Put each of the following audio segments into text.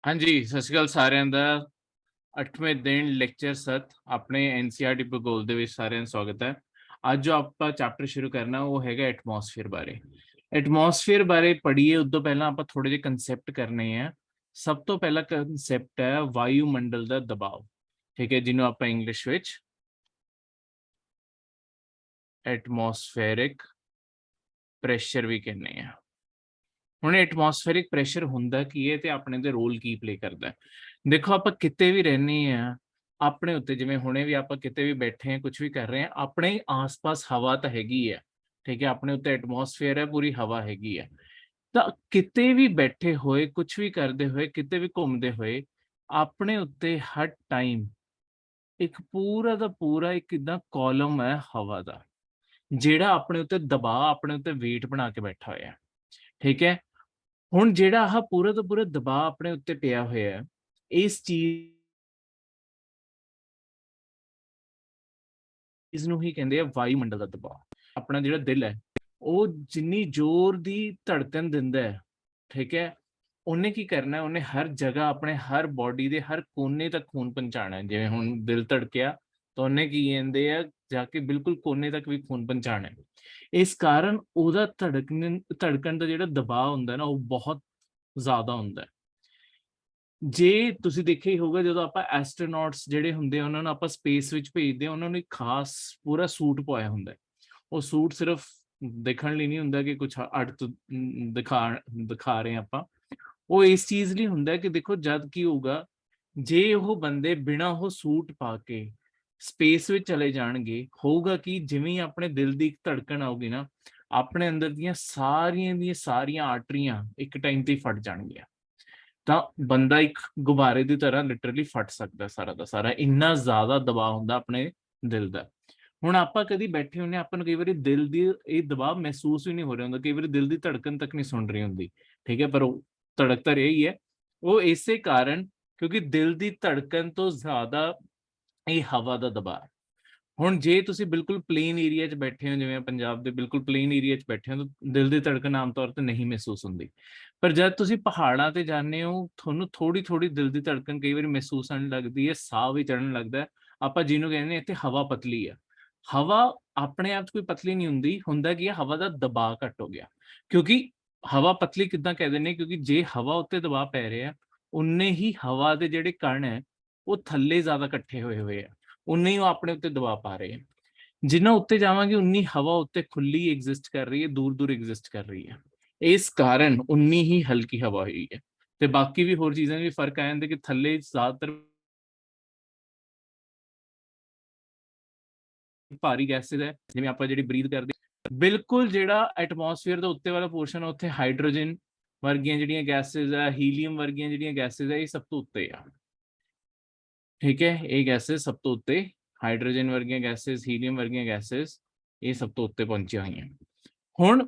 हाँ जी, ਸਤਿ ਸ਼੍ਰੀ ਅਕਾਲ ਸਾਰਿਆਂ ਦਾ 8ਵੇਂ ਦਿਨ ਲੈਕਚਰ 7 ਆਪਣੇ ਐਨਸੀਈਆਰਟੀ ਭੂਗੋਲ ਦੇ ਵਿੱਚ ਸਾਰਿਆਂ ਦਾ ਸਵਾਗਤ ਹੈ। ਅੱਜ ਜੋ ਆਪਾਂ ਚੈਪਟਰ ਸ਼ੁਰੂ ਕਰਨਾ ਉਹ ਹੈਗਾ ਐਟਮੋਸਫੀਅਰ ਬਾਰੇ। ਐਟਮੋਸਫੀਅਰ ਬਾਰੇ ਪੜ੍ਹੀਏ ਉਸ ਤੋਂ ਪਹਿਲਾਂ ਆਪਾਂ ਥੋੜੇ ਜਿਹੇ ਕਨਸੈਪਟ ਕਰਨੇ ਆ। ਸਭ ਤੋਂ ਪਹਿਲਾ ਕਨਸੈਪਟ ਹੈ ਵਾਯੂਮੰਡਲ ਦਾ ਦਬਾਅ, ਠੀਕ ਹੈ, ਜਿਹਨੂੰ ਆਪਾਂ ਇੰਗਲਿਸ਼ ਵਿੱਚ ਐਟਮੋਸਫੇਰਿਕ ਪ੍ਰੈਸ਼ਰ ਵੀ ਕਹਿੰਦੇ ਆ। ਹੁਣ ਐਟਮੋਸਫੇਰਿਕ ਪ੍ਰੈਸ਼ਰ ਹੁੰਦਾ ਕੀ ਹੈ ਤੇ ਆਪਣੇ ਦੇ ਰੋਲ ਕੀ ਪਲੇ ਕਰਦਾ ਹੈ। ਦੇਖੋ ਆਪਾਂ ਕਿਤੇ ਵੀ ਰਹਿੰਦੇ ਆ, ਆਪਣੇ ਉੱਤੇ ਜਿਵੇਂ ਹੁਣੇ ਵੀ ਆਪਾਂ ਕਿਤੇ ਵੀ ਬੈਠੇ ਆ, ਕੁਝ ਵੀ ਕਰ ਰਹੇ ਆ, ਆਪਣੇ ਆਸ-ਪਾਸ ਹਵਾ ਤਾਂ ਹੈਗੀ ਹੈ, ਠੀਕ ਹੈ, ਆਪਣੇ ਉੱਤੇ ਐਟਮੋਸਫੇਅਰ ਹੈ, ਪੂਰੀ ਹਵਾ ਹੈਗੀ ਹੈ। ਤਾਂ ਕਿਤੇ ਵੀ ਬੈਠੇ ਹੋਏ, ਕੁਝ ਵੀ ਕਰਦੇ ਹੋਏ, ਕਿਤੇ ਵੀ ਘੁੰਮਦੇ ਹੋਏ, ਆਪਣੇ ਉੱਤੇ ਹਰ ਟਾਈਮ ਇੱਕ ਪੂਰਾ ਦਾ ਪੂਰਾ ਇੱਕ ਇਦਾਂ ਕਾਲਮ ਹੈ ਹਵਾ ਦਾ, ਜਿਹੜਾ ਆਪਣੇ ਉੱਤੇ ਦਬਾਅ, ਆਪਣੇ ਉੱਤੇ weight ਬਣਾ ਕੇ ਬੈਠਾ ਹੋਇਆ ਹੈ, ਠੀਕ ਹੈ। ਹੁਣ ਜਿਹੜਾ ਆਹ ਪੂਰਾ ਦਾ ਪੂਰਾ ਦਬਾਅ ਆਪਣੇ ਉੱਤੇ ਪਿਆ ਹੋਇਆ ਹੈ, ਇਸ ਚੀਜ਼ ਨੂੰ ਹੀ ਕਹਿੰਦੇ ਆ ਵਾਯੂਮੰਡਲ ਦਾ ਦਬਾਅ। ਆਪਣਾ ਜਿਹੜਾ ਦਿਲ ਹੈ ਉਹ ਜਿੰਨੀ ਜ਼ੋਰ ਦੀ ਧੜਕਣ ਦਿੰਦਾ ਹੈ, ਠੀਕ ਹੈ, ਉਹਨੇ ਕੀ ਕਰਨਾ, ਉਹਨੇ ਹਰ ਜਗ੍ਹਾ ਆਪਣੇ ਹਰ ਬੋਡੀ ਦੇ ਹਰ ਕੋਨੇ ਤੱਕ ਖੂਨ ਪਹੁੰਚਾਉਣਾ ਹੈ। ਜਿਵੇਂ ਹੁਣ ਦਿਲ ਧੜਕਿਆ ਤਾਂ ਉਹਨੇ ਕੀ ਕਹਿੰਦੇ ਆ, ਜਾ ਕੇ ਬਿਲਕੁਲ ਕੋਨੇ ਤੱਕ ਵੀ ਖੂਨ ਪਹੁੰਚਾਉਣਾ ਹੈ। ਇਸ ਕਾਰਨ ਉਹਦਾ ਧੜਕਣ ਦਾ ਜਿਹੜਾ ਦਬਾਅ ਹੁੰਦਾ ਨਾ ਉਹ ਬਹੁਤ ਜ਼ਿਆਦਾ ਹੁੰਦਾ ਹੈ। ਜੇ ਤੁਸੀਂ ਦੇਖਿਆ ਹੀ ਹੋਊਗਾ, ਜਦੋਂ ਆਪਾਂ ਐਸਟਰੋਨੌਟਸ ਜਿਹੜੇ ਹੁੰਦੇ ਆ ਉਹਨਾਂ ਨੂੰ ਆਪਾਂ ਸਪੇਸ ਵਿੱਚ ਭੇਜਦੇ ਆ, ਉਹਨਾਂ ਨੂੰ ਇੱਕ ਖਾਸ ਪੂਰਾ ਸੂਟ ਪਾਇਆ ਹੁੰਦਾ ਹੈ। ਉਹ ਸੂਟ ਸਿਰਫ ਦੇਖਣ ਲਈ ਨਹੀਂ ਹੁੰਦਾ ਕਿ ਕੁਝ ਅੱਡ ਤੋਂ ਦਿਖਾ ਰਹੇ ਆਪਾਂ, ਉਹ ਇਸ ਚੀਜ਼ ਲਈ ਹੁੰਦਾ ਕਿ ਦੇਖੋ ਜਦ ਕੀ ਹੋਊਗਾ, ਜੇ ਉਹ ਬੰਦੇ ਬਿਨਾਂ ਉਹ ਸੂਟ ਪਾ ਕੇ ਸਪੇਸ ਵਿੱਚ ਚਲੇ ਜਾਣਗੇ, ਹੋਊਗਾ ਕਿ ਜਿਵੇਂ ਹੀ ਆਪਣੇ ਦਿਲ ਦੀ ਇੱਕ ਧੜਕਣ ਆਊਗੀ ਨਾ, ਆਪਣੇ ਅੰਦਰ ਦੀਆਂ ਸਾਰੀਆਂ ਆਰਟਰੀਆਂ ਇੱਕ ਟਾਈਮ ਤੇ ਫਟ ਜਾਣਗੀਆਂ, ਤਾਂ ਬੰਦਾ ਇੱਕ ਗੁਬਾਰੇ ਦੀ ਤਰ੍ਹਾਂ ਲਿਟਰਲੀ ਫਟ ਸਕਦਾ ਸਾਰਾ ਦਾ ਸਾਰਾ, ਇੰਨਾ ਜ਼ਿਆਦਾ ਦਬਾਅ ਹੁੰਦਾ ਆਪਣੇ ਦਿਲ ਦਾ। ਹੁਣ ਆਪਾਂ ਕਦੀ ਬੈਠੇ ਹੁੰਦੇ, ਆਪਾਂ ਨੂੰ ਕਈ ਵਾਰੀ ਦਿਲ ਦੀ ਇਹ ਦਬਾਅ ਮਹਿਸੂਸ ਵੀ ਨਹੀਂ ਹੋ ਰਿਹਾ ਹੁੰਦਾ, ਕਈ ਵਾਰੀ ਦਿਲ ਦੀ ਧੜਕਣ ਤੱਕ ਨਹੀਂ ਸੁਣ ਰਹੀ ਹੁੰਦੀ, ਠੀਕ ਹੈ, ਪਰ ਉਹ ਧੜਕ ਤਾਂ ਰਹੀ ਹੈ। ਉਹ ਇਸੇ ਕਾਰਨ ਕਿਉਂਕਿ ਦਿਲ ਦੀ ਧੜਕਣ ਤੋਂ ਜ਼ਿਆਦਾ ਇਹ ਹਵਾ ਦਾ ਦਬਾਅ। ਹੁਣ ਜੇ ਤੁਸੀਂ ਬਿਲਕੁਲ ਪਲੇਨ ਏਰੀਆ 'ਚ ਬੈਠੇ ਹੋ, ਜਿਵੇਂ ਪੰਜਾਬ ਦੇ ਬਿਲਕੁਲ ਪਲੇਨ ਏਰੀਆ 'ਚ ਬੈਠੇ ਹੋ, ਤਾਂ ਦਿਲ ਦੀ ਧੜਕਣ ਆਮ ਤੌਰ ਤੇ ਨਹੀਂ ਮਹਿਸੂਸ ਹੁੰਦੀ। ਪਰ ਜਦ ਤੁਸੀਂ ਪਹਾੜਾਂ ਤੇ ਜਾਂਦੇ ਹੋ, ਤੁਹਾਨੂੰ ਥੋੜੀ ਦਿਲ ਦੀ ਧੜਕਣ ਕਈ ਵਾਰੀ ਮਹਿਸੂਸ ਹੋਣ ਲੱਗਦੀ ਹੈ, ਸਾਹ ਵੀ ਚੜਨ ਲੱਗਦਾ ਹੈ। ਆਪਾਂ ਜਿਹਨੂੰ ਕਹਿੰਦੇ ਇੱਥੇ ਹਵਾ ਪਤਲੀ ਹੈ। ਹਵਾ ਆਪਣੇ ਆਪ 'ਚ ਕੋਈ ਪਤਲੀ ਨਹੀਂ ਹੁੰਦੀ, ਹੁੰਦਾ ਕੀ ਹੈ, ਹਵਾ ਦਾ ਦਬਾਅ ਘੱਟ ਹੋ ਗਿਆ। ਕਿਉਂਕਿ ਹਵਾ ਪਤਲੀ ਕਿੱਦਾਂ ਕਹਿ ਦਿੰਦੇ, ਕਿਉਂਕਿ ਜੇ ਹਵਾ ਉੱਤੇ ਦਬਾਅ ਪੈ ਰਿਹਾ, ਉਨੇ ਹੀ ਹਵਾ ਦੇ ਜਿਹੜੇ ਕਣ ਹੈ ਉਹ ਥੱਲੇ ਜ਼ਿਆਦਾ ਇਕੱਠੇ ਹੋਏ ਆ, ਉਨੇ ਹੀ ਉਹ ਆਪਣੇ ਉੱਤੇ ਦਬਾਅ ਪਾ ਰਹੇ ਆ। ਜਿੰਨਾ ਉੱਤੇ ਜਾਵਾਂਗੇ ਉਨੀ ਹਵਾ ਉੱਤੇ ਖੁੱਲੀ ਐਗਜ਼ਿਸਟ ਕਰ ਰਹੀ ਹੈ, ਦੂਰ ਐਗਜ਼ਿਸਟ ਕਰ ਰਹੀ ਹੈ। ਇਸ ਕਾਰਨ ਉਨੀ ਹੀ ਹਲਕੀ ਹਵਾ ਹੋਈ ਹੈ। ਤੇ ਬਾਕੀ ਵੀ ਹੋਰ ਚੀਜ਼ਾਂ ਵੀ ਫਰਕ ਆ ਜਾਂਦੇ ਕਿ ਥੱਲੇ ਜ਼ਿਆਦਾਤਰ ਭਾਰੀ ਗੈਸਿਸ ਹੈ, ਜਿਵੇਂ ਆਪਾਂ ਜਿਹੜੀ ਬਰੀਥ ਕਰਦੇ, ਬਿਲਕੁਲ ਜਿਹੜਾ ਐਟਮੋਸਫੀਅਰ ਦਾ ਉੱਤੇ ਵਾਲਾ ਪੋਰਸ਼ਨ, ਉੱਥੇ ਹਾਈਡਰੋਜਨ ਵਰਗੀਆਂ ਜਿਹੜੀਆਂ ਗੈਸਿਸ ਆ, ਹੀਲੀਅਮ ਵਰਗੀਆਂ ਜਿਹੜੀਆਂ ਗੈਸਿਸ ਆ, ਇਹ ਸਭ ਤੋਂ ਉੱਤੇ ਆ, ਠੀਕ ਹੈ। ਇਹ ਗੈਸਿਸ ਸਭ ਤੋਂ ਉੱਤੇ, ਹਾਈਡਰੋਜਨ ਵਰਗੀਆਂ ਗੈਸਿਸ, ਹੀਲੀਅਮ ਵਰਗੀਆਂ ਗੈਸਿਸ, ਇਹ ਸਭ ਤੋਂ ਉੱਤੇ ਪਹੁੰਚੀਆਂ ਹੋਈਆਂ। ਹੁਣ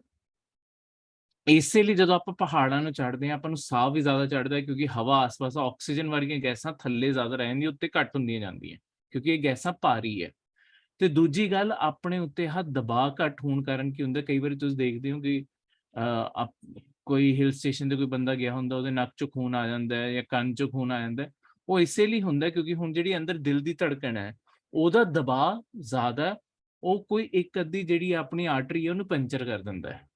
ਇਸੇ ਲਈ ਜਦੋਂ ਆਪਾਂ ਪਹਾੜਾਂ ਨੂੰ ਚੜ੍ਹਦੇ ਹਾਂ, ਆਪਾਂ ਨੂੰ ਸਾਹ ਵੀ ਜ਼ਿਆਦਾ ਚੜ੍ਹਦਾ ਹੈ, ਕਿਉਂਕਿ ਹਵਾ ਆਸ-ਪਾਸ ਆਕਸੀਜਨ ਵਰਗੀਆਂ ਗੈਸਾਂ ਥੱਲੇ ਜ਼ਿਆਦਾ ਰਹਿੰਦੀਆਂ, ਉੱਤੇ ਘੱਟ ਹੁੰਦੀਆਂ ਜਾਂਦੀਆਂ, ਕਿਉਂਕਿ ਇਹ ਗੈਸਾਂ ਭਾਰੀ ਹੈ। ਤੇ ਦੂਜੀ ਗੱਲ, ਆਪਣੇ ਉੱਤੇ ਆਹ ਦਬਾਅ ਘੱਟ ਹੋਣ ਕਾਰਨ ਕੀ ਹੁੰਦਾ, ਕਈ ਵਾਰੀ ਤੁਸੀਂ ਦੇਖਦੇ ਹੋ ਕਿ ਕੋਈ ਹਿਲ ਸਟੇਸ਼ਨ ਤੇ ਕੋਈ ਬੰਦਾ ਗਿਆ ਹੁੰਦਾ, ਉਹਦੇ ਨੱਕ 'ਚੋਂ ਖੂਨ ਆ ਜਾਂਦਾ ਹੈ ਜਾਂ ਕੰਨ 'ਚੋਂ ਖੂਨ ਆ ਜਾਂਦਾ ਹੈ। ਉਹ ਇਸੇ ਲਈ ਹੁੰਦਾ ਕਿਉਂਕਿ ਹੁਣ ਜਿਹੜੀ ਅੰਦਰ ਦਿਲ ਦੀ ਧੜਕਣ ਹੈ, ਉਹਦਾ ਦਬਾਅ ਜ਼ਿਆਦਾ, ਉਹ ਕੋਈ ਇੱਕ ਅੱਧੀ ਜਿਹੜੀ ਆਪਣੀ ਆਰਟਰੀ ਹੈ ਉਹਨੂੰ ਪੰਚਰ ਕਰ ਦਿੰਦਾ ਹੈ,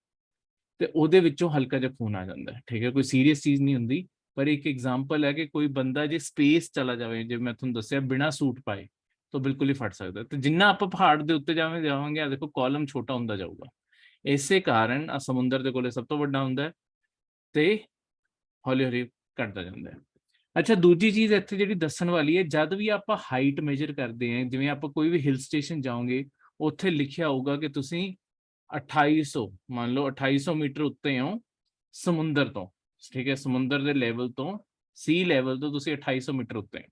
ਤੇ ਉਹਦੇ ਵਿੱਚੋਂ ਹਲਕਾ ਜਿਹਾ ਖੂਨ ਆ ਜਾਂਦਾ ਹੈ, ਠੀਕ ਹੈ। ਕੋਈ ਸੀਰੀਅਸ ਚੀਜ਼ ਨਹੀਂ ਹੁੰਦੀ, ਪਰ ਇੱਕ ਐਗਜ਼ਾਮਪਲ ਹੈ ਕਿ ਕੋਈ ਬੰਦਾ ਜੇ ਸਪੇਸ ਚਲਾ ਜਾਵੇ, ਜਿਵੇਂ ਮੈਂ ਤੁਹਾਨੂੰ ਦੱਸਿਆ, ਬਿਨਾਂ ਸੂਟ ਪਾਏ, ਤਾਂ ਬਿਲਕੁਲ ਹੀ ਫਟ ਸਕਦਾ। ਤੇ ਜਿੰਨਾ ਆਪਾਂ ਪਹਾੜ ਦੇ ਉੱਤੇ ਜਾਵਾਂਗੇ, ਆ ਦੇਖੋ ਕਾਲਮ ਛੋਟਾ ਹੁੰਦਾ ਜਾਊਗਾ। ਇਸੇ ਕਾਰਨ ਆ ਸਮੁੰਦਰ ਦੇ ਕੋਲੇ ਸਭ ਤੋਂ ਵੱਡਾ ਹੁੰਦਾ ਤੇ ਹੌਲੀ ਘਟਦਾ ਜਾਂਦਾ ਹੈ। ਅੱਛਾ, ਦੂਜੀ ਚੀਜ਼ ਇੱਥੇ ਜਿਹੜੀ ਦੱਸਣ ਵਾਲੀ ਹੈ, ਜਦ ਵੀ ਆਪਾਂ ਹਾਈਟ ਮੇਜਰ ਕਰਦੇ ਹਾਂ, ਜਿਵੇਂ ਆਪਾਂ ਕੋਈ ਵੀ ਹਿਲ ਸਟੇਸ਼ਨ ਜਾਓਗੇ, ਉੱਥੇ ਲਿਖਿਆ ਹੋਊਗਾ ਕਿ ਤੁਸੀਂ 2800, ਮੰਨ ਲਓ 2800 ਮੀਟਰ ਉੱਤੇ ਹੋ ਸਮੁੰਦਰ ਤੋਂ, ਠੀਕ ਹੈ, ਸਮੁੰਦਰ ਦੇ ਲੈਵਲ ਤੋਂ, ਸੀ ਲੈਵਲ ਤੋਂ ਤੁਸੀਂ 2800 ਮੀਟਰ ਉੱਤੇ ਹੋ।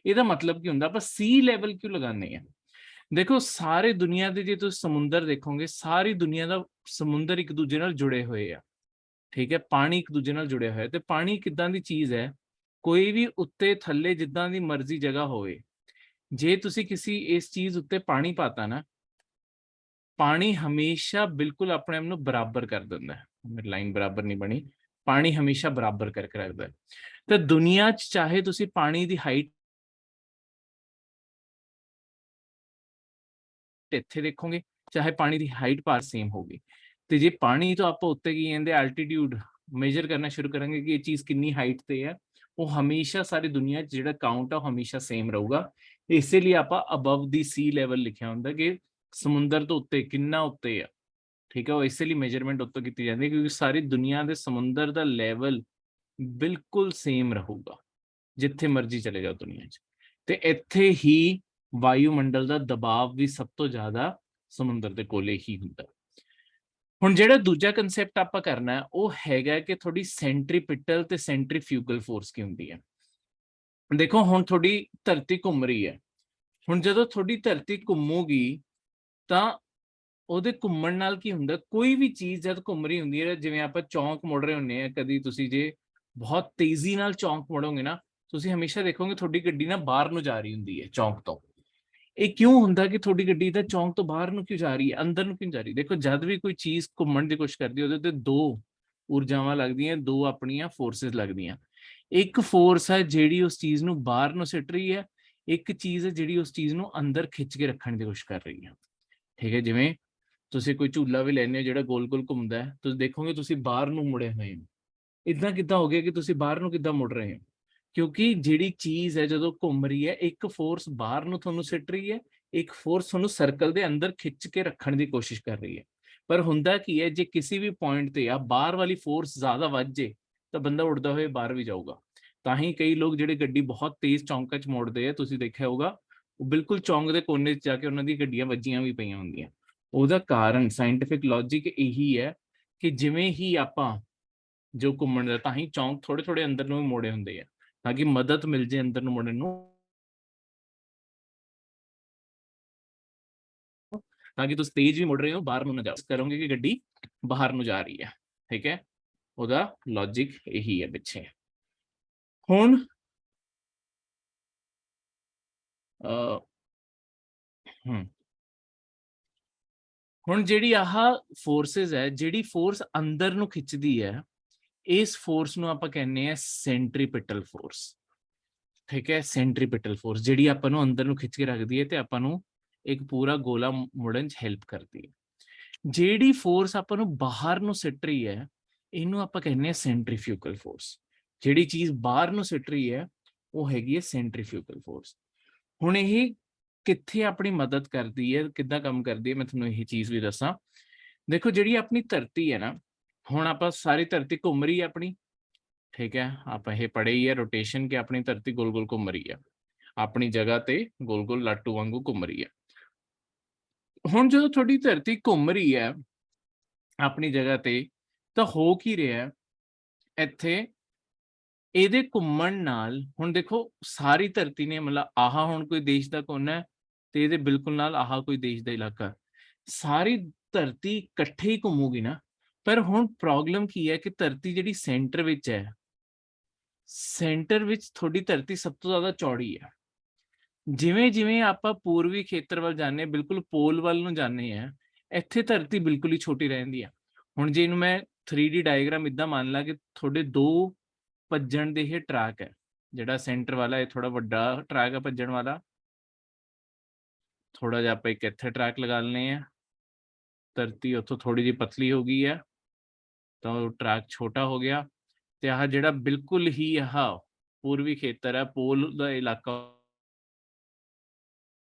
ਇਹਦਾ ਮਤਲਬ ਕੀ ਹੁੰਦਾ, ਆਪਾਂ ਸੀ ਲੈਵਲ ਕਿਉਂ ਲਗਾਉਂਦੇ ਆ? ਦੇਖੋ, ਸਾਰੇ ਦੁਨੀਆ ਦੇ ਜੇ ਤੁਸੀਂ ਸਮੁੰਦਰ ਦੇਖੋਗੇ, ਸਾਰੀ ਦੁਨੀਆ ਦਾ ਸਮੁੰਦਰ ਇੱਕ ਦੂਜੇ ਨਾਲ ਜੁੜੇ ਹੋਏ ਆ, ਠੀਕ ਹੈ, ਪਾਣੀ ਇੱਕ ਦੂਜੇ ਨਾਲ ਜੁੜਿਆ ਹੋਇਆ। ਤੇ ਪਾਣੀ ਕਿੱਦਾਂ ਦੀ ਚੀਜ਼ ਹੈ, ਕੋਈ ਵੀ ਉੱਤੇ ਥੱਲੇ ਜਿੱਦਾਂ ਦੀ ਮਰਜ਼ੀ ਜਗ੍ਹਾ ਹੋਵੇ, ਜੇ ਤੁਸੀਂ ਕਿਸੇ ਇਸ ਚੀਜ਼ ਉੱਤੇ ਪਾਣੀ ਪਾਤਾ ਨਾ, ਪਾਣੀ ਹਮੇਸ਼ਾ ਬਿਲਕੁਲ ਆਪਣੇ ਆਪ ਨੂੰ ਬਰਾਬਰ ਕਰ ਦਿੰਦਾ ਹੈ। ਮੇਰੀ ਲਾਈਨ ਬਰਾਬਰ ਨਹੀਂ ਬਣੀ, ਪਾਣੀ ਹਮੇਸ਼ਾ ਬਰਾਬਰ ਕਰਕੇ ਰੱਖਦਾ। ਤਾਂ ਦੁਨੀਆ 'ਚ ਚਾਹੇ ਤੁਸੀਂ ਪਾਣੀ ਦੀ ਹਾਈਟ ਇੱਥੇ ਦੇਖੋਗੇ, ਚਾਹੇ ਪਾਣੀ ਦੀ ਹਾਈਟ ਭਾਰ ਸੇਮ ਹੋਗੀ। ਤੇ ਜੇ ਪਾਣੀ ਤੋਂ ਆਪਾਂ ਉੱਤੇ ਕੀ ਕਹਿੰਦੇ ਐਲਟੀਟਿਊਡ ਮੇਜਰ ਕਰਨਾ ਸ਼ੁਰੂ ਕਰਾਂਗੇ ਕਿ ਇਹ ਚੀਜ਼ ਕਿੰਨੀ ਹਾਈਟ ਤੇ ਹੈ, ਉਹ ਹਮੇਸ਼ਾ ਸਾਰੀ ਦੁਨੀਆ 'ਚ ਜਿਹੜਾ ਕਾਊਂਟ ਆ ਉਹ ਹਮੇਸ਼ਾ ਸੇਮ ਰਹੂਗਾ। ਇਸੇ ਲਈ ਆਪਾਂ ਅਬਵ ਦੀ ਸੀ ਲੈਵਲ ਲਿਖਿਆ ਹੁੰਦਾ ਕਿ ਸਮੁੰਦਰ ਤੋਂ ਉੱਤੇ ਕਿੰਨਾ ਉੱਤੇ ਆ, ਠੀਕ ਹੈ। ਉਹ ਇਸੇ ਲਈ ਮੇਜਰਮੈਂਟ ਉੱਤੋਂ ਕੀਤੀ ਜਾਂਦੀ ਹੈ ਕਿਉਂਕਿ ਸਾਰੀ ਦੁਨੀਆ ਦੇ ਸਮੁੰਦਰ ਦਾ ਲੈਵਲ ਬਿਲਕੁਲ ਸੇਮ ਰਹੂਗਾ ਜਿੱਥੇ ਮਰਜ਼ੀ ਚਲੇ ਜਾਓ ਦੁਨੀਆ 'ਚ। ਤੇ ਇੱਥੇ ਹੀ ਵਾਯੂਮੰਡਲ ਦਾ ਦਬਾਅ ਵੀ ਸਭ ਤੋਂ ਜ਼ਿਆਦਾ ਸਮੁੰਦਰ ਦੇ ਕੋਲੇ ਹੀ ਹੁੰਦਾ। ਹੁਣ ਜਿਹੜਾ ਦੂਜਾ ਕਨਸੈਪਟ ਆਪਾਂ ਕਰਨਾ ਹੈ ਉਹ ਹੈਗਾ ਕਿ ਤੁਹਾਡੀ ਸੈਂਟਰੀਪੀਟਲ ਤੇ ਸੈਂਟਰੀਫਿਊਗਲ ਫੋਰਸ ਕੀ ਹੁੰਦੀ ਹੈ। ਦੇਖੋ ਹੁਣ ਤੁਹਾਡੀ ਧਰਤੀ ਘੁੰਮ ਰਹੀ ਹੈ, ਹੁਣ ਜਦੋਂ ਤੁਹਾਡੀ ਧਰਤੀ ਘੁੰਮੂਗੀ ਤਾਂ ਉਹਦੇ ਘੁੰਮਣ ਨਾਲ ਕੀ ਹੁੰਦਾ, ਕੋਈ ਵੀ ਚੀਜ਼ ਜਦ ਘੁੰਮ ਰਹੀ ਹੁੰਦੀ ਹੈ, ਜਿਵੇਂ ਆਪਾਂ ਚੌਂਕ ਮੁੜ ਰਹੇ ਹੁੰਦੇ ਆ, ਕਦੀ ਤੁਸੀਂ ਜੇ ਬਹੁਤ ਤੇਜ਼ੀ ਨਾਲ ਚੌਂਕ ਮੁੜੋਗੇ ਨਾ, ਤੁਸੀਂ ਹਮੇਸ਼ਾ ਦੇਖੋਗੇ ਤੁਹਾਡੀ ਗੱਡੀ ਨਾ ਬਾਹਰ ਨੂੰ ਜਾ ਰਹੀ ਹੁੰਦੀ ਹੈ ਚੌਂਕ ਤੋਂ। ਇਹ ਕਿਉਂ ਹੁੰਦਾ ਕਿ ਤੁਹਾਡੀ ਗੱਡੀ ਤਾਂ ਚੌਂਕ ਤੋਂ ਬਾਹਰ ਨੂੰ ਕਿਉਂ ਜਾ ਰਹੀ ਹੈ, ਅੰਦਰ ਨੂੰ ਕਿਉਂ ਜਾ ਰਹੀ? ਦੇਖੋ ਜਦ ਵੀ ਕੋਈ ਚੀਜ਼ ਘੁੰਮਣ ਦੀ ਕੋਸ਼ਿਸ਼ ਕਰਦੀ ਉਹਦੇ ਤੇ ਦੋ ਊਰਜਾਵਾਂ ਲੱਗਦੀਆਂ, ਦੋ ਆਪਣੀਆਂ ਫੋਰਸਿਸ ਲੱਗਦੀਆਂ। ਇੱਕ ਫੋਰਸ ਹੈ ਜਿਹੜੀ ਉਸ ਚੀਜ਼ ਨੂੰ ਬਾਹਰ ਨੂੰ ਸਿੱਟ ਰਹੀ ਹੈ, ਇੱਕ ਚੀਜ਼ ਹੈ ਜਿਹੜੀ ਉਸ ਚੀਜ਼ ਨੂੰ ਅੰਦਰ ਖਿੱਚ ਕੇ ਰੱਖਣ ਦੀ ਕੋਸ਼ਿਸ਼ ਕਰ ਰਹੀ ਹੈ, ਠੀਕ ਹੈ। ਜਿਵੇਂ ਤੁਸੀਂ ਕੋਈ ਝੂਲਾ ਵੀ ਲੈਂਦੇ ਹੋ ਜਿਹੜਾ ਗੋਲ ਗੋਲ ਘੁੰਮਦਾ ਹੈ, ਤੁਸੀਂ ਦੇਖੋਗੇ ਤੁਸੀਂ ਬਾਹਰ ਨੂੰ ਮੁੜੇ ਹੋਏ ਹੋ। ਇਦਾਂ ਕਿੱਦਾਂ ਹੋ ਗਿਆ ਕਿ ਤੁਸੀਂ ਬਾਹਰ ਨੂੰ ਕਿੱਦਾਂ ਮੁੜ ਰਹੇ ਹੋ? ਕਿਉਂਕਿ ਜਿਹੜੀ ਚੀਜ਼ ਹੈ ਜਦੋਂ ਘੁੰਮ ਰਹੀ ਹੈ, ਇੱਕ ਫੋਰਸ ਬਾਹਰ ਨੂੰ ਤੁਹਾਨੂੰ ਸਿੱਟ ਰਹੀ ਹੈ, ਇੱਕ ਫੋਰਸ ਤੁਹਾਨੂੰ ਸਰਕਲ ਦੇ ਅੰਦਰ ਖਿੱਚ ਕੇ ਰੱਖਣ ਦੀ ਕੋਸ਼ਿਸ਼ ਕਰ ਰਹੀ ਹੈ। ਪਰ ਹੁੰਦਾ ਕੀ ਹੈ, ਜੇ ਕਿਸੇ ਵੀ ਪੁਆਇੰਟ ਤੇ ਆ ਬਾਹਰ ਵਾਲੀ ਫੋਰਸ ਜ਼ਿਆਦਾ ਵੱਧ ਜੇ ਤਾਂ ਬੰਦਾ ਉੜਦਾ ਹੋਏ ਬਾਹਰ ਵੀ ਜਾਊਗਾ। ਤਾਂ ਹੀ ਕਈ ਲੋਕ ਜਿਹੜੇ ਗੱਡੀ ਬਹੁਤ ਤੇਜ਼ ਚੌਂਕਾਂ 'ਚ ਮੋੜਦੇ ਆ, ਤੁਸੀਂ ਦੇਖਿਆ ਹੋਊਗਾ, ਉਹ ਬਿਲਕੁਲ ਚੌਂਕ ਦੇ ਕੋਨੇ 'ਚ ਜਾ ਕੇ ਉਹਨਾਂ ਦੀ ਗੱਡੀਆਂ ਵੱਜੀਆਂ ਵੀ ਪਈਆਂ ਹੁੰਦੀਆਂ। ਉਹਦਾ ਕਾਰਨ ਸਾਇੰਟੀਫਿਕ ਲੌਜਿਕ ਇਹੀ ਹੈ ਕਿ ਜਿਵੇਂ ਹੀ ਆਪਾਂ ਜੋ ਘੁੰਮਣ ਦਾ, ਤਾਂ ਹੀ ਚੌਂਕ ਥੋੜੇ ਥੋੜੇ ਅੰਦਰ ਨੂੰ ਵੀ ਮੋੜੇ ਹੁੰਦੇ ਆ ਤਾਂ ਕਿ ਮਦਦ ਮਿਲ ਜੇ ਅੰਦਰ ਨੂੰ ਮੁੜਨ ਨੂੰ, ਤਾਂ ਕਿ ਤੁਸੀਂ ਤੇਜ਼ ਵੀ ਮੁੜ ਰਹੇ ਹੋ ਬਾਹਰ ਨੂੰ ਨਾ ਜਾ ਕਰੋਗੇ ਕਿ ਗੱਡੀ ਬਾਹਰ ਨੂੰ ਜਾ ਰਹੀ ਹੈ, ਠੀਕ ਹੈ। ਉਹਦਾ ਲੌਜਿਕ ਇਹੀ ਹੈ ਪਿੱਛੇ। ਹੁਣ ਹੁਣ ਜਿਹੜੀ ਆਹ ਫੋਰਸਿਸ ਹੈ, ਜਿਹੜੀ ਫੋਰਸ ਅੰਦਰ ਨੂੰ ਖਿੱਚਦੀ ਹੈ, ਇਸ ਫੋਰਸ ਨੂੰ ਆਪਾਂ ਕਹਿੰਦੇ ਆ ਸੈਂਟਰੀਪੀਟਲ ਫੋਰਸ, ਠੀਕ ਹੈ। ਸੈਂਟਰੀਪੀਟਲ ਫੋਰਸ ਜਿਹੜੀ ਆਪਾਂ ਨੂੰ ਅੰਦਰ ਨੂੰ ਖਿੱਚ ਕੇ ਰੱਖਦੀ ਹੈ ਤੇ ਆਪਾਂ ਨੂੰ ਇੱਕ ਪੂਰਾ ਗੋਲਾ ਮੁੜਨ 'ਚ ਹੈਲਪ ਕਰਦੀ ਹੈ। ਜਿਹੜੀ ਫੋਰਸ ਆਪਾਂ ਨੂੰ ਬਾਹਰ ਨੂੰ ਸਿੱਟ ਰਹੀ ਹੈ, ਇਹਨੂੰ ਆਪਾਂ ਕਹਿੰਦੇ ਆ ਸੈਂਟਰੀਫਿਊਗਲ ਫੋਰਸ। ਜਿਹੜੀ ਚੀਜ਼ ਬਾਹਰ ਨੂੰ ਸਿੱਟ ਰਹੀ ਹੈ ਉਹ ਹੈਗੀ ਹੈ ਸੈਂਟਰੀਫਿਊਗਲ ਫੋਰਸ। ਹੁਣ ਇਹ ਕਿੱਥੇ ਆਪਣੀ ਮਦਦ ਕਰਦੀ ਹੈ, ਕਿੱਦਾਂ ਕੰਮ ਕਰਦੀ ਹੈ, ਮੈਂ ਤੁਹਾਨੂੰ ਇਹ ਚੀਜ਼ ਵੀ ਦੱਸਾਂ। ਦੇਖੋ ਜਿਹੜੀ ਆਪਣੀ ਧਰਤੀ ਹੈ ਨਾ, ਹੁਣ ਆਪਾਂ ਸਾਰੀ ਧਰਤੀ ਘੁੰਮ ਰਹੀ ਹੈ ਆਪਣੀ, ਠੀਕ ਹੈ। ਆਪਾਂ ਇਹ ਪੜ੍ਹੇ ਹੀ ਹੈ ਰੋਟੇਸ਼ਨ, ਕਿ ਆਪਣੀ ਧਰਤੀ ਗੋਲ ਗੋਲ ਘੁੰਮ ਰਹੀ ਹੈ, ਆਪਣੀ ਜਗ੍ਹਾ ਤੇ ਗੋਲ ਗੋਲ ਲਾਟੂ ਵਾਂਗੂ ਘੁੰਮ ਰਹੀ ਹੈ। ਹੁਣ ਜਦੋਂ ਤੁਹਾਡੀ ਧਰਤੀ ਘੁੰਮ ਰਹੀ ਹੈ ਆਪਣੀ ਜਗ੍ਹਾ ਤੇ, ਤਾਂ ਹੋ ਕੀ ਰਿਹਾ ਇੱਥੇ, ਇਹਦੇ ਘੁੰਮਣ ਨਾਲ ਹੁਣ ਦੇਖੋ ਸਾਰੀ ਧਰਤੀ ਨੇ, ਮਤਲਬ ਆਹ ਹੁਣ ਕੋਈ ਦੇਸ਼ ਦਾ ਕੋਨਾ ਹੈ ਤੇ ਇਹਦੇ ਬਿਲਕੁਲ ਨਾਲ ਆਹ ਕੋਈ ਦੇਸ਼ ਦਾ ਇਲਾਕਾ, ਸਾਰੀ ਧਰਤੀ ਇਕੱਠੇ ਹੀ ਘੁੰਮੂਗੀ ਨਾ। ਪਰ ਹੁਣ ਪ੍ਰੋਬਲਮ ਕੀ ਹੈ ਕਿ ਧਰਤੀ ਜਿਹੜੀ ਸੈਂਟਰ ਵਿੱਚ ਹੈ, ਸੈਂਟਰ ਵਿੱਚ ਤੁਹਾਡੀ ਧਰਤੀ ਸਭ ਤੋਂ ਜ਼ਿਆਦਾ ਚੌੜੀ ਹੈ। ਜਿਵੇਂ ਜਿਵੇਂ ਆਪਾਂ ਪੂਰਬੀ ਖੇਤਰ ਵੱਲ ਜਾਂਦੇ, ਬਿਲਕੁਲ ਪੋਲ ਵੱਲ ਨੂੰ ਜਾਂਦੇ ਆ, ਇੱਥੇ ਧਰਤੀ ਬਿਲਕੁਲ ਹੀ ਛੋਟੀ ਰਹਿੰਦੀ ਆ। ਹੁਣ ਜੇ ਇਹਨੂੰ ਮੈਂ 3D ਡਾਇਗਰਾਮ ਇਦਾਂ ਮੰਨ ਲਾ ਕਿ ਤੁਹਾਡੇ ਦੋ ਭੱਜਣ ਦੇ ਇਹ ਟਰੈਕ ਹੈ, ਜਿਹੜਾ ਸੈਂਟਰ ਵਾਲਾ ਇਹ ਥੋੜਾ ਵੱਡਾ ਟਰੈਕ ਹੈ ਭੱਜਣ ਵਾਲਾ, ਥੋੜਾ ਜਿਹਾ ਆਪਾਂ ਇੱਕ ਇੱਥੇ ਟਰੈਕ ਲਗਾ ਲੈਂਦੇ ਆ, ਧਰਤੀ ਉੱਥੋਂ ਥੋੜੀ ਜਿਹੀ ਪਤਲੀ ਹੋ ਗਈ ਹੈ ਤਾਂ ਉਹ ਟਰੈਕ ਛੋਟਾ ਹੋ ਗਿਆ, ਤੇ ਆਹ ਜਿਹੜਾ ਬਿਲਕੁਲ ਹੀ ਆਹ ਪੂਰਬੀ ਖੇਤਰ ਹੈ, ਪੋਲ ਦਾ ਇਲਾਕਾ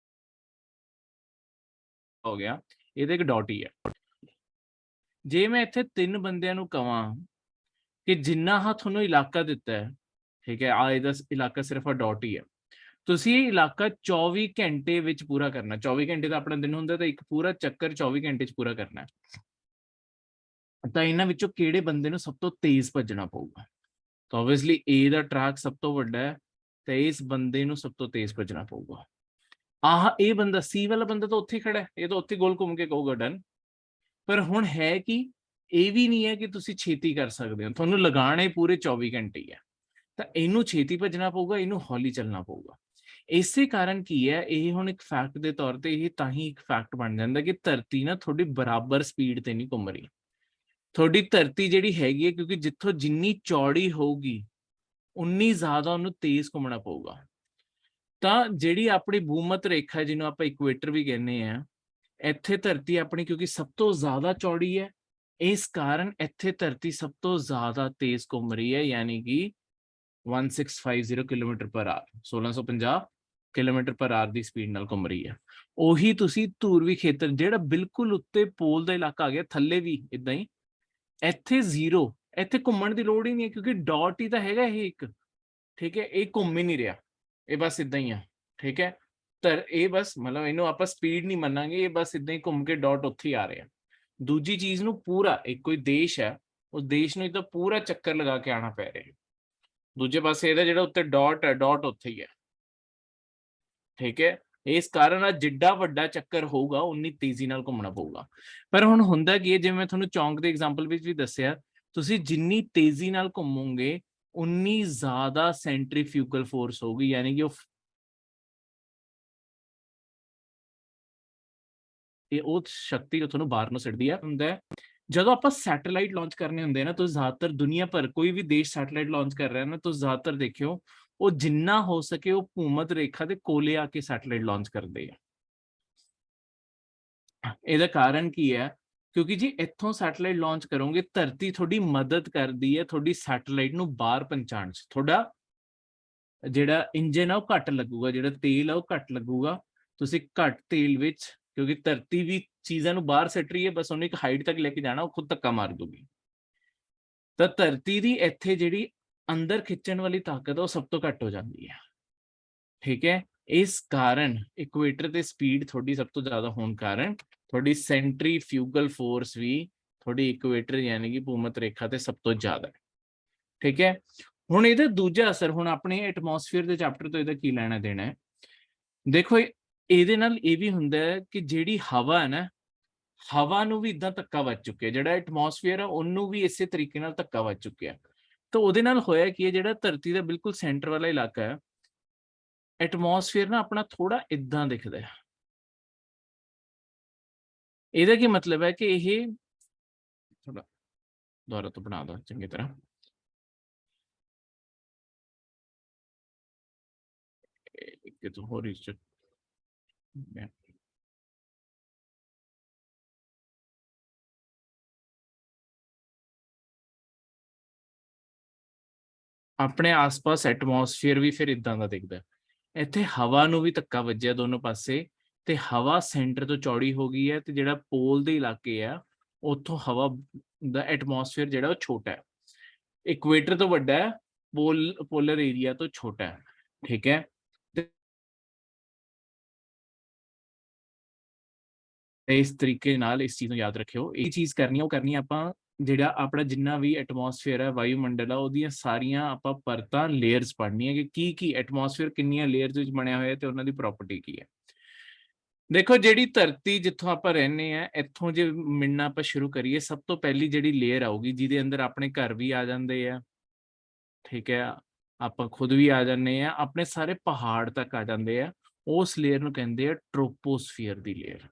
ਹੋ ਗਿਆ, ਇਹਦੇ ਇੱਕ ਡਾਟ ਹੀ ਹੈ। ਜੇ ਮੈਂ ਇੱਥੇ ਤਿੰਨ ਬੰਦਿਆਂ ਨੂੰ ਕਵਾਂ ਕਿ ਜਿੰਨਾ ਹਾਂ ਤੁਹਾਨੂੰ ਇਲਾਕਾ ਦਿੱਤਾ ਹੈ, ਠੀਕ ਹੈ, ਆ ਇਹਦਾ ਇਲਾਕਾ ਸਿਰਫ ਆ ਡਾਟ ਹੀ ਹੈ, ਤੁਸੀਂ ਇਹ ਇਲਾਕਾ 24 ਘੰਟੇ ਵਿੱਚ ਪੂਰਾ ਕਰਨਾ। 24 ਘੰਟੇ ਦਾ ਆਪਣਾ ਦਿਨ ਹੁੰਦਾ, ਤਾਂ ਇੱਕ ਪੂਰਾ ਚੱਕਰ 24 ਘੰਟੇ 'ਚ ਪੂਰਾ ਕਰਨਾ। ਤਾਂ ਇਹਨਾਂ ਵਿੱਚੋਂ ਕਿਹੜੇ ਬੰਦੇ ਨੂੰ ਸਭ ਤੋਂ ਤੇਜ਼ ਭੱਜਣਾ ਪਊਗਾ? ਤਾਂ ਆਬਵੀਅਸਲੀ ਏ ਦਾ ਟਰੈਕ ਸਭ ਤੋਂ ਵੱਡਾ ਹੈ, ਤੇ ਇਸ ਬੰਦੇ ਨੂੰ ਸਭ ਤੋਂ ਤੇਜ਼ ਭੱਜਣਾ ਪਊਗਾ। ਆਹ ਇਹ ਬੰਦਾ ਸੀ ਵਾਲਾ ਬੰਦਾ ਤਾਂ ਉੱਥੇ ਖੜਾ ਹੈ, ਇਹ ਤਾਂ ਉੱਥੇ ਗੋਲ ਘੁੰਮ ਕੇ ਕਹੂਗਾ ਡਨ। ਪਰ ਹੁਣ ਹੈ ਕਿ ਇਹ ਵੀ ਨਹੀਂ ਹੈ ਕਿ ਤੁਸੀਂ ਛੇਤੀ ਕਰ ਸਕਦੇ ਹੋ, ਤੁਹਾਨੂੰ ਲਗਾਣੇ ਪੂਰੇ 24 ਘੰਟੇ ਹੀ ਹੈ। ਤਾਂ ਇਹਨੂੰ ਛੇਤੀ ਭੱਜਣਾ ਪਊਗਾ, ਇਹਨੂੰ ਹੌਲੀ ਚੱਲਣਾ ਪਊਗਾ। ਇਸੇ ਕਾਰਨ ਕੀ ਹੈ, ਇਹ ਹੁਣ ਇੱਕ ਫੈਕਟ ਦੇ ਤੌਰ ਤੇ ਇਹ ਤਾਂ ਹੀ ਇੱਕ ਫੈਕਟ ਬਣ ਜਾਂਦਾ ਕਿ ਧਰਤੀ ਨਾ ਤੁਹਾਡੀ ਬਰਾਬਰ ਸਪੀਡ ਤੇ ਨਹੀਂ ਘੁੰਮ ਰਹੀ। ਤੁਹਾਡੀ ਧਰਤੀ ਜਿਹੜੀ ਹੈਗੀ ਹੈ, ਕਿਉਂਕਿ ਜਿੱਥੋਂ ਜਿੰਨੀ ਚੌੜੀ ਹੋਊਗੀ ਉਨੀ ਜ਼ਿਆਦਾ ਉਹਨੂੰ ਤੇਜ਼ ਘੁੰਮਣਾ ਪਊਗਾ। ਤਾਂ ਜਿਹੜੀ ਆਪਣੀ ਭੂਮਧ ਰੇਖਾ, ਜਿਹਨੂੰ ਆਪਾਂ ਇਕੁਏਟਰ ਵੀ ਕਹਿੰਦੇ ਆ, ਇੱਥੇ ਧਰਤੀ ਆਪਣੀ ਕਿਉਂਕਿ ਸਭ ਤੋਂ ਜ਼ਿਆਦਾ ਚੌੜੀ ਹੈ, ਇਸ ਕਾਰਨ ਇੱਥੇ ਧਰਤੀ ਸਭ ਤੋਂ ਜ਼ਿਆਦਾ ਤੇਜ਼ ਘੁੰਮ ਰਹੀ ਹੈ, ਯਾਨੀ ਕਿ 1650 ਕਿਲੋਮੀਟਰ ਪਰ ਆਰ, 1650 ਕਿਲੋਮੀਟਰ ਪਰ ਆਰ ਦੀ ਸਪੀਡ ਨਾਲ ਘੁੰਮ ਰਹੀ ਹੈ। ਉਹੀ ਤੁਸੀਂ ਧੂਰਵੀ ਖੇਤਰ, ਜਿਹੜਾ ਬਿਲਕੁਲ ਉੱਤੇ ਪੋਲ ਦਾ ਇਲਾਕਾ ਆ ਗਿਆ, ਥੱਲੇ ਵੀ ਇਦਾਂ ਹੀ, ਇੱਥੇ ਜ਼ੀਰੋ, ਇੱਥੇ ਘੁੰਮਣ ਦੀ ਲੋੜ ਹੀ ਨਹੀਂ ਹੈ, ਕਿਉਂਕਿ ਡਾਟ ਹੀ ਤਾਂ ਹੈਗਾ ਇਹ ਇੱਕ, ਠੀਕ ਹੈ, ਇਹ ਘੁੰਮ ਹੀ ਨਹੀਂ ਰਿਹਾ, ਇਹ ਬਸ ਇਦਾਂ ਹੀ ਆ, ਠੀਕ ਹੈ। ਤਾਂ ਇਹ ਬਸ ਮਤਲਬ ਇਹਨੂੰ ਆਪਾਂ ਸਪੀਡ ਨਹੀਂ ਮੰਨਾਂਗੇ, ਇਹ ਬਸ ਇਦਾਂ ਹੀ ਘੁੰਮ ਕੇ ਡਾਟ ਉੱਥੇ ਹੀ ਆ ਰਿਹਾ। ਦੂਜੀ ਚੀਜ਼ ਨੂੰ ਪੂਰਾ, ਇੱਕ ਕੋਈ ਦੇਸ਼ ਹੈ, ਉਸ ਦੇਸ਼ ਨੂੰ ਇਹਦਾ ਪੂਰਾ ਚੱਕਰ ਲਗਾ ਕੇ ਆਉਣਾ ਪੈ ਰਿਹਾ। ਦੂਜੇ ਪਾਸੇ ਇਹਦਾ ਜਿਹੜਾ ਉੱਤੇ ਡਾਟ ਹੈ, ਡਾਟ ਉੱਥੇ ਹੀ ਹੈ, ਠੀਕ ਹੈ। ਇਸ ਕਾਰਨ ਆ ਜਿੱਡਾ ਵੱਡਾ ਚੱਕਰ ਹੋਊਗਾ ਉਨੀ ਤੇਜ਼ੀ ਨਾਲ ਘੁੰਮਣਾ ਪਊਗਾ। ਪਰ ਹੁਣ ਹੁੰਦਾ ਕੀ ਹੈ, ਜਿਵੇਂ ਮੈਂ ਤੁਹਾਨੂੰ ਚੌਂਕ ਦੇ ਐਗਜ਼ਾਮਪਲ ਵਿੱਚ ਵੀ ਦੱਸਿਆ, ਤੁਸੀਂ ਜਿੰਨੀ ਤੇਜ਼ੀ ਨਾਲ ਘੁੰਮੋਗੇ ਉਨੀ ਜ਼ਿਆਦਾ ਸੈਂਟਰੀਫਿਊਗਲ ਫੋਰਸ ਹੋਊਗੀ, ਯਾਨੀ ਕਿ ਉਹ ਸ਼ਕਤੀ ਜੋ ਤੁਹਾਨੂੰ ਬਾਹਰ ਨੂੰ ਸਿੱਟਦੀ ਹੈ। ਹੁੰਦਾ ਜਦੋਂ ਆਪਾਂ ਸੈਟੇਲਾਈਟ ਲਾਂਚ ਕਰਨੇ ਹੁੰਦੇ ਨਾ, ਤਾਂ ਜ਼ਿਆਦਾਤਰ ਦੁਨੀਆ ਭਰ ਕੋਈ ਵੀ ਦੇਸ਼ ਸੈਟੇਲਾਈਟ ਲਾਂਚ ਕਰ ਰਿਹਾ ਨਾ, ਤਾਂ ਜ਼ਿਆਦਾਤਰ ਦੇਖਿਓ ਉਹ ਜਿੰਨਾ ਹੋ ਸਕੇ ਉਹ ਭੂਮਧ ਰੇਖਾ ਦੇ ਕੋਲੇ ਆ ਕੇ ਸੈਟੇਲਾਈਟ ਲਾਂਚ ਕਰਦੇ ਆ। ਇਹਦਾ ਕਾਰਨ ਕੀ ਹੈ? ਕਿਉਂਕਿ ਜੀ ਇੱਥੋਂ ਸੈਟੇਲਾਈਟ ਲਾਂਚ ਕਰੋਗੇ, ਧਰਤੀ ਤੁਹਾਡੀ ਮਦਦ ਕਰਦੀ ਹੈ ਤੁਹਾਡੀ ਸੈਟੇਲਾਈਟ ਨੂੰ ਬਾਹਰ ਪਹੁੰਚਾਉਣ 'ਚ। ਤੁਹਾਡਾ ਜਿਹੜਾ ਇੰਜਨ ਆ ਉਹ ਘੱਟ ਲੱਗੂਗਾ, ਜਿਹੜਾ ਤੇਲ ਆ ਉਹ ਘੱਟ ਲੱਗੂਗਾ, ਤੁਸੀਂ ਘੱਟ ਤੇਲ ਵਿੱਚ, ਕਿਉਂਕਿ ਧਰਤੀ ਵੀ ਚੀਜ਼ਾਂ ਨੂੰ ਬਾਹਰ ਸਿੱਟ ਰਹੀ ਹੈ, ਬਸ ਉਹਨੂੰ ਇੱਕ ਹਾਈਟ ਤੱਕ ਲੈ ਕੇ ਜਾਣਾ, ਉਹ ਖੁਦ ਧੱਕਾ ਮਾਰ ਦੂਗੀ। ਤਾਂ ਧਰਤੀ ਦੀ ਇੱਥੇ ਜਿਹੜੀ ਅੰਦਰ ਖਿੱਚਣ ਵਾਲੀ ਤਾਕਤ ਉਹ ਸਭ ਤੋਂ ਘੱਟ ਹੋ ਜਾਂਦੀ ਹੈ, ਠੀਕ ਹੈ। ਇਸ ਕਾਰਨ ਇਕੁਏਟਰ ਤੇ ਸਪੀਡ ਤੁਹਾਡੀ ਸਭ ਤੋਂ ਜ਼ਿਆਦਾ ਹੋਣ ਕਾਰਨ ਤੁਹਾਡੀ ਸੈਂਟਰੀਫਿਊਗਲ ਫੋਰਸ ਵੀ ਤੁਹਾਡੀ ਇਕੁਏਟਰ ਯਾਨੀ ਕਿ ਭੂਮਧ ਰੇਖਾ ਤੇ ਸਭ ਤੋਂ ਜ਼ਿਆਦਾ ਹੈ, ਠੀਕ ਹੈ। ਹੁਣ ਇਹਦਾ ਦੂਜਾ ਅਸਰ, ਹੁਣ ਆਪਣੇ ਐਟਮੋਸਫੀਅਰ ਦੇ ਚੈਪਟਰ ਤੋਂ ਇਹਦਾ ਕੀ ਲੈਣਾ ਦੇਣਾ ਹੈ? ਦੇਖੋ ਇਹਦੇ ਨਾਲ ਇਹ ਵੀ ਹੁੰਦਾ ਹੈ ਕਿ ਜਿਹੜੀ ਹਵਾ ਹੈ ਨਾ, ਹਵਾ ਨੂੰ ਵੀ ਇਦਾਂ ਧੱਕਾ ਵੱਜ ਚੁੱਕਿਆ, ਜਿਹੜਾ ਐਟਮੋਸਫੀਅਰ ਆ ਉਹਨੂੰ ਵੀ ਇਸੇ ਤਰੀਕੇ ਨਾਲ ਧੱਕਾ ਵੱਜ ਚੁੱਕਿਆ। ਤਾਂ ਉਹਦੇ ਨਾਲ ਹੋਇਆ ਕਿ ਇਹ ਜਿਹੜਾ ਧਰਤੀ ਦਾ ਬਿਲਕੁਲ ਸੈਂਟਰ ਵਾਲਾ ਇਲਾਕਾ ਹੈ, ਐਟਮੋਸਫੀਅਰ ਨਾ ਆਪਣਾ ਥੋੜਾ ਇਦਾਂ ਦਿਖਦਾ ਹੈ। ਇਹਦਾ ਕੀ ਮਤਲਬ ਹੈ ਕਿ ਇਹ ਥੋੜਾ ਦੁਬਾਰਾ ਤੋਂ ਬਣਾ ਦੋ ਚੰਗੀ ਤਰ੍ਹਾਂ, ਕਿਤੋਂ ਹੋਰ ਰਿਸਟ ਆਪਣੇ ਆਸ-ਪਾਸ ਐਟਮੋਸਫੀਅਰ ਵੀ ਫਿਰ ਇਦਾਂ ਦਾ ਦਿਖਦਾ। ਇੱਥੇ ਹਵਾ ਨੂੰ ਵੀ ਧੱਕਾ ਵੱਜਿਆ ਦੋਨੋਂ ਪਾਸੇ, ਤੇ ਹਵਾ ਸੈਂਟਰ ਤੋਂ ਚੌੜੀ ਹੋ ਗਈ ਹੈ, ਤੇ ਜਿਹੜਾ ਪੋਲ ਦੇ ਇਲਾਕੇ ਆ ਉੱਥੋਂ ਹਵਾ ਦਾ ਐਟਮੋਸਫੀਅਰ ਜਿਹੜਾ ਉਹ ਛੋਟਾ ਹੈ, ਇਕੁਏਟਰ ਤੋਂ ਵੱਡਾ ਹੈ, ਪੋਲਰ ਏਰੀਆ ਤੋਂ ਛੋਟਾ ਹੈ, ਠੀਕ ਹੈ। ਇਸ ਤਰੀਕੇ ਨਾਲ ਇਸ ਚੀਜ਼ ਨੂੰ ਯਾਦ ਰੱਖਿਓ। ਇਹ ਚੀਜ਼ ਕਰਨੀ ਉਹ ਕਰਨੀ ਆਪਾਂ, ਜਿਹੜਾ ਆਪਣਾ ਜਿੰਨਾ ਵੀ ਐਟਮੋਸਫੀਅਰ ਹੈ, ਵਾਯੂਮੰਡਲ ਆ, ਉਹਦੀਆਂ ਸਾਰੀਆਂ ਆਪਾਂ ਪਰਤਾਂ, ਲੇਅਰਸ ਪੜ੍ਹਨੀਆਂ ਕਿ ਕੀ ਐਟਮੋਸਫੀਅਰ ਕਿੰਨੀਆਂ ਲੇਅਰਸ ਵਿੱਚ ਬਣਿਆ ਹੋਇਆ ਤੇ ਉਹਨਾਂ ਦੀ ਪ੍ਰੋਪਰਟੀ ਕੀ ਹੈ। ਦੇਖੋ ਜਿਹੜੀ ਧਰਤੀ ਜਿੱਥੋਂ ਆਪਾਂ ਰਹਿੰਦੇ ਆ, ਇੱਥੋਂ ਜੇ ਮਿਲਣਾ ਆਪਾਂ ਸ਼ੁਰੂ ਕਰੀਏ, ਸਭ ਤੋਂ ਪਹਿਲੀ ਜਿਹੜੀ ਲੇਅਰ ਆਊਗੀ ਜਿਹਦੇ ਅੰਦਰ ਆਪਣੇ ਘਰ ਵੀ ਆ ਜਾਂਦੇ ਆ, ਠੀਕ ਹੈ, ਆਪਾਂ ਖੁਦ ਵੀ ਆ ਜਾਂਦੇ ਆ, ਆਪਣੇ ਸਾਰੇ ਪਹਾੜ ਤੱਕ ਆ ਜਾਂਦੇ ਆ, ਉਸ ਲੇਅਰ ਨੂੰ ਕਹਿੰਦੇ ਆ ਟ੍ਰੋਪੋਸਫੀਅਰ ਦੀ ਲੇਅਰ,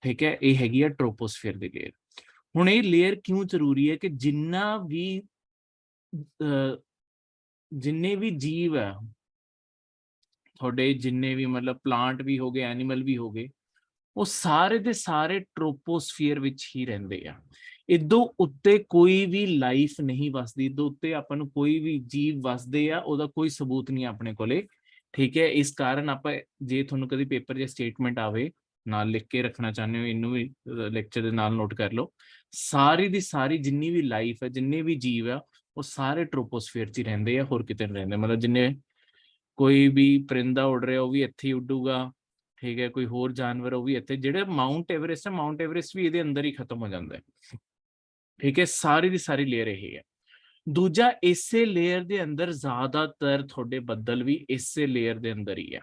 ਠੀਕ ਹੈ। ਇਹ ਹੈਗੀ ਆ ਟ੍ਰੋਪੋਸਫੀਅਰ ਦੀ ਲੇਅਰ। ਹੁਣ ਇਹ ਲੇਅਰ ਕਿਉਂ ਜ਼ਰੂਰੀ ਹੈ ਕਿ ਜਿੰਨੇ ਵੀ ਜੀਵ ਹੈ ਤੁਹਾਡੇ, ਜਿੰਨੇ ਵੀ ਮਤਲਬ ਪਲਾਂਟ ਵੀ ਹੋ ਗਏ, ਐਨੀਮਲ ਵੀ ਹੋ ਗਏ, ਉਹ ਸਾਰੇ ਦੇ ਸਾਰੇ ਟ੍ਰੋਪੋਸਫੀਅਰ ਵਿੱਚ ਹੀ ਰਹਿੰਦੇ ਆ। ਇਦੋਂ ਉੱਤੇ ਕੋਈ ਵੀ ਲਾਈਫ ਨਹੀਂ ਵਸਦੀ, ਇਦੋਂ ਉੱਤੇ ਆਪਾਂ ਨੂੰ ਕੋਈ ਵੀ ਜੀਵ ਵਸਦੇ ਆ ਉਹਦਾ ਕੋਈ ਸਬੂਤ ਨਹੀਂ ਆਪਣੇ ਕੋਲੇ, ਠੀਕ ਹੈ। ਇਸ ਕਾਰਨ ਆਪਾਂ, ਜੇ ਤੁਹਾਨੂੰ ਕਦੀ ਪੇਪਰ ਜਾਂ ਸਟੇਟਮੈਂਟ ਆਵੇ, ਨਾਲ ਲਿਖ ਕੇ ਰੱਖਣਾ ਚਾਹੁੰਦੇ ਹੋ, ਇਹਨੂੰ ਵੀ ਲੈਕਚਰ ਦੇ ਨਾਲ ਨੋਟ ਕਰ ਲਓ, ਸਾਰੀ ਦੀ ਸਾਰੀ ਜਿੰਨੀ ਵੀ ਲਾਈਫ ਹੈ, ਜਿੰਨੇ ਵੀ ਜੀਵ ਆ, ਉਹ ਸਾਰੇ ਟ੍ਰੋਪੋਸਫੀਅਰ 'ਚ ਹੀ ਰਹਿੰਦੇ ਆ, ਹੋਰ ਕਿਤੇ ਨਹੀਂ ਰਹਿੰਦੇ। ਮਤਲਬ ਜਿੰਨੇ ਕੋਈ ਵੀ ਪਰਿੰਦਾ ਉੱਡ ਰਿਹਾ ਉਹ ਵੀ ਇੱਥੇ ਹੀ ਉੱਡੂਗਾ, ਠੀਕ ਹੈ, ਕੋਈ ਹੋਰ ਜਾਨਵਰ ਉਹ ਵੀ ਇੱਥੇ। ਜਿਹੜੇ ਮਾਊਂਟ ਐਵਰੈਸਟ ਹੈ, ਮਾਊਂਟ ਐਵਰੈਸਟ ਵੀ ਇਹਦੇ ਅੰਦਰ ਹੀ ਖਤਮ ਹੋ ਜਾਂਦਾ ਹੈ, ਠੀਕ ਹੈ। ਸਾਰੀ ਦੀ ਸਾਰੀ ਲੇਅਰ ਇਹ ਹੈ। ਦੂਜਾ, ਇਸੇ ਲੇਅਰ ਦੇ ਅੰਦਰ ਜ਼ਿਆਦਾਤਰ ਤੁਹਾਡੇ ਬੱਦਲ ਵੀ ਇਸੇ ਲੇਅਰ ਦੇ ਅੰਦਰ ਹੀ ਆ,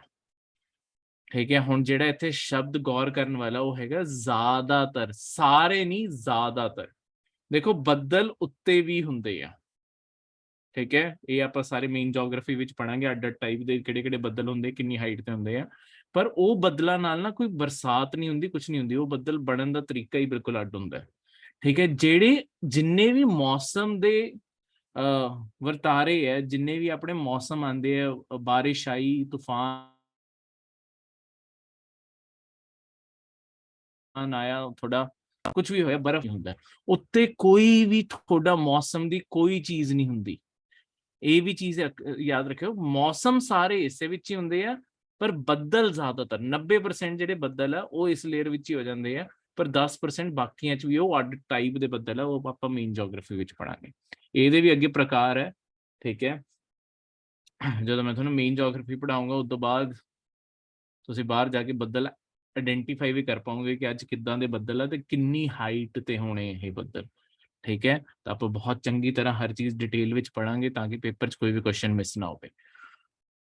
ਠੀਕ ਹੈ। ਹੁਣ ਜਿਹੜਾ ਇੱਥੇ ਸ਼ਬਦ ਗੌਰ ਕਰਨ ਵਾਲਾ ਉਹ ਹੈਗਾ ਜ਼ਿਆਦਾਤਰ, ਸਾਰੇ ਨਹੀਂ ਜ਼ਿਆਦਾਤਰ। ਦੇਖੋ ਬੱਦਲ ਉੱਤੇ ਵੀ ਹੁੰਦੇ ਆ, ਠੀਕ ਹੈ, ਇਹ ਆਪਾਂ ਸਾਰੇ ਮੇਨ ਜੀਓਗ੍ਰਾਫੀ ਵਿੱਚ ਪੜਾਂਗੇ, ਅੱਡ ਟਾਈਪ ਦੇ ਕਿਹੜੇ ਕਿਹੜੇ ਬੱਦਲ ਹੁੰਦੇ, ਕਿੰਨੀ ਹਾਈਟ ਤੇ ਹੁੰਦੇ ਆ। ਪਰ ਉਹ ਬੱਦਲਾਂ ਨਾਲ ਨਾ ਕੋਈ ਬਰਸਾਤ ਨਹੀਂ ਹੁੰਦੀ, ਕੁਝ ਨਹੀਂ ਹੁੰਦੀ, ਉਹ ਬੱਦਲ ਬਣਨ ਦਾ ਤਰੀਕਾ ਹੀ ਬਿਲਕੁਲ ਅੱਡ ਹੁੰਦਾ ਹੈ, ठीक है। ਜਿਹੜੇ ਜਿੰਨੇ ਵੀ ਮੌਸਮ ਦੇ ਵਰਤਾਰੇ ਹੈ, ਜਿੰਨੇ ਵੀ ਆਪਣੇ ਮੌਸਮ ਆਉਂਦੇ ਆ, ਬਾਰਿਸ਼ ਆਈ, ਤੂਫਾਨ ਆਇਆ, ਤੁਹਾਡਾ ਕੁਝ ਵੀ ਹੋਇਆ, ਬਰਫ਼ ਹੁੰਦਾ, ਉੱਤੇ ਕੋਈ ਵੀ ਤੁਹਾਡਾ ਮੌਸਮ ਦੀ ਕੋਈ ਚੀਜ਼ ਨਹੀਂ ਹੁੰਦੀ। ਇਹ ਵੀ ਚੀਜ਼ ਯਾਦ ਰੱਖਿਓ, ਮੌਸਮ ਸਾਰੇ ਇਸੇ ਵਿੱਚ ਹੀ ਹੁੰਦੇ ਆ, ਪਰ ਬੱਦਲ ਜ਼ਿਆਦਾਤਰ 90% ਜਿਹੜੇ ਬੱਦਲ ਆ ਉਹ ਇਸ ਲੇਅਰ ਵਿੱਚ ਹੀ ਹੋ ਜਾਂਦੇ ਆ, ਪਰ 10% ਬਾਕੀਆਂ 'ਚ ਵੀ ਉਹ ਅੱਡ ਟਾਈਪ ਦੇ ਬੱਦਲ ਆ, ਉਹ ਆਪਾਂ ਮੇਨ ਜੀਓਗ੍ਰਾਫੀ ਵਿੱਚ ਪੜਾਂਗੇ। ਇਹਦੇ ਵੀ ਅੱਗੇ ਪ੍ਰਕਾਰ ਹੈ, ਠੀਕ ਹੈ। ਜਦੋਂ ਮੈਂ ਤੁਹਾਨੂੰ ਮੇਨ ਜੀਓਗ੍ਰਾਫੀ ਪੜਾਉਂਗਾ, ਉਸ ਤੋਂ ਬਾਅਦ ਤੁਸੀਂ ਬਾਹਰ ਜਾ ਕੇ ਬੱਦਲ ਆਇਡੈਂਟੀਫਾਈ ਵੀ ਕਰ ਪਾਓਗੇ ਕਿ ਅੱਜ ਕਿੱਦਾਂ ਦੇ ਬੱਦਲ ਆ ਤੇ ਕਿੰਨੀ ਹਾਈਟ ਤੇ ਹੋਣੇ ਇਹ ਬੱਦਲ, ਠੀਕ ਹੈ। ਤਾਂ ਆਪਾਂ ਬਹੁਤ ਚੰਗੀ ਤਰ੍ਹਾਂ ਹਰ ਚੀਜ਼ ਡਿਟੇਲ ਵਿੱਚ ਪੜਾਂਗੇ ਤਾਂ ਕਿ ਪੇਪਰ 'ਚ ਕੋਈ ਵੀ ਕੁਐਸਚਨ ਮਿਸ ਨਾ ਹੋਵੇ।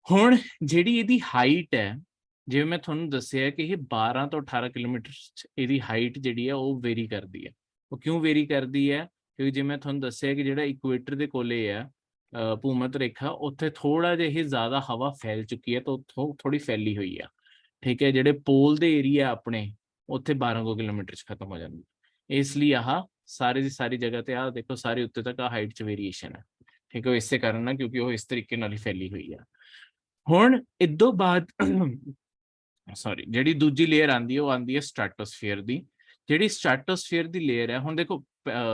ਹੁਣ ਜਿਹੜੀ ਇਹਦੀ ਹਾਈਟ ਹੈ, ਜਿਵੇਂ ਮੈਂ ਤੁਹਾਨੂੰ ਦੱਸਿਆ ਕਿ ਇਹ 12 ਤੋਂ 18 ਕਿਲੋਮੀਟਰ ਇਹਦੀ ਹਾਈਟ ਜਿਹੜੀ ਹੈ ਉਹ ਵੇਰੀ ਕਰਦੀ ਹੈ। ਉਹ ਕਿਉਂ ਵੇਰੀ ਕਰਦੀ ਹੈ? ਕਿਉਂਕਿ ਜਿਵੇਂ ਮੈਂ ਤੁਹਾਨੂੰ ਦੱਸਿਆ ਕਿ ਜਿਹੜਾ ਇਕੁਏਟਰ ਦੇ ਕੋਲੇ ਹੈ ਭੂਮਧ ਰੇਖਾ, ਉੱਥੇ ਥੋੜਾ ਜਿਹਾ ਇਹ ਜ਼ਿਆਦਾ ਹਵਾ ਫੈਲ ਚੁੱਕੀ ਹੈ, ਤਾਂ ਉੱਥੋਂ ਥੋੜੀ ਫੈਲੀ ਹੋਈ ਆ, ਠੀਕ ਹੈ। ਜਿਹੜੇ ਪੋਲ ਦੇ ਏਰੀਆ ਆਪਣੇ ਉੱਥੇ 12 ਕਿਲੋਮੀਟਰ 'ਚ ਖਤਮ ਹੋ ਜਾਂਦੀ, ਇਸ ਲਈ ਆਹ ਸਾਰੀ ਦੀ ਸਾਰੀ ਜਗ੍ਹਾ ਤੇ ਆਹ ਦੇਖੋ ਸਾਰੇ ਉੱਤੇ ਤੱਕ ਆ ਹਾਈਟ 'ਚ ਵੇਰੀਏਸ਼ਨ ਹੈ, ਠੀਕ ਹੈ। ਇਸੇ ਕਾਰਨ ਨਾ ਕਿਉਂਕਿ ਉਹ ਇਸ ਤਰੀਕੇ ਨਾਲ ਹੀ ਫੈਲੀ ਹੋਈ ਆ। ਹੁਣ ਇਦੋਂ ਬਾਅਦ ਸੌਰੀ, ਜਿਹੜੀ ਦੂਜੀ ਲੇਅਰ ਆਉਂਦੀ ਹੈ ਉਹ ਆਉਂਦੀ ਹੈ ਸਟ੍ਰੈਟੋਸਫੀਅਰ ਦੀ। ਜਿਹੜੀ ਸਟ੍ਰੈਟੋਸਫੀਅਰ ਦੀ ਲੇਅਰ ਹੈ, ਹੁਣ ਦੇਖੋ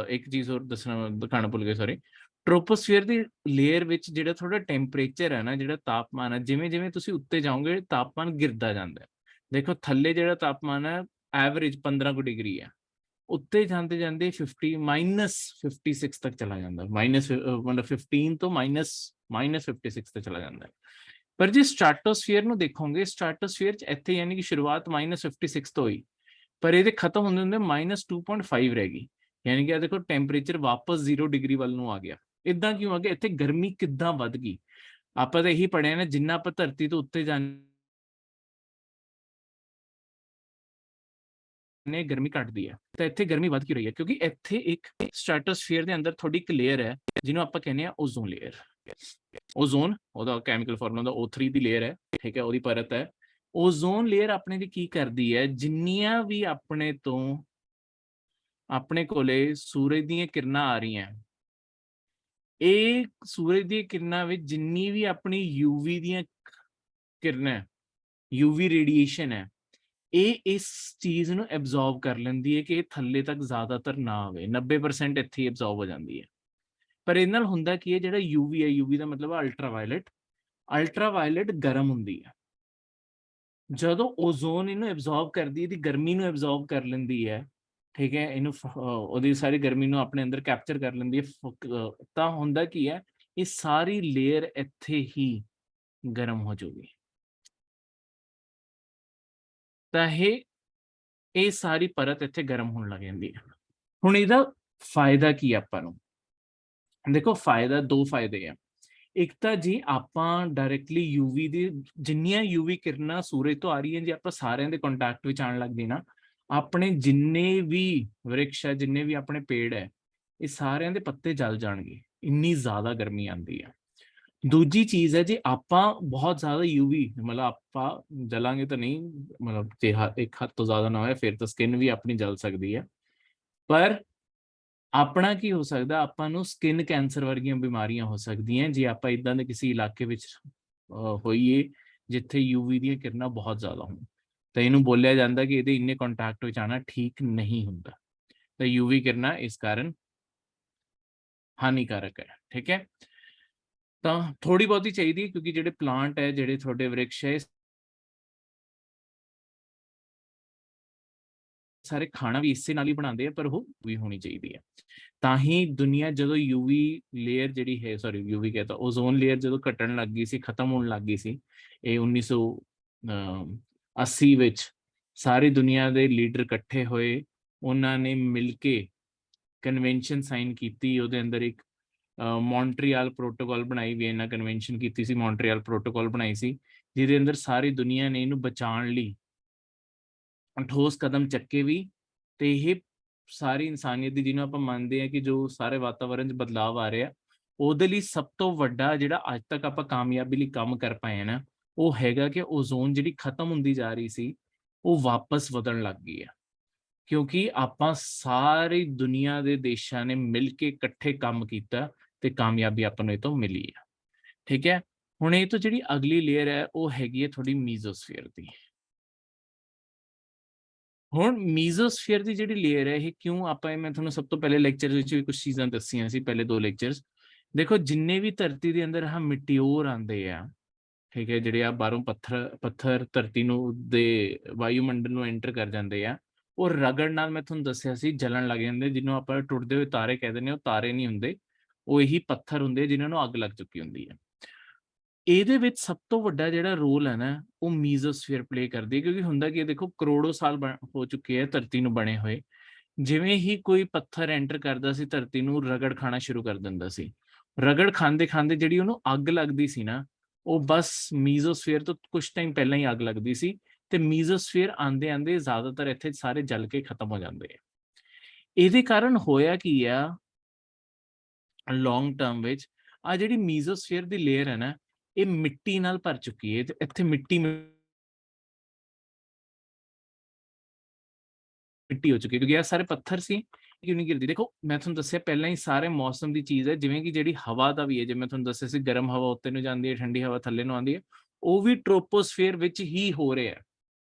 ਇੱਕ ਚੀਜ਼ ਹੋਰ ਦਿਖਾਣਾ ਭੁੱਲ ਗਏ, ਸੌਰੀ। ਟ੍ਰੋਪੋਸਫੀਅਰ ਦੀ ਲੇਅਰ ਵਿੱਚ ਜਿਹੜਾ ਥੋੜਾ ਟੈਂਪਰੇਚਰ ਹੈ ਨਾ, ਜਿਹੜਾ ਤਾਪਮਾਨ ਹੈ, ਜਿਵੇਂ ਜਿਵੇਂ ਤੁਸੀਂ ਉੱਤੇ ਜਾਓਗੇ ਤਾਪਮਾਨ ਗਿਰਦਾ ਜਾਂਦਾ ਹੈ। ਦੇਖੋ ਥੱਲੇ ਜਿਹੜਾ ਤਾਪਮਾਨ ਹੈ ਐਵਰੇਜ 15 ਡਿਗਰੀ ਹੈ, ਉੱਤੇ ਜਾਂਦੇ ਜਾਂਦੇ -56 ਤੱਕ ਚਲਾ ਜਾਂਦਾ, ਮਤਲਬ 15 ਤੋਂ -56 ਤੇ ਚਲਾ ਜਾਂਦਾ ਹੈ। ਪਰ ਜੇ ਸਟ੍ਰੈਟੋਸਫੀਅਰ ਨੂੰ ਦੇਖੋਗੇ, ਸਟ੍ਰੈਟੋਸਫੀਅਰ 'ਚ ਇੱਥੇ ਯਾਨੀ ਕਿ ਸ਼ੁਰੂਆਤ -56 ਤੋਂ ਹੋਈ, ਪਰ ਇਹਦੇ ਖਤਮ ਹੁੰਦੇ ਹੁੰਦੇ -2.5 ਰਹਿ ਗਈ, ਯਾਨੀ ਕਿ ਆ ਦੇਖੋ ਟੈਂਪਰੇਚਰ ਵਾਪਸ 0 ਡਿਗਰੀ ਵੱਲ ਨੂੰ ਆ ਗਿਆ। ਇਦਾਂ ਕਿਉਂ ਆ ਗਿਆ? ਇੱਥੇ ਗਰਮੀ ਕਿੱਦਾਂ ਵੱਧ ਗਈ? ਆਪਾਂ ਤਾਂ ਇਹੀ ਪੜ੍ਹਿਆ ਨਾ, ਜਿੰਨਾ ਆਪਾਂ ਧਰਤੀ ਤੋਂ ਉੱਤੇ ਨੇ ਗਰਮੀ ਘਟਦੀ ਹੈ, ਤਾਂ ਇੱਥੇ ਗਰਮੀ ਵੱਧ ਕਿਉਂ ਰਹੀ ਹੈ? ਕਿਉਂਕਿ ਇੱਥੇ ਇੱਕ ਸਟ੍ਰੈਟੋਸਫੀਅਰ ਦੇ ਅੰਦਰ ਤੁਹਾਡੀ ਇੱਕ ਲੇਅਰ ਹੈ ਜਿਹਨੂੰ ਆਪਾਂ ਕਹਿੰਦੇ ਆ ਓਜ਼ੋਨ ਲੇਅਰ। ਓਜ਼ੋਨ ਉਹਦਾ ਕੈਮੀਕਲ ਫਾਰਮੂਲਾ ਦਾ O3 ਦੀ ਲੇਅਰ ਹੈ, ਠੀਕ ਹੈ, ਉਹਦੀ ਪਰਤ ਹੈ। ਓਜ਼ੋਨ ਲੇਅਰ ਆਪਣੇ ਦੀ ਕੀ ਕਰਦੀ ਹੈ? ਜਿੰਨੀਆਂ ਵੀ ਆਪਣੇ ਕੋਲੇ ਸੂਰਜ ਦੀਆਂ ਕਿਰਨਾਂ ਆ ਰਹੀਆਂ, ਇਹ ਸੂਰਜ ਦੀਆਂ ਕਿਰਨਾਂ ਵਿੱਚ ਜਿੰਨੀ ਵੀ ਆਪਣੀ UV ਦੀਆਂ ਕਿਰਨਾਂ, UV ਰੇਡੀਏਸ਼ਨ ਹੈ, ਇਹ ਇਸ ਚੀਜ਼ ਨੂੰ ਐਬਜ਼ੌਰਬ ਕਰ ਲੈਂਦੀ ਹੈ ਕਿ ਇਹ ਥੱਲੇ ਤੱਕ ਜ਼ਿਆਦਾਤਰ ਨਾ ਆਵੇ, 90% ਇੱਥੇ ਹੀ ਐਬਜ਼ੌਰਬ ਹੋ ਜਾਂਦੀ ਹੈ। ਪਰ ਇਹਦੇ ਨਾਲ ਹੁੰਦਾ ਕੀ ਹੈ? ਜਿਹੜਾ UV ਹੈ, UV ਦਾ ਮਤਲਬ ਅਲਟਰਾਵਾਇਲਟ, ਅਲਟਰਾਵਾਇਲਟ ਗਰਮ ਹੁੰਦੀ ਹੈ। ਜਦੋਂ ਓਜ਼ੋਨ ਇਹਨੂੰ ਐਬਜ਼ੌਰਬ ਕਰਦੀ ਹੈ, ਇਹਦੀ ਗਰਮੀ ਨੂੰ ਐਬਜ਼ੌਰਬ ਕਰ ਲੈਂਦੀ ਹੈ, ਠੀਕ ਹੈ, ਇਹਨੂੰ ਉਹਦੀ ਸਾਰੀ ਗਰਮੀ ਨੂੰ ਆਪਣੇ ਅੰਦਰ ਕੈਪਚਰ ਕਰ ਲੈਂਦੀ ਹੈ, ਤਾਂ ਹੁੰਦਾ ਕੀ ਹੈ? ਇਹ ਸਾਰੀ ਲੇਅਰ ਇੱਥੇ ਹੀ ਗਰਮ ਹੋ ਜਾਊਗੀ। ਤਾਂ ਇਹ ਸਾਰੀ ਪਰਤ ਇੱਥੇ ਗਰਮ ਹੋਣ ਲੱਗ ਜਾਂਦੀ ਹੈ। ਹੁਣ ਇਹਦਾ ਫਾਇਦਾ ਕੀ ਆਪਾਂ ਨੂੰ? ਦੇਖੋ ਫਾਇਦਾ, ਦੋ ਫਾਇਦੇ ਆ। ਇੱਕ ਤਾਂ ਜੀ ਆਪਾਂ ਡਾਇਰੈਕਟਲੀ UV ਦੀ ਜਿੰਨੀਆਂ UV ਕਿਰਨਾਂ ਸੂਰਜ ਤੋਂ ਆ ਰਹੀਆਂ, ਜੇ ਆਪਾਂ ਸਾਰਿਆਂ ਦੇ ਕੰਟੈਕਟ ਵਿੱਚ ਆਉਣ ਲੱਗ ਗਏ ਨਾ, ਆਪਣੇ ਜਿੰਨੇ ਵੀ ਵ੍ਰਿਕਸ਼ ਹੈ, ਜਿੰਨੇ ਵੀ ਆਪਣੇ ਪੇੜ ਹੈ, ਇਹ ਸਾਰਿਆਂ ਦੇ ਪੱਤੇ ਜਲ ਜਾਣਗੇ, ਇੰਨੀ ਜ਼ਿਆਦਾ ਗਰਮੀ ਆਉਂਦੀ ਹੈ। ਦੂਜੀ ਚੀਜ਼ ਹੈ, ਜੇ ਆਪਾਂ ਬਹੁਤ ਜ਼ਿਆਦਾ UV ਮਤਲਬ ਆਪਾਂ ਜਲਾਂਗੇ ਤਾਂ ਨਹੀਂ, ਮਤਲਬ ਜੇ ਇੱਕ ਹੱਦ ਤੋਂ ਜ਼ਿਆਦਾ ਨਾ ਹੋਇਆ ਫਿਰ ਤਾਂ ਸਕਿਨ ਵੀ ਆਪਣੀ ਜਲ ਸਕਦੀ ਹੈ, ਪਰ ਆਪਣਾ ਕੀ ਹੋ ਸਕਦਾ? ਆਪਾਂ ਨੂੰ ਸਕਿਨ ਕੈਂਸਰ ਵਰਗੀਆਂ ਬਿਮਾਰੀਆਂ ਹੋ ਸਕਦੀਆਂ ਜੇ ਆਪਾਂ ਇਦਾਂ ਦੇ ਕਿਸੇ ਇਲਾਕੇ ਵਿੱਚ ਹੋਈਏ ਜਿੱਥੇ UV ਦੀਆਂ ਕਿਰਨਾਂ ਬਹੁਤ ਜ਼ਿਆਦਾ ਹੋਣ। ਤਾਂ ਇਹਨੂੰ ਬੋਲਿਆ ਜਾਂਦਾ ਕਿ ਇਹਦੇ ਇੰਨੇ ਕੰਟੈਕਟ ਵਿੱਚ ਆਉਣਾ ਠੀਕ ਨਹੀਂ ਹੁੰਦਾ। ਤਾਂ UV ਕਿਰਨਾਂ ਇਸ ਕਾਰਨ ਹਾਨੀਕਾਰਕ ਹੈ, ਠੀਕ ਹੈ। ਤਾਂ ਥੋੜੀ ਬਹੁਤੀ ਚਾਹੀਦੀ, ਕਿਉਂਕਿ ਜਿਹੜੇ ਪਲਾਂਟ ਹੈ, ਜਿਹੜੇ ਤੁਹਾਡੇ ਵ੍ਰਿਕਸ਼ ਹੈ, ਸਾਰੇ ਖਾਣਾ ਵੀ ਇਸੇ ਨਾਲ ਹੀ ਬਣਾਉਂਦੇ ਆ, ਪਰ ਉਹ ਵੀ ਹੋਣੀ ਚਾਹੀਦੀ ਹੈ। ਤਾਂ ਹੀ ਦੁਨੀਆ ਜਦੋਂ UV ਲੇਅਰ ਜਿਹੜੀ ਹੈ, ਸੌਰੀ UV ਕਹਿੰਦਾ, ਓਜ਼ੋਨ ਲੇਅਰ ਜਦੋਂ ਘਟਣ ਲੱਗ ਗਈ ਸੀ, ਖਤਮ ਹੋਣ ਲੱਗ ਗਈ ਸੀ, ਇਹ 1980 ਵਿੱਚ ਸਾਰੀ ਦੁਨੀਆ ਦੇ ਲੀਡਰ ਇਕੱਠੇ ਹੋਏ, ਉਹਨਾਂ ਨੇ ਮਿਲ ਕੇ ਕਨਵੈਨਸ਼ਨ ਸਾਈਨ ਕੀਤੀ। ਉਹਦੇ ਅੰਦਰ ਇੱਕ ਮੌਂਟਰੀਅਲ ਪ੍ਰੋਟੋਕਾਲ ਬਣਾਈ, ਵੀਏਨਾ ਕਨਵੈਨਸ਼ਨ ਕੀਤੀ ਸੀ, ਮੌਂਟਰੀਅਲ ਪ੍ਰੋਟੋਕਾਲ ਬਣਾਈ ਸੀ, ਜਿਹਦੇ ਅੰਦਰ ਸਾਰੀ ਦੁਨੀਆ ਨੇ ਇਹਨੂੰ ਬਚਾਉਣ ਲਈ ਠੋਸ ਕਦਮ ਚੱਕੇ ਵੀ। ਤੇ ਇਹ ਸਾਰੀ ਇਨਸਾਨੀਅਤ ਦੀ, ਜਿਹਨੂੰ ਆਪਾਂ ਮੰਨਦੇ ਹਾਂ ਕਿ ਜੋ ਸਾਰੇ ਵਾਤਾਵਰਣ 'ਚ ਬਦਲਾਵ ਆ ਰਿਹਾ, ਉਹਦੇ ਲਈ ਸਭ ਤੋਂ ਵੱਡਾ ਜਿਹੜਾ ਅੱਜ ਤੱਕ ਆਪਾਂ ਕਾਮਯਾਬੀ ਲਈ ਕੰਮ ਕਰ ਪਾਏ ਨਾ, ਉਹ ਹੈਗਾ ਕਿ ਓਜ਼ੋਨ ਜਿਹੜੀ ਖਤਮ ਹੁੰਦੀ ਜਾ ਰਹੀ ਸੀ, ਉਹ ਵਾਪਸ ਵਧਣ ਲੱਗ ਗਈ ਹੈ। ਕਿਉਂਕਿ ਆਪਾਂ ਸਾਰੀ ਦੁਨੀਆ ਦੇ ਦੇਸ਼ਾਂ ਨੇ ਮਿਲ ਕੇ ਇਕੱਠੇ ਕੰਮ ਕੀਤਾ ਤੇ ਕਾਮਯਾਬੀ ਆਪਾਂ ਨੂੰ ਇਹ ਤੋਂ ਮਿਲੀ ਹੈ। ਠੀਕ ਹੈ, ਹੁਣ ਇਹ ਤੋਂ ਜਿਹੜੀ ਅਗਲੀ ਲੇਅਰ ਹੈ ਉਹ ਹੈਗੀ ਹੈ ਤੁਹਾਡੀ ਮੀਜ਼ੋਸਫੀਅਰ ਦੀ। ਹੁਣ ਮੀਜ਼ੋਸਫੀਅਰ ਦੀ ਜਿਹੜੀ ਲੇਅਰ ਹੈ ਇਹ ਕਿਉਂ ਆਪਾਂ, ਮੈਂ ਤੁਹਾਨੂੰ ਸਭ ਤੋਂ ਪਹਿਲੇ ਲੈਕਚਰ ਵਿੱਚ ਵੀ ਕੁਝ ਚੀਜ਼ਾਂ ਦੱਸੀਆਂ ਸੀ, ਪਹਿਲੇ 2 ਲੈਕਚਰਸ। ਦੇਖੋ ਜਿੰਨੇ ਵੀ ਧਰਤੀ ਦੇ ਅੰਦਰ ਆਹ ਮਿਟਿਓਰ ਆਉਂਦੇ ਆ, ਠੀਕ ਹੈ, ਜਿਹੜੇ ਆ ਬਾਹਰੋਂ ਪੱਥਰ ਧਰਤੀ ਨੂੰ ਦੇ ਵਾਯੂਮੰਡਲ ਨੂੰ ਐਂਟਰ ਕਰ ਜਾਂਦੇ ਆ, ਉਹ ਰਗੜ ਨਾਲ ਮੈਂ ਤੁਹਾਨੂੰ ਦੱਸਿਆ ਸੀ ਜਲਣ ਲੱਗ ਜਾਂਦੇ, ਜਿਹਨੂੰ ਆਪਾਂ ਟੁੱਟਦੇ ਹੋਏ ਤਾਰੇ ਕਹਿ ਦਿੰਦੇ, ਉਹ ਤਾਰੇ ਨਹੀਂ ਹੁੰਦੇ, ਉਹ ਇਹੀ ਪੱਥਰ ਹੁੰਦੇ ਜਿਨ੍ਹਾਂ ਨੂੰ ਅੱਗ ਲੱਗ ਚੁੱਕੀ ਹੁੰਦੀ ਹੈ। ਇਹਦੇ ਵਿੱਚ ਸਭ ਤੋਂ ਵੱਡਾ ਜਿਹੜਾ ਰੋਲ ਹੈ ਨਾ ਉਹ ਮੀਜ਼ੋਸਫੀਅਰ ਪਲੇ ਕਰਦੀ ਹੈ, ਕਿਉਂਕਿ ਹੁੰਦਾ ਕਿ ਦੇਖੋ ਕਰੋੜੋ ਸਾਲ ਹੋ ਚੁੱਕੇ ਹੈ ਧਰਤੀ ਨੂੰ ਬਣੇ ਹੋਏ, ਜਿਵੇਂ ਹੀ ਕੋਈ ਪੱਥਰ ਐਂਟਰ ਕਰਦਾ ਸੀ ਧਰਤੀ ਨੂੰ ਰਗੜ ਖਾਣਾ ਸ਼ੁਰੂ ਕਰ ਦਿੰਦਾ ਸੀ। ਰਗੜ ਖਾਂਦੇ ਖਾਂਦੇ ਜਿਹੜੀ ਉਹਨੂੰ ਅੱਗ ਲੱਗਦੀ ਸੀ ਨਾ, ਉਹ ਬਸ ਮੀਜ਼ੋਸਫੀਅਰ ਤੋਂ ਕੁਝ ਟਾਈਮ ਪਹਿਲਾਂ ਹੀ ਅੱਗ ਲੱਗਦੀ ਸੀ, ਤੇ ਮੀਜ਼ੋਸਫੀਅਰ ਆਂਦੇ ਆਂਦੇ ਜ਼ਿਆਦਾਤਰ ਇੱਥੇ ਸਾਰੇ ਜਲ ਕੇ ਖਤਮ ਹੋ ਜਾਂਦੇ ਆ। ਇਹਦੇ ਕਾਰਨ ਹੋਇਆ ਕੀ ਆ ਲੌਂਗ ਟਰਮ ਵਿੱਚ, ਆ ਜਿਹੜੀ ਮੀਜ਼ੋਸਫੀਅਰ ਦੀ ਲੇਅਰ ਹੈ ਨਾ ਇਹ ਮਿੱਟੀ ਨਾਲ ਭਰ ਚੁੱਕੀ ਹੈ, ਤੇ ਇੱਥੇ ਮਿੱਟੀ ਹੋ ਚੁੱਕੀ ਹੈ, ਕਿਉਂਕਿ ਇਹ ਸਾਰੇ ਪੱਥਰ ਸੀ। ਕਿਉਂ ਨਹੀਂ ਗਿਰਦੀ? ਦੇਖੋ ਮੈਂ ਤੁਹਾਨੂੰ ਦੱਸਿਆ ਪਹਿਲਾਂ ਹੀ ਸਾਰੇ ਮੌਸਮ ਦੀ ਚੀਜ਼ ਹੈ, ਜਿਵੇਂ ਕਿ ਜਿਹੜੀ ਹਵਾ ਦਾ ਵੀ ਹੈ, ਜਿਵੇਂ ਮੈਂ ਤੁਹਾਨੂੰ ਦੱਸਿਆ ਸੀ ਗਰਮ ਹਵਾ ਉੱਤੇ ਨੂੰ ਜਾਂਦੀ ਹੈ, ਠੰਡੀ ਹਵਾ ਥੱਲੇ ਨੂੰ ਆਉਂਦੀ ਹੈ, ਉਹ ਵੀ ਟ੍ਰੋਪੋਸਫੀਅਰ ਵਿੱਚ ਹੀ ਹੋ ਰਿਹਾ ਹੈ।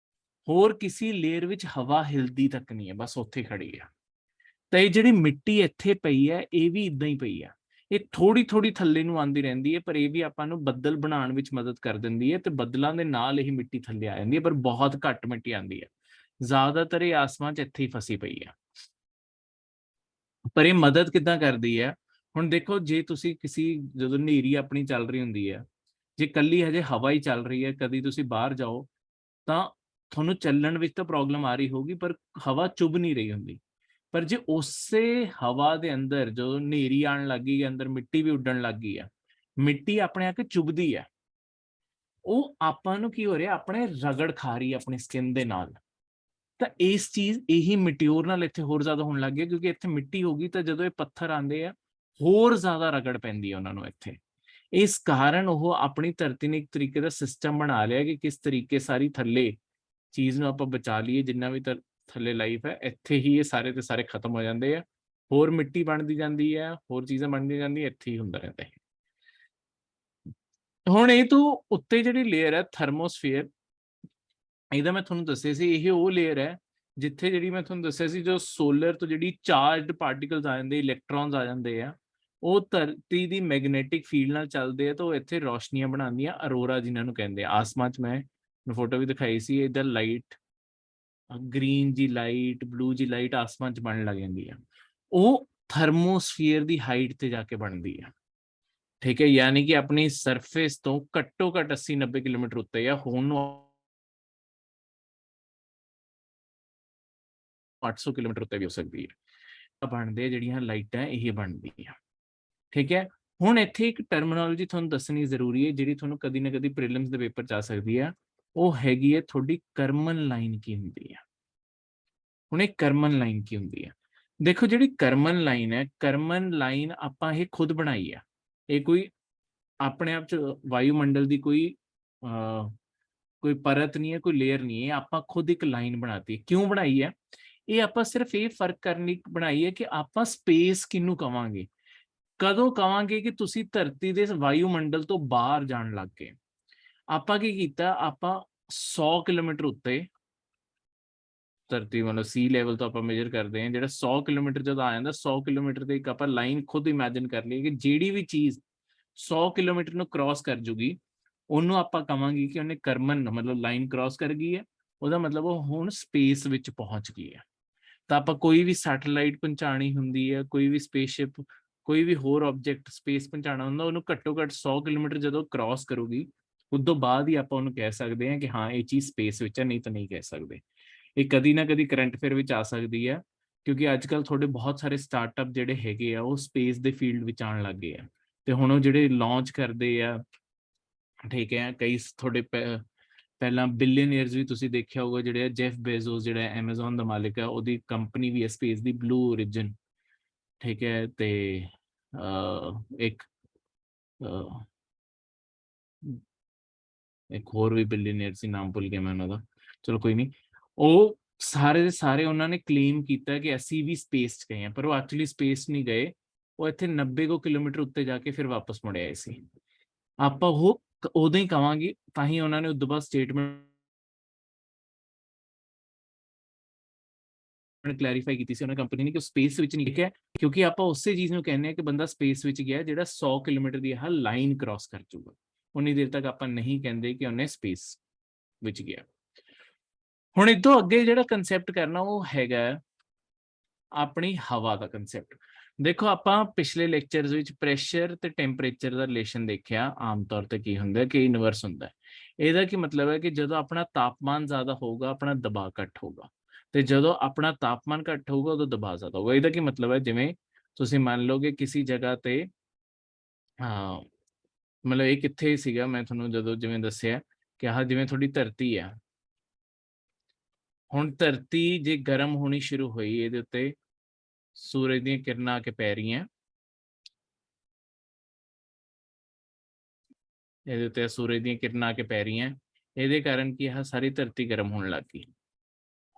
ਹੋਰ ਕਿਸੇ ਲੇਅਰ ਵਿੱਚ ਹਵਾ ਹਿਲਦੀ ਤੱਕ ਨਹੀਂ ਹੈ, ਬਸ ਉੱਥੇ ਖੜੀ ਹੈ। ਤਾਂ ਇਹ ਜਿਹੜੀ ਮਿੱਟੀ ਇੱਥੇ ਪਈ ਹੈ ਇਹ ਵੀ ਇਦਾਂ ਹੀ ਪਈ ਹੈ, ਇਹ ਥੋੜੀ ਥੋੜੀ ਥੱਲੇ ਨੂੰ ਆਉਂਦੀ ਰਹਿੰਦੀ ਹੈ, ਪਰ ਇਹ ਵੀ ਆਪਾਂ ਨੂੰ ਬੱਦਲ ਬਣਾਉਣ ਵਿੱਚ ਮਦਦ ਕਰ ਦਿੰਦੀ ਹੈ, ਤੇ ਬੱਦਲਾਂ ਦੇ ਨਾਲ ਇਹ ਮਿੱਟੀ ਥੱਲੇ ਆ ਜਾਂਦੀ ਹੈ, ਪਰ ਬਹੁਤ ਘੱਟ ਮਿੱਟੀ ਆਉਂਦੀ ਹੈ, ਜ਼ਿਆਦਾਤਰ ਇਹ ਆਸਮਾਨ 'ਚ ਇੱਥੇ ਹੀ ਫਸੀ ਪਈ ਹੈ। ਪਰ ਇਹ ਮਦਦ ਕਿੱਦਾਂ ਕਰਦੀ ਹੈ? ਹੁਣ ਦੇਖੋ ਜੇ ਤੁਸੀਂ ਜਦੋਂ ਹਨੇਰੀ ਆਪਣੀ ਚੱਲ ਰਹੀ ਹੁੰਦੀ ਹੈ, ਜੇ ਕੱਲੀ ਹਜੇ ਹਵਾ ਹੀ ਚੱਲ ਰਹੀ ਹੈ, ਕਦੀ ਤੁਸੀਂ ਬਾਹਰ ਜਾਓ ਤਾਂ ਤੁਹਾਨੂੰ ਚੱਲਣ ਵਿੱਚ ਤਾਂ ਪ੍ਰੋਬਲਮ ਆ ਰਹੀ ਹੋਗੀ, ਪਰ ਹਵਾ ਚੁੱਭ ਨਹੀਂ ਰਹੀ ਹੁੰਦੀ। ਪਰ ਜੇ ਉਸੇ ਹਵਾ ਦੇ ਅੰਦਰ ਜਦੋਂ ਹਨੇਰੀ ਆਉਣ ਲੱਗ ਗਈ, ਅੰਦਰ ਮਿੱਟੀ ਵੀ ਉੱਡਣ ਲੱਗ ਗਈ ਆ, ਮਿੱਟੀ ਆਪਣੇ ਆ ਕੇ ਚੁੱਭਦੀ ਹੈ, ਉਹ ਆਪਾਂ ਨੂੰ ਕੀ ਹੋ ਰਿਹਾ, ਆਪਣੇ ਰਗੜ ਖਾ ਰਹੀ ਹੈ ਆਪਣੀ ਸਕਿਨ ਦੇ ਨਾਲ। ਤਾਂ ਇਸ ਚੀਜ਼ ਇਹੀ ਮਿਟਿਓਰ ਨਾਲ ਇੱਥੇ ਹੋਰ ਜ਼ਿਆਦਾ ਹੋਣ ਲੱਗ ਗਿਆ, ਕਿਉਂਕਿ ਇੱਥੇ ਮਿੱਟੀ ਹੋ ਗਈ ਤਾਂ ਜਦੋਂ ਇਹ ਪੱਥਰ ਆਉਂਦੇ ਆ ਹੋਰ ਜ਼ਿਆਦਾ ਰਗੜ ਪੈਂਦੀ ਹੈ ਉਹਨਾਂ ਨੂੰ ਇੱਥੇ। ਇਸ ਕਾਰਨ ਉਹ ਆਪਣੀ ਧਰਤੀ ਨੇ ਇੱਕ ਤਰੀਕੇ ਦਾ ਸਿਸਟਮ ਬਣਾ ਲਿਆ ਕਿ ਕਿਸ ਤਰੀਕੇ ਸਾਰੀ ਥੱਲੇ ਚੀਜ਼ ਨੂੰ ਆਪਾਂ ਬਚਾ ਲਈਏ, ਜਿੰਨਾ ਵੀ ਥੱਲੇ ਲਾਈਫ ਹੈ ਇੱਥੇ ਹੀ ਇਹ ਸਾਰੇ ਤੇ ਸਾਰੇ ਖਤਮ ਹੋ ਜਾਂਦੇ ਆ, ਹੋਰ ਮਿੱਟੀ ਬਣਦੀ ਜਾਂਦੀ ਹੈ, ਹੋਰ ਚੀਜ਼ਾਂ ਬਣਦੀਆਂ ਜਾਂਦੀਆਂ, ਇੱਥੇ ਹੀ ਹੁੰਦਾ ਰਹਿੰਦਾ ਹੈ। ਹੁਣ ਇਹ ਤੋਂ ਉੱਤੇ ਜਿਹੜੀ ਲੇਅਰ ਹੈ ਥਰਮੋਸਫੀਅਰ, ਇਹਦਾ ਮੈਂ ਤੁਹਾਨੂੰ ਦੱਸਿਆ ਸੀ ਇਹ ਉਹ ਲੇਅਰ ਹੈ ਜਿੱਥੇ ਜਿਹੜੀ ਮੈਂ ਤੁਹਾਨੂੰ ਦੱਸਿਆ ਸੀ ਜੋ ਸੋਲਰ ਤੋਂ ਜਿਹੜੀ ਚਾਰਜਡ ਪਾਰਟੀਕਲਸ ਆ ਜਾਂਦੇ, ਇਲੈਕਟ੍ਰੋਨਸ ਆ ਜਾਂਦੇ ਆ, ਉਹ ਧਰਤੀ ਦੀ ਮੈਗਨੈਟਿਕ ਫੀਲਡ ਨਾਲ ਚੱਲਦੇ ਆ, ਤਾਂ ਉਹ ਇੱਥੇ ਰੋਸ਼ਨੀਆਂ ਬਣਾਉਂਦੀਆਂ, ਅਰੋਰਾ ਜਿਨ੍ਹਾਂ ਨੂੰ ਕਹਿੰਦੇ ਆ। ਆਸਮਾਨ 'ਚ ਮੈਂ ਫੋਟੋ ਵੀ ਦਿਖਾਈ ਸੀ, ਇਹਦਾ ਲਾਈਟ ਗ੍ਰੀਨ ਜੀ ਲਾਈਟ, ਬਲੂ ਜੀ ਲਾਈਟ ਆਸਮਾਨ 'ਚ ਬਣਨ ਲੱਗ ਜਾਂਦੀ ਆ, ਉਹ ਥਰਮੋਸਫੀਅਰ ਦੀ ਹਾਈਟ ਤੇ ਜਾ ਕੇ ਬਣਦੀ ਆ। ਠੀਕ ਹੈ, ਯਾਨੀ ਕਿ ਆਪਣੀ ਸਰਫੇਸ ਤੋਂ ਘੱਟੋ ਘੱਟ 80-90 ਕਿਲੋਮੀਟਰ ਉੱਤੇ ਆ, ਹੁਣ ਨੂੰ 800 ਕਿਲੋਮੀਟਰ ਉੱਤੇ ਵੀ ਹੋ ਸਕਦੀ ਹੈ। ਬਣਦੇ ਜਿਹੜੀਆਂ ਲਾਈਟਾਂ ਇਹ ਬਣਦੀਆਂ, ਠੀਕ ਹੈ। ਹੁਣ ਇੱਥੇ ਇੱਕ ਟਰਮੀਨੋਲੋਜੀ ਤੁਹਾਨੂੰ ਦੱਸਣੀ ਜ਼ਰੂਰੀ ਹੈ, ਜਿਹੜੀ ਤੁਹਾਨੂੰ ਕਦੀ ਨਾ ਕਦੀ ਪ੍ਰੀਲਿਮਸ ਦੇ ਪੇਪਰ 'ਚ ਆ ਸਕਦੀ ਹੈ, ਉਹ ਹੈਗੀ ਹੈ ਤੁਹਾਡੀ ਕਰਮਨ ਲਾਈਨ ਕੀ ਹੁੰਦੀ ਹੈ। ਹੁਣ ਇਹ ਕਰਮਨ ਲਾਈਨ ਕੀ ਹੁੰਦੀ ਹੈ? ਦੇਖੋ ਜਿਹੜੀ ਕਰਮਨ ਲਾਈਨ ਹੈ, ਕਰਮਨ ਲਾਈਨ ਆਪਾਂ ਇਹ ਖੁਦ ਬਣਾਈ ਆ, ਇਹ ਕੋਈ ਆਪਣੇ ਆਪ 'ਚ ਵਾਯੂਮੰਡਲ ਦੀ ਕੋਈ ਪਰਤ ਨਹੀਂ ਹੈ, ਕੋਈ ਲੇਅਰ ਨਹੀਂ ਹੈ, ਆਪਾਂ ਖੁਦ ਇੱਕ ਲਾਈਨ ਬਣਾਤੀ ਹੈ। ਕਿਉਂ ਬਣਾਈ ਹੈ? ਇਹ ਆਪਾਂ ਸਿਰਫ ਇਹ ਫਰਕ ਕਰਨ ਲਈ ਬਣਾਈ ਹੈ ਕਿ ਆਪਾਂ ਸਪੇਸ ਕਿਹਨੂੰ ਕਵਾਂਗੇ, ਕਦੋਂ ਕਵਾਂਗੇ ਕਿ ਤੁਸੀਂ ਧਰਤੀ ਦੇ ਵਾਯੂਮੰਡਲ ਤੋਂ ਬਾਹਰ ਜਾਣ ਲੱਗ ਗਏ। ਆਪਾਂ ਕੀ ਕੀਤਾ, ਆਪਾਂ 100 ਕਿਲੋਮੀਟਰ ਉੱਤੇ ਧਰਤੀ ਮਤਲਬ ਸੀ ਲੈਵਲ ਤੋਂ ਆਪਾਂ ਮੇਜਰ ਕਰਦੇ ਹਾਂ, ਜਿਹੜਾ 100 ਕਿਲੋਮੀਟਰ ਜਦੋਂ ਆ ਜਾਂਦਾ, 100 ਕਿਲੋਮੀਟਰ ਦੇ ਇੱਕ ਆਪਾਂ ਲਾਈਨ ਖੁਦ ਇਮੇਜਿਨ ਕਰ ਲਈ ਕਿ ਜਿਹੜੀ ਵੀ ਚੀਜ਼ 100 ਕਿਲੋਮੀਟਰ ਨੂੰ ਕ੍ਰਾਸ ਕਰ ਜੂਗੀ ਉਹਨੂੰ ਆਪਾਂ ਕਵਾਂਗੇ ਕਿ ਉਹਨੇ ਕਰਮਨ ਮਤਲਬ ਲਾਈਨ ਕ੍ਰਾਸ ਕਰ ਗਈ ਹੈ, ਉਹਦਾ ਮਤਲਬ ਉਹ ਹੁਣ ਸਪੇਸ ਵਿੱਚ ਪਹੁੰਚ ਗਈ ਹੈ। ਤਾਂ ਆਪਾਂ ਕੋਈ ਵੀ ਸੈਟੇਲਾਈਟ ਪਹੁੰਚਾਣੀ ਹੁੰਦੀ ਹੈ, ਕੋਈ ਵੀ ਸਪੇਸਸ਼ਿਪ, ਕੋਈ ਵੀ ਹੋਰ ਆਬਜੈਕਟ ਸਪੇਸ ਪਹੁੰਚਾਣਾ ਹੁੰਦਾ, ਉਹਨੂੰ ਘੱਟੋ ਘੱਟ 100 ਕਿਲੋਮੀਟਰ ਜਦੋਂ ਕ੍ਰਾਸ ਕਰੂਗੀ ਉਸ ਤੋਂ ਬਾਅਦ ਹੀ ਆਪਾਂ ਉਹਨੂੰ ਕਹਿ ਸਕਦੇ ਹਾਂ ਕਿ ਹਾਂ ਇਹ ਚੀਜ਼ ਸਪੇਸ ਵਿੱਚ ਹੈ, ਨਹੀਂ ਤਾਂ ਨਹੀਂ ਕਹਿ ਸਕਦੇ। ਇਹ ਕਦੀ ਨਾ ਕਦੀ ਕਰੰਟ ਅਫੇਅਰ ਵਿੱਚ ਆ ਸਕਦੀ ਹੈ, ਕਿਉਂਕਿ ਅੱਜ ਕੱਲ ਤੁਹਾਡੇ ਬਹੁਤ ਸਾਰੇ ਸਟਾਰਟਅਪ ਜਿਹੜੇ ਹੈਗੇ ਆ ਉਹ ਸਪੇਸ ਦੇ ਫੀਲਡ ਵਿੱਚ ਆਉਣ ਲੱਗ ਗਏ ਆ, ਤੇ ਹੁਣ ਉਹ ਜਿਹੜੇ ਲਾਂਚ ਕਰਦੇ ਆ, ਠੀਕ ਹੈ, ਕਈ ਤੁਹਾਡੇ ਪਹਿਲਾਂ ਬਿਲੀਅਨਰਸ ਵੀ ਤੁਸੀਂ ਦੇਖਿਆ ਹੋਊਗਾ, ਜਿਹੜੇ ਆ ਜੈਫ ਬੇਜ਼ੋਸ ਜਿਹੜਾ ਐਮਾਜ਼ਨ ਦਾ ਮਾਲਿਕ ਹੈ, ਉਹਦੀ ਕੰਪਨੀ ਵੀ ਹੈ ਸਪੇਸ ਦੀ, ਬਲੂ ਓਰੀਜਨ, ਠੀਕ ਹੈ। ਤੇ ਇੱਕ ਹੋਰ ਵੀ ਬਿਲੀਅਨਰ ਸੀ, ਨਾਮ ਭੁੱਲ ਗਿਆ ਮੈਂ ਉਹਨਾਂ ਦਾ, ਚਲੋ ਕੋਈ ਨਹੀਂ। ਉਹ ਸਾਰੇ ਦੇ ਸਾਰੇ ਉਹਨਾਂ ਨੇ ਕਲੇਮ ਕੀਤਾ ਕਿ ਅਸੀਂ ਵੀ ਸਪੇਸ 'ਚ ਗਏ ਹਾਂ, ਪਰ ਉਹ ਐਕਚੁਅਲੀ ਸਪੇਸ ਨਹੀਂ ਗਏ। ਉਹ ਇੱਥੇ 90 ਕੁ ਕਿਲੋਮੀਟਰ ਉੱਤੇ ਜਾ ਕੇ ਫਿਰ ਵਾਪਸ ਮੁੜ ਆਏ ਸੀ। ਆਪਾਂ ਉਹ ਉਦੋਂ ਹੀ ਕਵਾਂਗੇ, ਤਾਂ ਹੀ ਉਹਨਾਂ ਨੇ ਉਦੋਂ ਬਾਅਦ ਸਟੇਟਮੈਂਟ ਕਲੈਰੀਫਾਈ ਕੀਤੀ ਸੀ ਉਹਨਾਂ ਕੰਪਨੀ ਨੇ ਕਿ ਉਹ ਸਪੇਸ ਵਿੱਚ ਨਹੀਂ ਗਿਆ, ਕਿਉਂਕਿ ਆਪਾਂ ਉਸੇ ਚੀਜ਼ ਨੂੰ ਕਹਿੰਦੇ ਆ ਕਿ ਬੰਦਾ ਸਪੇਸ ਵਿੱਚ ਗਿਆ ਜਿਹੜਾ 100 ਕਿਲੋਮੀਟਰ ਦੀ ਆਹ ਲਾਈਨ ਕ੍ਰਾਸ ਕਰ ਚੁੱਕਾ। ਉਨੀ ਦੇਰ ਤੱਕ ਆਪਾਂ ਨਹੀਂ ਕਹਿੰਦੇ ਕਿ ਉਹਨੇ ਸਪੇਸ ਵਿੱਚ ਗਿਆ। ਹੁਣ ਇਦੋਂ ਅੱਗੇ ਜਿਹੜਾ ਕੰਸੈਪਟ ਕਰਨਾ ਉਹ ਹੈਗਾ ਆਪਣੀ ਹਵਾ ਦਾ ਕੰਸੈਪਟ। ਦੇਖੋ, ਆਪਾਂ ਪਿਛਲੇ ਲੈਕਚਰਸ ਵਿੱਚ ਪ੍ਰੈਸ਼ਰ ਤੇ ਟੈਂਪਰੇਚਰ ਦਾ ਰਿਲੇਸ਼ਨ ਦੇਖਿਆ। ਆਮ ਤੌਰ ਤੇ ਕੀ ਹੁੰਦਾ ਕਿ ਇਨਵਰਸ ਹੁੰਦਾ। ਇਹਦਾ ਕੀ ਮਤਲਬ ਹੈ ਕਿ ਜਦੋਂ ਆਪਣਾ ਤਾਪਮਾਨ ਜ਼ਿਆਦਾ ਹੋਊਗਾ ਆਪਣਾ ਦਬਾਅ ਘੱਟ ਹੋਊਗਾ, ਤੇ ਜਦੋਂ ਆਪਣਾ ਤਾਪਮਾਨ ਘੱਟ ਹੋਊਗਾ ਉਦੋਂ ਦਬਾਅ ਜ਼ਿਆਦਾ ਹੋਊਗਾ। ਇਹਦਾ ਕੀ ਮਤਲਬ ਹੈ, ਜਿਵੇਂ ਤੁਸੀਂ ਮੰਨ ਲਓ ਕਿ ਕਿਸੇ ਜਗ੍ਹਾ ਤੇ ਮਤਲਬ ਇਹ ਕਿੱਥੇ ਸੀਗਾ, ਮੈਂ ਤੁਹਾਨੂੰ ਜਦੋਂ ਜਿਵੇਂ ਦੱਸਿਆ ਕਿ ਆਹ ਜਿਵੇਂ ਤੁਹਾਡੀ ਧਰਤੀ ਆ, ਹੁਣ ਧਰਤੀ ਜੇ ਗਰਮ ਹੋਣੀ ਸ਼ੁਰੂ ਹੋਈ, ਇਹਦੇ ਉੱਤੇ ਸੂਰਜ ਦੀਆਂ ਕਿਰਨਾਂ ਆ ਕੇ ਪੈ ਰਹੀਆਂ, ਇਹਦੇ ਉੱਤੇ ਸੂਰਜ ਦੀਆਂ ਕਿਰਨਾਂ ਆ ਕੇ ਪੈ ਰਹੀਆਂ, ਇਹਦੇ ਕਾਰਨ ਕੀ ਆਹ ਸਾਰੀ ਧਰਤੀ ਗਰਮ ਹੋਣ ਲੱਗ ਗਈ।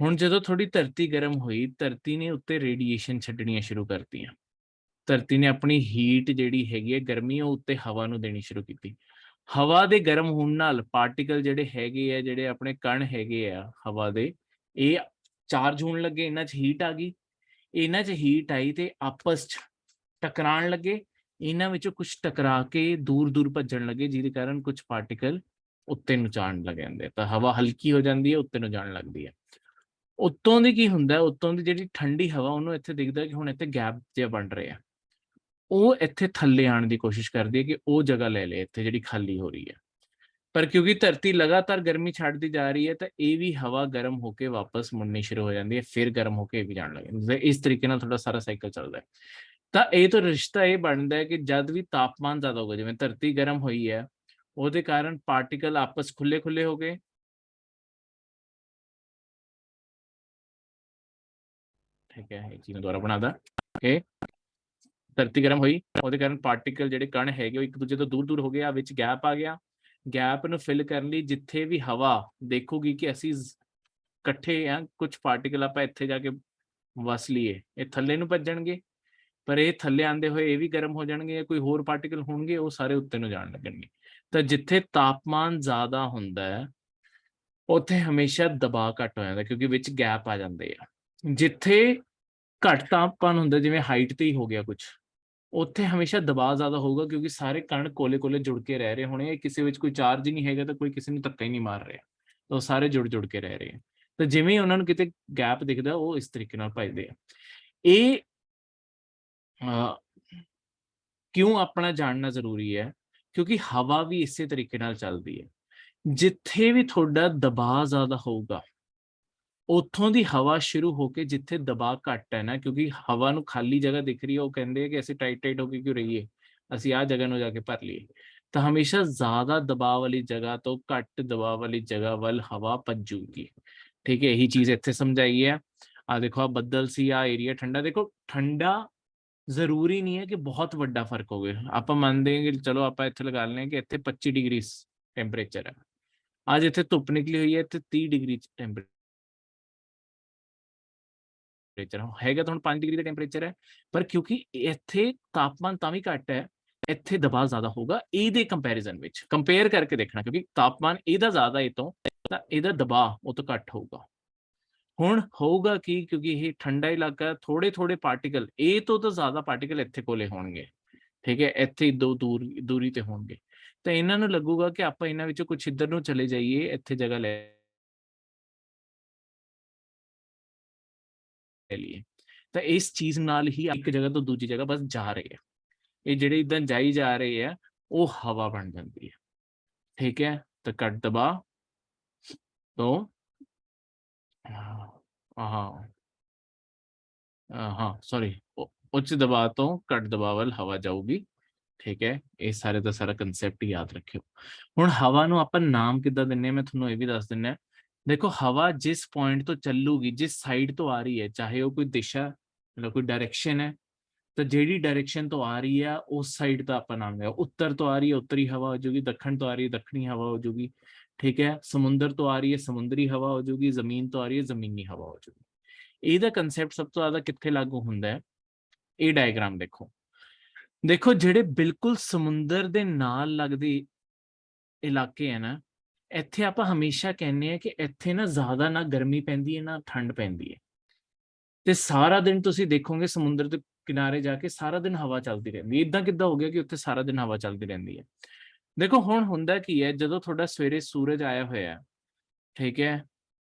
ਹੁਣ ਜਦੋਂ ਥੋੜੀ ਧਰਤੀ ਗਰਮ ਹੋਈ, ਧਰਤੀ ਨੇ ਉੱਤੇ ਰੇਡੀਏਸ਼ਨ ਛੱਡਣੀਆਂ ਸ਼ੁਰੂ ਕਰਤੀਆਂ। ਧਰਤੀ ਨੇ ਆਪਣੀ ਹੀਟ ਜਿਹੜੀ ਹੈਗੀ ਹੈ, ਗਰਮੀ, ਉਹ ਉੱਤੇ ਹਵਾ ਨੂੰ ਦੇਣੀ ਸ਼ੁਰੂ ਕੀਤੀ। ਹਵਾ ਦੇ ਗਰਮ ਹੋਣ ਨਾਲ ਪਾਰਟੀਕਲ ਜਿਹੜੇ ਹੈਗੇ ਆ, ਜਿਹੜੇ ਆਪਣੇ ਕਣ ਹੈਗੇ ਆ ਹਵਾ ਦੇ, ਇਹ ਚਾਰਜ ਹੋਣ ਲੱਗੇ, ਇਹਨਾਂ 'ਚ ਹੀਟ ਆ ਗਈ। ਇਹਨਾਂ 'ਚ ਹੀਟ ਆਈ ਤੇ ਆਪਸ 'ਚ ਟਕਰਾਉਣ ਲੱਗੇ। ਇਹਨਾਂ ਵਿੱਚੋਂ ਕੁਝ ਟਕਰਾ ਕੇ ਦੂਰ ਦੂਰ ਭੱਜਣ ਲੱਗੇ, ਜਿਹਦੇ ਕਾਰਨ ਕੁਝ ਪਾਰਟੀਕਲ ਉੱਤੇ ਨੂੰ ਜਾਣ ਲੱਗ ਜਾਂਦੇ, ਤਾਂ ਹਵਾ ਹਲਕੀ ਹੋ ਜਾਂਦੀ ਹੈ, ਉੱਤੇ ਨੂੰ ਜਾਣ ਲੱਗਦੀ ਹੈ। ਉੱਤੋਂ ਦੀ ਕੀ ਹੁੰਦਾ, ਉੱਤੋਂ ਦੀ ਜਿਹੜੀ ਠੰਡੀ ਹਵਾ, ਉਹਨੂੰ ਇੱਥੇ ਦਿਖਦਾ ਕਿ ਹੁਣ ਇੱਥੇ ਗੈਪ ਜਿਹਾ ਬਣ ਰਿਹਾ, ਉਹ ਇੱਥੇ ਥੱਲੇ ਆਉਣ ਦੀ ਕੋਸ਼ਿਸ਼ ਕਰਦੀ ਹੈ ਕਿ ਉਹ ਜਗ੍ਹਾ ਲੈ ਲੇ ਇੱਥੇ ਜਿਹੜੀ ਖਾਲੀ ਹੋ ਰਹੀ ਹੈ। ਪਰ ਕਿਉਂਕਿ ਧਰਤੀ ਲਗਾਤਾਰ ਗਰਮੀ ਛੱਡਦੀ ਜਾ ਰਹੀ ਹੈ, ਤਾਂ ਇਹ ਵੀ ਹਵਾ ਗਰਮ ਹੋ ਕੇ ਵਾਪਸ ਮੁੜਨੀ ਸ਼ੁਰੂ ਹੋ ਜਾਂਦੀ ਹੈ, ਫਿਰ ਗਰਮ ਹੋ ਕੇ ਇਹ ਵੀ ਜਾਣ ਲੱਗ ਜਾਂਦੀ ਹੈ। ਇਸ ਤਰੀਕੇ ਨਾਲ ਤੁਹਾਡਾ ਸਾਰਾ ਸਾਈਕਲ ਚੱਲਦਾ ਹੈ। ਤਾਂ ਇਹ ਤੋਂ ਰਿਸ਼ਤਾ ਇਹ ਬਣਦਾ ਹੈ ਕਿ ਜਦ ਵੀ ਤਾਪਮਾਨ ਜ਼ਿਆਦਾ ਹੋਗਾ, ਜਿਵੇਂ ਧਰਤੀ ਗਰਮ ਹੋਈ ਹੈ, ਉਹਦੇ ਕਾਰਨ ਪਾਰਟੀਕਲ ਆਪਸ ਖੁੱਲੇ ਖੁੱਲੇ ਹੋ ਗਏ, ਠੀਕ ਹੈ, ਇਹ ਚੀਜ਼ ਦੁਬਾਰਾ ਬਣਾਦਾ ਕਿ ਧਰਤੀ ਗਰਮ ਹੋਈ, ਉਹਦੇ ਕਾਰਨ ਪਾਰਟੀਕਲ ਜਿਹੜੇ ਕਣ ਹੈਗੇ ਉਹ ਇੱਕ ਦੂਜੇ ਤੋਂ ਦੂਰ ਦੂਰ ਹੋ ਗਏ, ਵਿੱਚ ਗੈਪ ਆ ਗਿਆ। ਗੈਪ ਨੂੰ ਫਿਲ ਕਰਨ ਲਈ ਜਿੱਥੇ ਵੀ ਹਵਾ ਦੇਖੂਗੀ ਕਿ ਅਸੀਂ ਇਕੱਠੇ ਆ, ਕੁਝ ਪਾਰਟੀਕਲ ਆਪਾਂ ਇੱਥੇ ਜਾ ਕੇ ਵਸ ਲਈਏ, ਇਹ ਥੱਲੇ ਨੂੰ ਭੱਜਣਗੇ, ਪਰ ਇਹ ਥੱਲੇ ਆਉਂਦੇ ਹੋਏ ਇਹ ਵੀ ਗਰਮ ਹੋ ਜਾਣਗੇ, ਜਾਂ ਕੋਈ ਹੋਰ ਪਾਰਟੀਕਲ ਹੋਣਗੇ ਉਹ ਸਾਰੇ ਉੱਤੇ ਨੂੰ ਜਾਣ ਲੱਗਣਗੇ। ਤਾਂ ਜਿੱਥੇ ਤਾਪਮਾਨ ਜ਼ਿਆਦਾ ਹੁੰਦਾ ਹੈ ਉੱਥੇ ਹਮੇਸ਼ਾ ਦਬਾਅ ਘੱਟ ਹੋ ਜਾਂਦਾ, ਕਿਉਂਕਿ ਵਿੱਚ ਗੈਪ ਆ ਜਾਂਦੇ ਆ। ਜਿੱਥੇ ਘੱਟ ਤਾਪਮਾਨ ਹੁੰਦਾ, ਜਿਵੇਂ ਹਾਈਟ ਤੇ ਹੀ ਹੋ ਗਿਆ ਕੁਝ, ਉੱਥੇ ਹਮੇਸ਼ਾ ਦਬਾਅ ਜ਼ਿਆਦਾ ਹੋਊਗਾ, ਕਿਉਂਕਿ ਸਾਰੇ ਕਣ ਕੋਲੇ ਕੋਲੇ ਜੁੜ ਕੇ ਰਹਿ ਰਹੇ ਹੋਣੇ, ਕਿਸੇ ਵਿੱਚ ਕੋਈ ਚਾਰਜ ਹੀ ਨਹੀਂ ਹੈਗਾ, ਤਾਂ ਕੋਈ ਕਿਸੇ ਨੂੰ ਧੱਕਾ ਹੀ ਨਹੀਂ ਮਾਰ ਰਿਹਾ, ਤਾਂ ਉਹ ਸਾਰੇ ਜੁੜ ਜੁੜ ਕੇ ਰਹਿ ਰਹੇ ਆ। ਤਾਂ ਜਿਵੇਂ ਉਹਨਾਂ ਨੂੰ ਕਿਤੇ ਗੈਪ ਦਿਖਦਾ, ਉਹ ਇਸ ਤਰੀਕੇ ਨਾਲ ਭੱਜਦੇ ਆ। ਇਹ ਕਿਉਂ ਆਪਣਾ ਜਾਣਨਾ ਜ਼ਰੂਰੀ ਹੈ, ਕਿਉਂਕਿ ਹਵਾ ਵੀ ਇਸੇ ਤਰੀਕੇ ਨਾਲ ਚੱਲਦੀ ਹੈ। ਜਿੱਥੇ ਵੀ ਤੁਹਾਡਾ ਦਬਾਅ ਜ਼ਿਆਦਾ ਹੋਊਗਾ, ਉੱਥੋਂ ਦੀ ਹਵਾ ਸ਼ੁਰੂ ਹੋ ਕੇ, ਜਿੱਥੇ ਦਬਾਅ ਘੱਟ ਹੈ ਨਾ, ਕਿਉਂਕਿ ਹਵਾ ਨੂੰ ਖਾਲੀ ਜਗ੍ਹਾ ਦਿਖ ਰਹੀ ਹੈ, ਉਹ ਕਹਿੰਦੇ ਆ ਕਿ ਅਸੀਂ ਟਾਈਟ ਟਾਈਟ ਹੋ ਕੇ ਕਿਉਂ ਰਹੀਏ, ਅਸੀਂ ਆਹ ਜਗ੍ਹਾ ਨੂੰ ਜਾ ਕੇ ਭਰ ਲਈਏ। ਤਾਂ ਹਮੇਸ਼ਾ ਜ਼ਿਆਦਾ ਦਬਾਅ ਵਾਲੀ ਜਗ੍ਹਾ ਤੋਂ ਘੱਟ ਦਬਾਅ ਵਾਲੀ ਜਗ੍ਹਾ ਵੱਲ ਹਵਾ ਭੱਜੂਗੀ, ਠੀਕ ਹੈ। ਇਹੀ ਚੀਜ਼ ਇੱਥੇ ਸਮਝਾਈ ਹੈ। ਆ ਦੇਖੋ, ਆ ਬੱਦਲ ਸੀ, ਆ ਏਰੀਆ ਠੰਡਾ। ਦੇਖੋ, ਠੰਡਾ ਜ਼ਰੂਰੀ ਨਹੀਂ ਹੈ ਕਿ ਬਹੁਤ ਵੱਡਾ ਫਰਕ ਹੋਵੇ। ਆਪਾਂ ਮੰਨਦੇ ਹਾਂ ਕਿ ਚਲੋ ਆਪਾਂ ਇੱਥੇ ਲਗਾ ਲੈਂਦੇ ਹਾਂ ਕਿ ਇੱਥੇ 25 ਡਿਗਰੀ ਟੈਂਪਰੇਚਰ ਹੈ, ਅੱਜ ਇੱਥੇ ਧੁੱਪ ਨਿਕਲੀ ਹੋਈ ਹੈ, ਇੱਥੇ 30 ਡਿਗਰੀ ਟੈਂਪਰੇਚਰ ਹੈਗਾ, ਤਾਂ ਹੁਣ 5 ਡਿਗਰੀ ਦਾ ਟੈਂਪਰੇਚਰ ਹੈ, ਪਰ ਕਿਉਂਕਿ ਇੱਥੇ ਤਾਪਮਾਨ ਤਾਂ ਵੀ ਘੱਟ ਹੈ, ਇੱਥੇ ਦਬਾਅ ਜ਼ਿਆਦਾ ਹੋਊਗਾ। ਇਹਦੇ ਕੰਪੈਰੀਜ਼ਨ ਵਿੱਚ ਕੰਪੇਅਰ ਕਰਕੇ ਦੇਖਣਾ, ਕਿਉਂਕਿ ਤਾਪਮਾਨ ਇਹਦਾ ਜ਼ਿਆਦਾ ਇਹ ਤੋਂ, ਤਾਂ ਇਹਦਾ ਦਬਾਅ ਉਹ ਤੋਂ ਘੱਟ ਹੋਊਗਾ। ਹੁਣ ਹੋਊਗਾ ਕੀ, ਕਿਉਂਕਿ ਇਹ ਠੰਡਾ ਇਲਾਕਾ, ਥੋੜੇ ਥੋੜੇ ਪਾਰਟੀਕਲ, ਇਹ ਤੋਂ ਤਾਂ ਜ਼ਿਆਦਾ ਪਾਰਟੀਕਲ ਇੱਥੇ ਕੋਲੇ ਹੋਣਗੇ, ਠੀਕ ਹੈ, ਇੱਥੇ ਦੂਰੀ ਤੇ ਹੋਣਗੇ। ਤਾਂ ਇਹਨਾਂ ਨੂੰ ਲੱਗੂਗਾ ਕਿ ਆਪਾਂ ਇਹਨਾਂ ਵਿੱਚੋਂ ਕੁਝ ਇੱਧਰ ਨੂੰ ਚਲੇ ਜਾਈਏ, ਇੱਥੇ ਜਗ੍ਹਾ ਲੈ ਲਈਏ। ਤਾਂ ਇਸ ਚੀਜ਼ ਨਾਲ ਹੀ ਇੱਕ ਜਗ੍ਹਾ ਤੋਂ ਦੂਜੀ ਜਗ੍ਹਾ ਬਸ ਜਾ ਰਹੇ ਆ, ਇਹ ਜਿਹੜੇ ਇਦਾਂ ਜਾਈ ਜਾ ਰਹੇ ਆ, ਉਹ ਹਵਾ ਬਣ ਜਾਂਦੀ ਹੈ, ਠੀਕ ਹੈ। ਤਾਂ ਘੱਟ ਦਬਾਅ ਤੋਂ ਸੌਰੀ, ਉੱਚ ਦਬਾਅ ਤੋਂ ਘੱਟ ਦਬਾਅ ਵੱਲ ਹਵਾ ਜਾਊਗੀ, ਠੀਕ ਹੈ। ਇਹ ਸਾਰੇ ਦਾ ਸਾਰਾ ਕੰਸੈਪਟ ਯਾਦ ਰੱਖਿਓ। ਹੁਣ ਹਵਾ ਨੂੰ ਆਪਾਂ ਨਾਮ ਕਿੱਦਾਂ ਦਿੰਨੇ ਆ, ਮੈਂ ਤੁਹਾਨੂੰ ਇਹ ਵੀ ਦੱਸ ਦਿੰਨਾ। ਦੇਖੋ, ਹਵਾ ਜਿਸ ਪੁਆਇੰਟ ਤੋਂ ਚੱਲੂਗੀ, ਜਿਸ ਸਾਈਡ ਤੋਂ ਆ ਰਹੀ ਹੈ, ਚਾਹੇ ਉਹ ਕੋਈ ਦਿਸ਼ਾ, ਮਤਲਬ ਕੋਈ ਡਾਇਰੈਕਸ਼ਨ ਹੈ, ਤਾਂ ਜਿਹੜੀ ਡਾਇਰੈਕਸ਼ਨ ਤੋਂ ਆ ਰਹੀ ਹੈ ਉਸ ਸਾਈਡ ਦਾ ਆਪਾਂ ਨਾਮ ਲਿਆ। ਉੱਤਰ ਤੋਂ ਆ ਰਹੀ ਹੈ ਉੱਤਰੀ ਹਵਾ ਹੋ ਜਾਊਗੀ, ਦੱਖਣ ਤੋਂ ਆ ਰਹੀ ਹੈ ਦੱਖਣੀ ਹਵਾ ਹੋ ਜਾਊਗੀ, ठीक है, समुंदर तो आ रही है समुंदरी हवा हो जाऊगी, जमीन तो आ रही है जमीनी हवा हो जाऊगी। ਇਹਦਾ ਕੰਸੈਪਟ ਸਭ ਤੋਂ ਜ਼ਿਆਦਾ ਕਿੱਥੇ ਲਾਗੂ ਹੁੰਦਾ ਹੈ? ਇਹ ਡਾਇਗਰਾਮ ਦੇਖੋ, ਦੇਖੋ ਜਿਹੜੇ ਬਿਲਕੁਲ ਸਮੁੰਦਰ ਦੇ ਨਾਲ ਲੱਗਦੇ ਇਲਾਕੇ ਹੈ ਨਾ, ਇੱਥੇ ਆਪਾਂ ਹਮੇਸ਼ਾ ਕਹਿੰਦੇ ਆ ਕਿ ਇੱਥੇ ਨਾ ਜ਼ਿਆਦਾ ਨਾ ਗਰਮੀ ਪੈਂਦੀ ਹੈ ਨਾ ਠੰਡ ਪੈਂਦੀ ਹੈ, ਤੇ ਸਾਰਾ ਦਿਨ ਤੁਸੀਂ ਦੇਖੋਗੇ ਸਮੁੰਦਰ ਦੇ ਕਿਨਾਰੇ ਜਾ ਕੇ ਸਾਰਾ ਦਿਨ ਹਵਾ ਚੱਲਦੀ ਰਹਿੰਦੀ ਹੈ। ਇਦਾਂ ਕਿੱਦਾਂ ਹੋ ਗਿਆ ਕਿ ਉੱਥੇ ਸਾਰਾ ਦਿਨ ਹਵਾ ਚੱਲਦੀ ਰਹਿੰਦੀ ਹੈ? ਦੇਖੋ ਹੁਣ ਹੁੰਦਾ ਕੀ ਹੈ, ਜਦੋਂ ਤੁਹਾਡਾ ਸਵੇਰੇ ਸੂਰਜ ਆਇਆ ਹੋਇਆ ਹੈ, ਠੀਕ ਹੈ,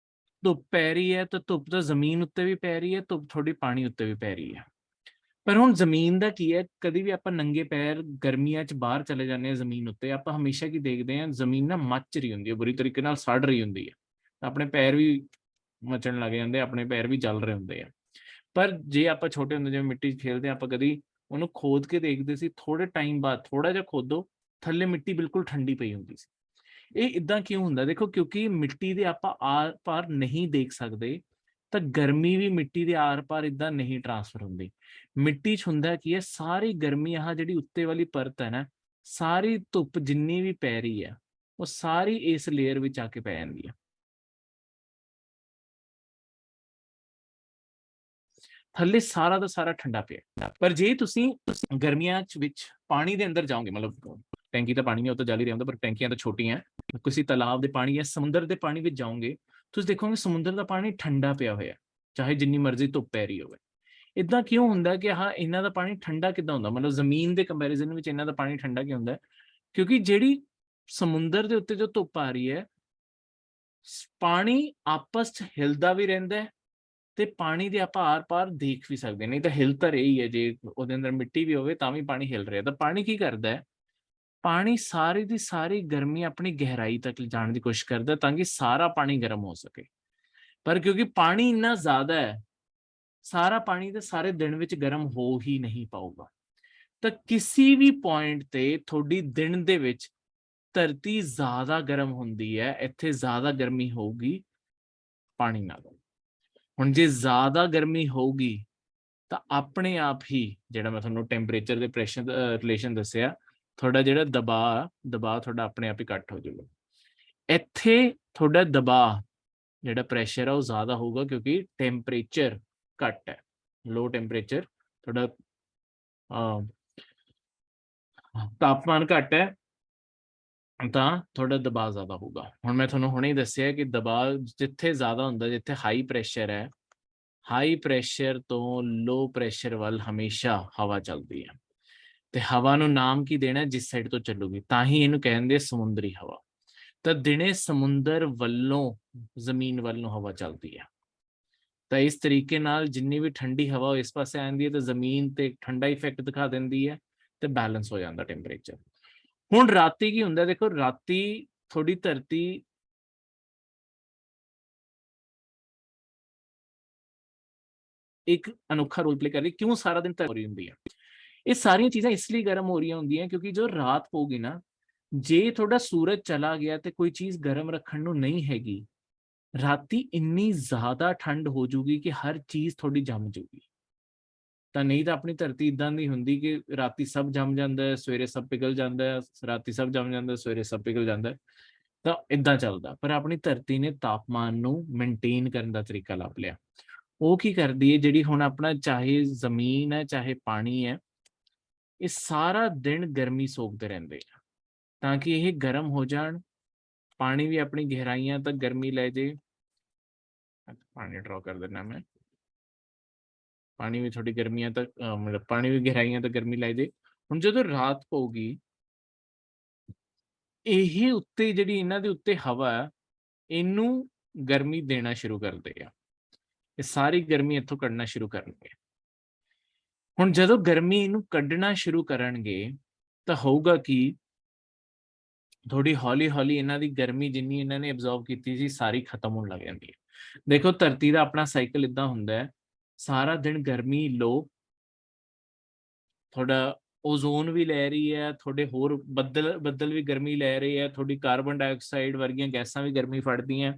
ਧੁੱਪ ਪੈ ਰਹੀ ਹੈ, ਤਾਂ ਧੁੱਪ ਤਾਂ ਜ਼ਮੀਨ ਉੱਤੇ ਵੀ ਪੈ ਰਹੀ ਹੈ, ਧੁੱਪ ਥੋੜੀ ਪਾਣੀ ਉੱਤੇ ਵੀ ਪੈ ਰਹੀ ਹੈ। ਪਰ ਹੁਣ ਜ਼ਮੀਨ ਦਾ ਕੀ ਹੈ, ਕਦੀ ਵੀ ਆਪਾਂ ਨੰਗੇ ਪੈਰ ਗਰਮੀਆਂ 'ਚ ਬਾਹਰ ਚਲੇ ਜਾਂਦੇ ਹਾਂ ਜ਼ਮੀਨ ਉੱਤੇ, ਆਪਾਂ ਹਮੇਸ਼ਾ ਕੀ ਦੇਖਦੇ ਹਾਂ, ਜ਼ਮੀਨ ਨਾ ਮੱਚ ਰਹੀ ਹੁੰਦੀ ਹੈ, ਬੁਰੀ ਤਰੀਕੇ ਨਾਲ ਸੜ ਰਹੀ ਹੁੰਦੀ ਹੈ, ਆਪਣੇ ਪੈਰ ਵੀ ਮਚਣ ਲੱਗ ਜਾਂਦੇ, ਆਪਣੇ ਪੈਰ ਵੀ ਜਲ ਰਹੇ ਹੁੰਦੇ ਆ। ਪਰ ਜੇ ਆਪਾਂ ਛੋਟੇ ਹੁੰਦੇ ਜਿਵੇਂ ਮਿੱਟੀ 'ਚ ਖੇਲਦੇ ਆਪਾਂ ਕਦੀ ਉਹਨੂੰ ਖੋਦ ਕੇ ਦੇਖਦੇ ਸੀ, ਥੋੜੇ ਟਾਈਮ ਬਾਅਦ ਥੋੜਾ ਜਿਹਾ ਖੋਦੋ, ਥੱਲੇ ਮਿੱਟੀ ਬਿਲਕੁਲ ਠੰਡੀ ਪਈ ਹੁੰਦੀ ਸੀ। ਇਹ ਇਦਾਂ ਕਿਉਂ ਹੁੰਦਾ? ਦੇਖੋ ਕਿਉਂਕਿ ਮਿੱਟੀ ਦੇ ਆਪਾਂ ਆਰ ਪਾਰ ਨਹੀਂ ਦੇਖ ਸਕਦੇ, ਤਾਂ ਗਰਮੀ ਵੀ ਮਿੱਟੀ ਦੇ ਆਰ ਪਾਰ ਇਦਾਂ ਨਹੀਂ ਟ੍ਰਾਂਸਫਰ ਹੁੰਦੀ। ਮਿੱਟੀ 'ਚ ਹੁੰਦਾ ਕੀ ਹੈ, ਸਾਰੀ ਗਰਮੀ ਆਹ ਜਿਹੜੀ ਉੱਤੇ ਵਾਲੀ ਪਰਤ ਹੈ ਨਾ, ਸਾਰੀ ਧੁੱਪ ਜਿੰਨੀ ਵੀ ਪੈ ਰਹੀ ਹੈ ਉਹ ਸਾਰੀ ਇਸ ਲੇਅਰ ਵਿੱਚ ਆ ਕੇ ਪੈ ਜਾਂਦੀ ਹੈ। ਥੱਲੇ ਸਾਰਾ ਦਾ ਸਾਰਾ ਠੰਡਾ ਪਿਆ। ਪਰ ਜੇ ਤੁਸੀਂ ਗਰਮੀਆਂ ਵਿੱਚ ਪਾਣੀ ਦੇ ਅੰਦਰ ਜਾਓਗੇ, ਮਤਲਬ ਟੈਂਕੀ ਤਾਂ ਪਾਣੀ ਨਹੀਂ, ਉਹ ਤਾਂ ਜਲ ਹੀ ਰਿਹਾ ਹੁੰਦਾ, ਪਰ ਟੈਂਕੀਆਂ ਤਾਂ ਛੋਟੀਆਂ, ਕਿਸੇ ਤਾਲਾਬ ਦੇ ਪਾਣੀ ਜਾਂ ਸਮੁੰਦਰ ਦੇ ਪਾਣੀ ਵਿੱਚ ਜਾਓਗੇ, ਤੁਸੀਂ ਦੇਖੋਗੇ ਸਮੁੰਦਰ ਦਾ ਪਾਣੀ ਠੰਡਾ ਪਿਆ ਹੋਇਆ, ਚਾਹੇ ਜਿੰਨੀ ਮਰਜ਼ੀ ਧੁੱਪ ਪੈ ਰਹੀ ਹੋਵੇ। ਇਦਾਂ ਕਿਉਂ ਹੁੰਦਾ ਕਿ ਹਾਂ ਇਹਨਾਂ ਦਾ ਪਾਣੀ ਠੰਡਾ ਕਿੱਦਾਂ ਹੁੰਦਾ? ਮਤਲਬ ਜ਼ਮੀਨ ਦੇ ਕੰਪੈਰੀਜ਼ਨ ਵਿੱਚ ਇਹਨਾਂ ਦਾ ਪਾਣੀ ਠੰਡਾ ਕਿਉਂ ਹੁੰਦਾ? ਕਿਉਂਕਿ ਜਿਹੜੀ ਸਮੁੰਦਰ ਦੇ ਉੱਤੇ ਜੋ ਧੁੱਪ ਆ ਰਹੀ ਹੈ, ਪਾਣੀ ਆਪਸ 'ਚ ਹਿਲਦਾ ਵੀ ਰਹਿੰਦਾ ਹੈ, ਤੇ ਪਾਣੀ ਦੇ ਆਪਾਂ ਆਰ ਪਾਰ ਦੇਖ ਵੀ ਸਕਦੇ, ਨਹੀਂ ਤਾਂ ਹਿਲ ਤਾਂ ਰਹੀ ਹੈ, ਜੇ ਉਹਦੇ ਅੰਦਰ ਮਿੱਟੀ ਵੀ ਹੋਵੇ ਤਾਂ ਵੀ ਪਾਣੀ ਹਿਲ ਰਿਹਾ। ਤਾਂ ਪਾਣੀ ਕੀ ਕਰਦਾ ਹੈ? ਪਾਣੀ ਸਾਰੀ ਦੀ ਸਾਰੀ ਗਰਮੀ ਆਪਣੀ ਗਹਿਰਾਈ ਤੱਕ ਜਾਣ ਦੀ ਕੋਸ਼ਿਸ਼ ਕਰਦਾ, ਤਾਂ ਕਿ ਸਾਰਾ ਪਾਣੀ ਗਰਮ ਹੋ ਸਕੇ। ਪਰ ਕਿਉਂਕਿ ਪਾਣੀ ਇੰਨਾ ਜ਼ਿਆਦਾ ਹੈ, ਸਾਰਾ ਪਾਣੀ ਤਾਂ ਸਾਰੇ ਦਿਨ ਵਿੱਚ ਗਰਮ ਹੋ ਹੀ ਨਹੀਂ ਪਾਊਗਾ। ਤਾਂ ਕਿਸੇ ਵੀ ਪੁਆਇੰਟ ਤੇ ਤੁਹਾਡੀ ਦਿਨ ਦੇ ਵਿੱਚ ਧਰਤੀ ਜ਼ਿਆਦਾ ਗਰਮ ਹੁੰਦੀ ਹੈ, ਇੱਥੇ ਜ਼ਿਆਦਾ ਗਰਮੀ ਹੋਊਗੀ ਪਾਣੀ ਨਾਲੋਂ। ਹੁਣ ਜੇ ਜ਼ਿਆਦਾ ਗਰਮੀ ਹੋਊਗੀ ਤਾਂ ਆਪਣੇ ਆਪ ਹੀ, ਜਿਹੜਾ ਮੈਂ ਤੁਹਾਨੂੰ ਟੈਂਪਰੇਚਰ ਦੇ ਪ੍ਰੈਸ਼ਰ ਰਿਲੇਸ਼ਨ ਦੱਸਿਆ, ਤੁਹਾਡਾ ਜਿਹੜਾ ਦਬਾਅ ਤੁਹਾਡਾ ਆਪਣੇ ਆਪ ਹੀ ਘੱਟ ਹੋ ਜਾਊਗਾ। ਇੱਥੇ ਤੁਹਾਡਾ ਦਬਾਅ ਜਿਹੜਾ ਪ੍ਰੈਸ਼ਰ ਆ ਉਹ ਜ਼ਿਆਦਾ ਹੋਊਗਾ, ਕਿਉਂਕਿ ਟੈਂਪਰੇਚਰ ਘੱਟ ਹੈ, ਲੋ ਟੈਂਪਰੇਚਰ, ਤੁਹਾਡਾ ਤਾਪਮਾਨ ਘੱਟ ਹੈ, ਤਾਂ ਤੁਹਾਡਾ ਦਬਾਅ ਜ਼ਿਆਦਾ ਹੋਊਗਾ। ਹੁਣ ਮੈਂ ਤੁਹਾਨੂੰ ਹੁਣੇ ਹੀ ਦੱਸਿਆ ਕਿ ਦਬਾਅ ਜਿੱਥੇ ਜ਼ਿਆਦਾ ਹੁੰਦਾ, ਜਿੱਥੇ ਹਾਈ ਪ੍ਰੈਸ਼ਰ ਹੈ, ਹਾਈ ਪ੍ਰੈਸ਼ਰ ਤੋਂ ਲੋ ਪ੍ਰੈਸ਼ਰ ਵੱਲ ਹਮੇਸ਼ਾ ਹਵਾ ਚੱਲਦੀ ਹੈ, ਤੇ ਹਵਾ ਨੂੰ ਨਾਮ ਕੀ ਦੇਣਾ, ਜਿਸ ਸਾਈਡ ਤੋਂ ਚੱਲੂਗੀ, ਤਾਂ ਹੀ ਇਹਨੂੰ ਕਹਿੰਦੇ ਸਮੁੰਦਰੀ ਹਵਾ। ਤਾਂ ਦਿਨੇ ਸਮੁੰਦਰ ਵੱਲੋਂ ਜ਼ਮੀਨ ਵੱਲ ਨੂੰ ਹਵਾ ਚੱਲਦੀ ਹੈ, ਤਾਂ ਇਸ ਤਰੀਕੇ ਨਾਲ ਜਿੰਨੀ ਵੀ ਠੰਡੀ ਹਵਾ ਇਸ ਪਾਸੇ ਆਉਂਦੀ ਹੈ ਤਾਂ ਜ਼ਮੀਨ ਤੇ ਠੰਡਾ ਇਫੈਕਟ ਦਿਖਾ ਦਿੰਦੀ ਹੈ, ਤੇ ਬੈਲੈਂਸ ਹੋ ਜਾਂਦਾ ਟੈਂਪਰੇਚਰ। ਹੁਣ ਰਾਤੀ ਕੀ ਹੁੰਦਾ? ਦੇਖੋ ਰਾਤੀ ਥੋੜੀ ਧਰਤੀ ਇੱਕ ਅਨੋਖਾ ਰੋਲ ਪਲੇ ਕਰ ਰਹੀ। ਕਿਉਂ ਸਾਰਾ ਦਿਨ ਹੋ ਰਹੀ ਹੁੰਦੀ ਹੈ? ਇਹ ਸਾਰੀਆਂ ਚੀਜ਼ਾਂ ਇਸ ਲਈ ਗਰਮ ਹੋ ਰਹੀਆਂ ਹੁੰਦੀਆਂ ਕਿਉਂਕਿ ਜੋ ਰਾਤ ਪਊਗੀ ਨਾ, ਜੇ ਤੁਹਾਡਾ ਸੂਰਜ ਚਲਾ ਗਿਆ ਤੇ ਕੋਈ ਚੀਜ਼ ਗਰਮ ਰੱਖਣ ਨੂੰ ਨਹੀਂ ਹੈਗੀ, ਰਾਤੀ ਇੰਨੀ ਜ਼ਿਆਦਾ ਠੰਡ ਹੋ ਜੂਗੀ ਕਿ ਹਰ ਚੀਜ਼ ਤੁਹਾਡੀ ਜੰਮ ਜੂਗੀ। ਤਾਂ ਨਹੀਂ ਤਾਂ ਆਪਣੀ ਧਰਤੀ ਇਦਾਂ ਦੀ ਹੁੰਦੀ ਕਿ ਰਾਤੀ ਸਭ ਜੰਮ ਜਾਂਦਾ ਹੈ, ਸਵੇਰੇ ਸਭ ਪਿਘਲ ਜਾਂਦਾ ਹੈ, ਰਾਤੀ ਸਭ ਜੰਮ ਜਾਂਦਾ, ਸਵੇਰੇ ਸਭ ਪਿਘਲ ਜਾਂਦਾ, ਤਾਂ ਇਦਾਂ ਚੱਲਦਾ। ਪਰ ਆਪਣੀ ਧਰਤੀ ਨੇ ਤਾਪਮਾਨ ਨੂੰ ਮੇਨਟੇਨ ਕਰਨ ਦਾ ਤਰੀਕਾ ਲੱਭ ਲਿਆ। ਉਹ ਕੀ ਕਰਦੀ ਹੈ, ਜਿਹੜੀ ਹੁਣ ਆਪਣਾ ਚਾਹੇ ਜ਼ਮੀਨ ਹੈ ਚਾਹੇ ਪਾਣੀ ਹੈ, ਇਹ ਸਾਰਾ ਦਿਨ ਗਰਮੀ ਸੋਖਦੇ ਰਹਿੰਦੇ ਆ, ਤਾਂ ਕਿ ਇਹ ਗਰਮ ਹੋ ਜਾਣ, ਪਾਣੀ ਵੀ ਆਪਣੀ ਗਹਿਰਾਈਆਂ ਤੱਕ ਗਰਮੀ ਲੈ ਜੇ। ਪਾਣੀ ਡਰਾ ਕਰ ਦੇਣਾ ਮੈਂ, ਪਾਣੀ ਵੀ ਥੋੜੀ ਗਰਮੀਆਂ ਤੱਕ ਮਤਲਬ ਪਾਣੀ ਵੀ ਗਹਿਰਾਈਆਂ ਤੱਕ ਗਰਮੀ ਲੈ ਜੇ। ਹੁਣ ਜਦੋਂ ਰਾਤ ਪਊਗੀ, ਇਹ ਉੱਤੇ ਜਿਹੜੀ ਇਹਨਾਂ ਦੇ ਉੱਤੇ ਹਵਾ ਹੈ, ਇਹਨੂੰ ਗਰਮੀ ਦੇਣਾ ਸ਼ੁਰੂ ਕਰਦੇ ਆ, ਇਹ ਸਾਰੀ ਗਰਮੀ ਇੱਥੋਂ ਕੱਢਣਾ ਸ਼ੁਰੂ ਕਰਨਗੇ। ਹੁਣ ਜਦੋਂ ਗਰਮੀ ਇਹਨੂੰ ਕੱਢਣਾ ਸ਼ੁਰੂ ਕਰਨਗੇ ਤਾਂ ਹੋਊਗਾ ਕਿ ਥੋੜੀ ਹੌਲੀ ਹੌਲੀ ਇਹਨਾਂ ਦੀ ਗਰਮੀ ਜਿੰਨੀ ਇਹਨਾਂ ਨੇ ਐਬਜ਼ੌਰਬ ਕੀਤੀ ਸੀ ਸਾਰੀ ਖਤਮ ਹੋਣ ਲੱਗ ਜਾਂਦੀ ਹੈ। ਦੇਖੋ ਧਰਤੀ ਦਾ ਆਪਣਾ ਸਾਈਕਲ ਇਦਾਂ ਹੁੰਦਾ ਹੈ, ਸਾਰਾ ਦਿਨ ਗਰਮੀ ਲੋ, ਤੁਹਾਡਾ ਓਜ਼ੋਨ ਵੀ ਲੈ ਰਹੀ ਹੈ, ਤੁਹਾਡੇ ਹੋਰ ਬੱਦਲ ਵੀ ਗਰਮੀ ਲੈ ਰਹੇ ਹੈ, ਤੁਹਾਡੀ ਕਾਰਬਨ ਡਾਈਆਕਸਾਈਡ ਵਰਗੀਆਂ ਗੈਸਾਂ ਵੀ ਗਰਮੀ ਫੜਦੀਆਂ,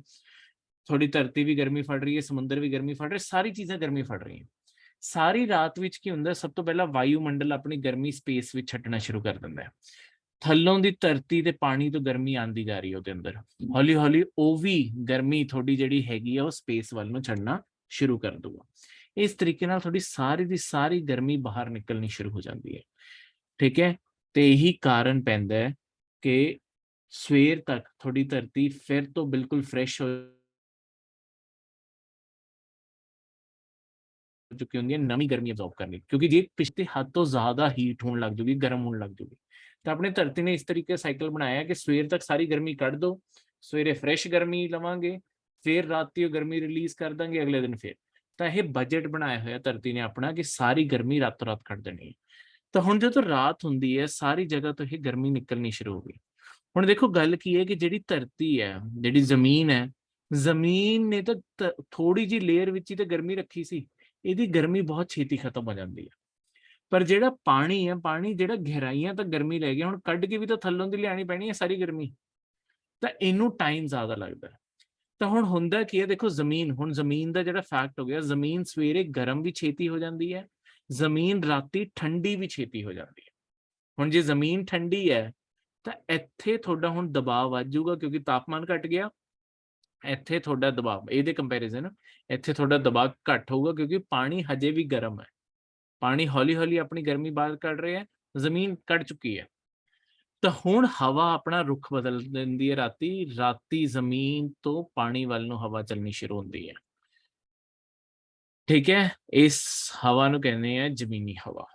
ਤੁਹਾਡੀ ਧਰਤੀ ਵੀ ਗਰਮੀ ਫੜ ਰਹੀ ਹੈ, ਸਮੁੰਦਰ ਵੀ ਗਰਮੀ ਫੜ ਰਿਹਾ, ਸਾਰੀ ਚੀਜ਼ਾਂ ਗਰਮੀ ਫੜ ਰਹੀਆਂ। ਸਾਰੀ ਰਾਤ ਵਿੱਚ ਕੀ ਹੁੰਦਾ? ਸਭ ਤੋਂ ਪਹਿਲਾਂ ਵਾਯੂਮੰਡਲ ਆਪਣੀ ਗਰਮੀ ਸਪੇਸ ਵਿੱਚ ਛੱਡਣਾ ਸ਼ੁਰੂ ਕਰ ਦਿੰਦਾ ਹੈ। ਥੱਲੋਂ ਦੀ ਧਰਤੀ ਤੇ ਪਾਣੀ ਤੋਂ ਗਰਮੀ ਆਂਦੀ ਜਾ ਰਹੀ ਹੈ ਉਹਦੇ ਅੰਦਰ, ਹੌਲੀ ਹੌਲੀ ਉਹ ਵੀ ਗਰਮੀ ਤੁਹਾਡੀ ਜਿਹੜੀ ਹੈਗੀ ਆ ਉਹ ਸਪੇਸ ਵੱਲ ਨੂੰ ਛੱਡਣਾ ਸ਼ੁਰੂ ਕਰ ਦੂਗਾ। ਇਸ ਤਰੀਕੇ ਨਾਲ ਤੁਹਾਡੀ ਸਾਰੀ ਦੀ ਸਾਰੀ ਗਰਮੀ ਬਾਹਰ ਨਿਕਲਣੀ ਸ਼ੁਰੂ ਹੋ ਜਾਂਦੀ ਹੈ, ਠੀਕ ਹੈ। ਤੇ ਇਹੀ ਕਾਰਨ ਪੈਂਦਾ ਹੈ ਕਿ ਸਵੇਰ ਤੱਕ ਤੁਹਾਡੀ ਧਰਤੀ ਫਿਰ ਤੋਂ ਬਿਲਕੁਲ ਫਰੈਸ਼ ਹੋ ਚੁੱਕੀ ਹੁੰਦੀ ਹੈ ਨਵੀਂ ਗਰਮੀ ਅਬਜ਼ੌਰਬ ਕਰਨ ਲਈ, ਕਿਉਂਕਿ ਜੇ ਪਿਛਲੇ ਹੱਦ ਤੋਂ ਜ਼ਿਆਦਾ ਹੀਟ ਹੋਣ ਲੱਗ ਜੂਗੀ, ਗਰਮ ਹੋਣ ਲੱਗ ਜੂਗੀ, ਤਾਂ ਆਪਣੀ ਧਰਤੀ ਨੇ ਇਸ ਤਰੀਕੇ ਸਾਈਕਲ ਬਣਾਇਆ ਕਿ ਸਵੇਰ ਤੱਕ ਸਾਰੀ ਗਰਮੀ ਕੱਢ ਦੋ, ਸਵੇਰੇ ਫਰੈਸ਼ ਗਰਮੀ ਲਵਾਂਗੇ, ਫਿਰ ਰਾਤੀ ਉਹ ਗਰਮੀ ਰਿਲੀਜ਼ ਕਰ ਦਾਂਗੇ ਅਗਲੇ ਦਿਨ ਫਿਰ। ਤਾਂ ਇਹ ਬਜਟ ਬਣਾਇਆ ਹੋਇਆ ਧਰਤੀ ਨੇ ਆਪਣਾ ਕਿ ਸਾਰੀ ਗਰਮੀ ਰਾਤੋਂ ਰਾਤ ਕੱਢ ਦੇਣੀ ਹੈ। ਤਾਂ ਹੁਣ ਜਦੋਂ ਰਾਤ ਹੁੰਦੀ ਹੈ ਸਾਰੀ ਜਗ੍ਹਾ ਤੋਂ ਇਹ ਗਰਮੀ ਨਿਕਲਣੀ ਸ਼ੁਰੂ ਹੋ ਗਈ। ਹੁਣ ਦੇਖੋ ਗੱਲ ਕੀ ਹੈ ਕਿ ਜਿਹੜੀ ਧਰਤੀ ਹੈ, ਜਿਹੜੀ ਜ਼ਮੀਨ ਹੈ, ਜ਼ਮੀਨ ਨੇ ਤਾਂ ਥੋੜੀ ਜਿਹੀ ਲੇਅਰ ਵਿੱਚ ਹੀ ਤਾਂ ਗਰਮੀ ਰੱਖੀ ਸੀ, ਇਹਦੀ ਗਰਮੀ ਬਹੁਤ ਛੇਤੀ ਖਤਮ ਹੋ ਜਾਂਦੀ ਹੈ। ਪਰ ਜਿਹੜਾ ਪਾਣੀ ਹੈ, ਪਾਣੀ ਜਿਹੜਾ ਗਹਿਰਾਈਆਂ ਤੱਕ ਗਰਮੀ ਲੈ ਗਿਆ, ਹੁਣ ਕੱਢ ਕੇ ਵੀ ਤਾਂ ਥੱਲੋਂ ਦੀ ਲਿਆਣੀ ਪੈਣੀ ਹੈ ਸਾਰੀ ਗਰਮੀ, ਤਾਂ ਇਹਨੂੰ ਟਾਈਮ ਜ਼ਿਆਦਾ ਲੱਗਦਾ। ਤਾਂ ਹੁਣ ਹੁੰਦਾ ਕੀ ਹੈ, ਦੇਖੋ ਜ਼ਮੀਨ, ਹੁਣ ਜ਼ਮੀਨ ਦਾ ਜਿਹੜਾ ਫੈਕਟ ਹੋ ਗਿਆ, ਜ਼ਮੀਨ ਸਵੇਰੇ ਗਰਮ ਵੀ ਛੇਤੀ ਹੋ ਜਾਂਦੀ ਹੈ, ਜ਼ਮੀਨ ਰਾਤੀ ਠੰਡੀ ਵੀ ਛੇਤੀ ਹੋ ਜਾਂਦੀ ਹੈ। ਹੁਣ ਜੇ ਜ਼ਮੀਨ ਠੰਡੀ ਹੈ ਤਾਂ ਇੱਥੇ ਤੁਹਾਡਾ ਹੁਣ ਦਬਾਅ ਵੱਧ ਜਾਊਗਾ ਕਿਉਂਕਿ ਤਾਪਮਾਨ ਘਟ ਗਿਆ, ਇੱਥੇ ਤੁਹਾਡਾ ਦਬਾਅ ਇਹਦੇ ਕੰਪੈਰੀਜ਼ਨ ਇੱਥੇ ਤੁਹਾਡਾ ਦਬਾਅ ਘੱਟ ਹੋਊਗਾ ਕਿਉਂਕਿ ਪਾਣੀ ਹਜੇ ਵੀ ਗਰਮ ਹੈ, ਪਾਣੀ ਹੌਲੀ ਹੌਲੀ ਆਪਣੀ ਗਰਮੀ ਬਾਹਰ ਕੱਢ ਰਿਹਾ ਹੈ, ਜ਼ਮੀਨ ਕੱਢ ਚੁੱਕੀ ਹੈ। ਤਾਂ ਹੁਣ ਹਵਾ ਆਪਣਾ ਰੁਖ ਬਦਲ ਦਿੰਦੀ ਹੈ, ਰਾਤੀ ਜ਼ਮੀਨ ਤੋਂ ਪਾਣੀ ਵੱਲ ਨੂੰ ਹਵਾ ਚੱਲਣੀ ਸ਼ੁਰੂ ਹੁੰਦੀ ਹੈ, ਠੀਕ ਹੈ। ਇਸ ਹਵਾ ਨੂੰ ਕਹਿੰਦੇ ਆ ਜ਼ਮੀਨੀ ਹਵਾ,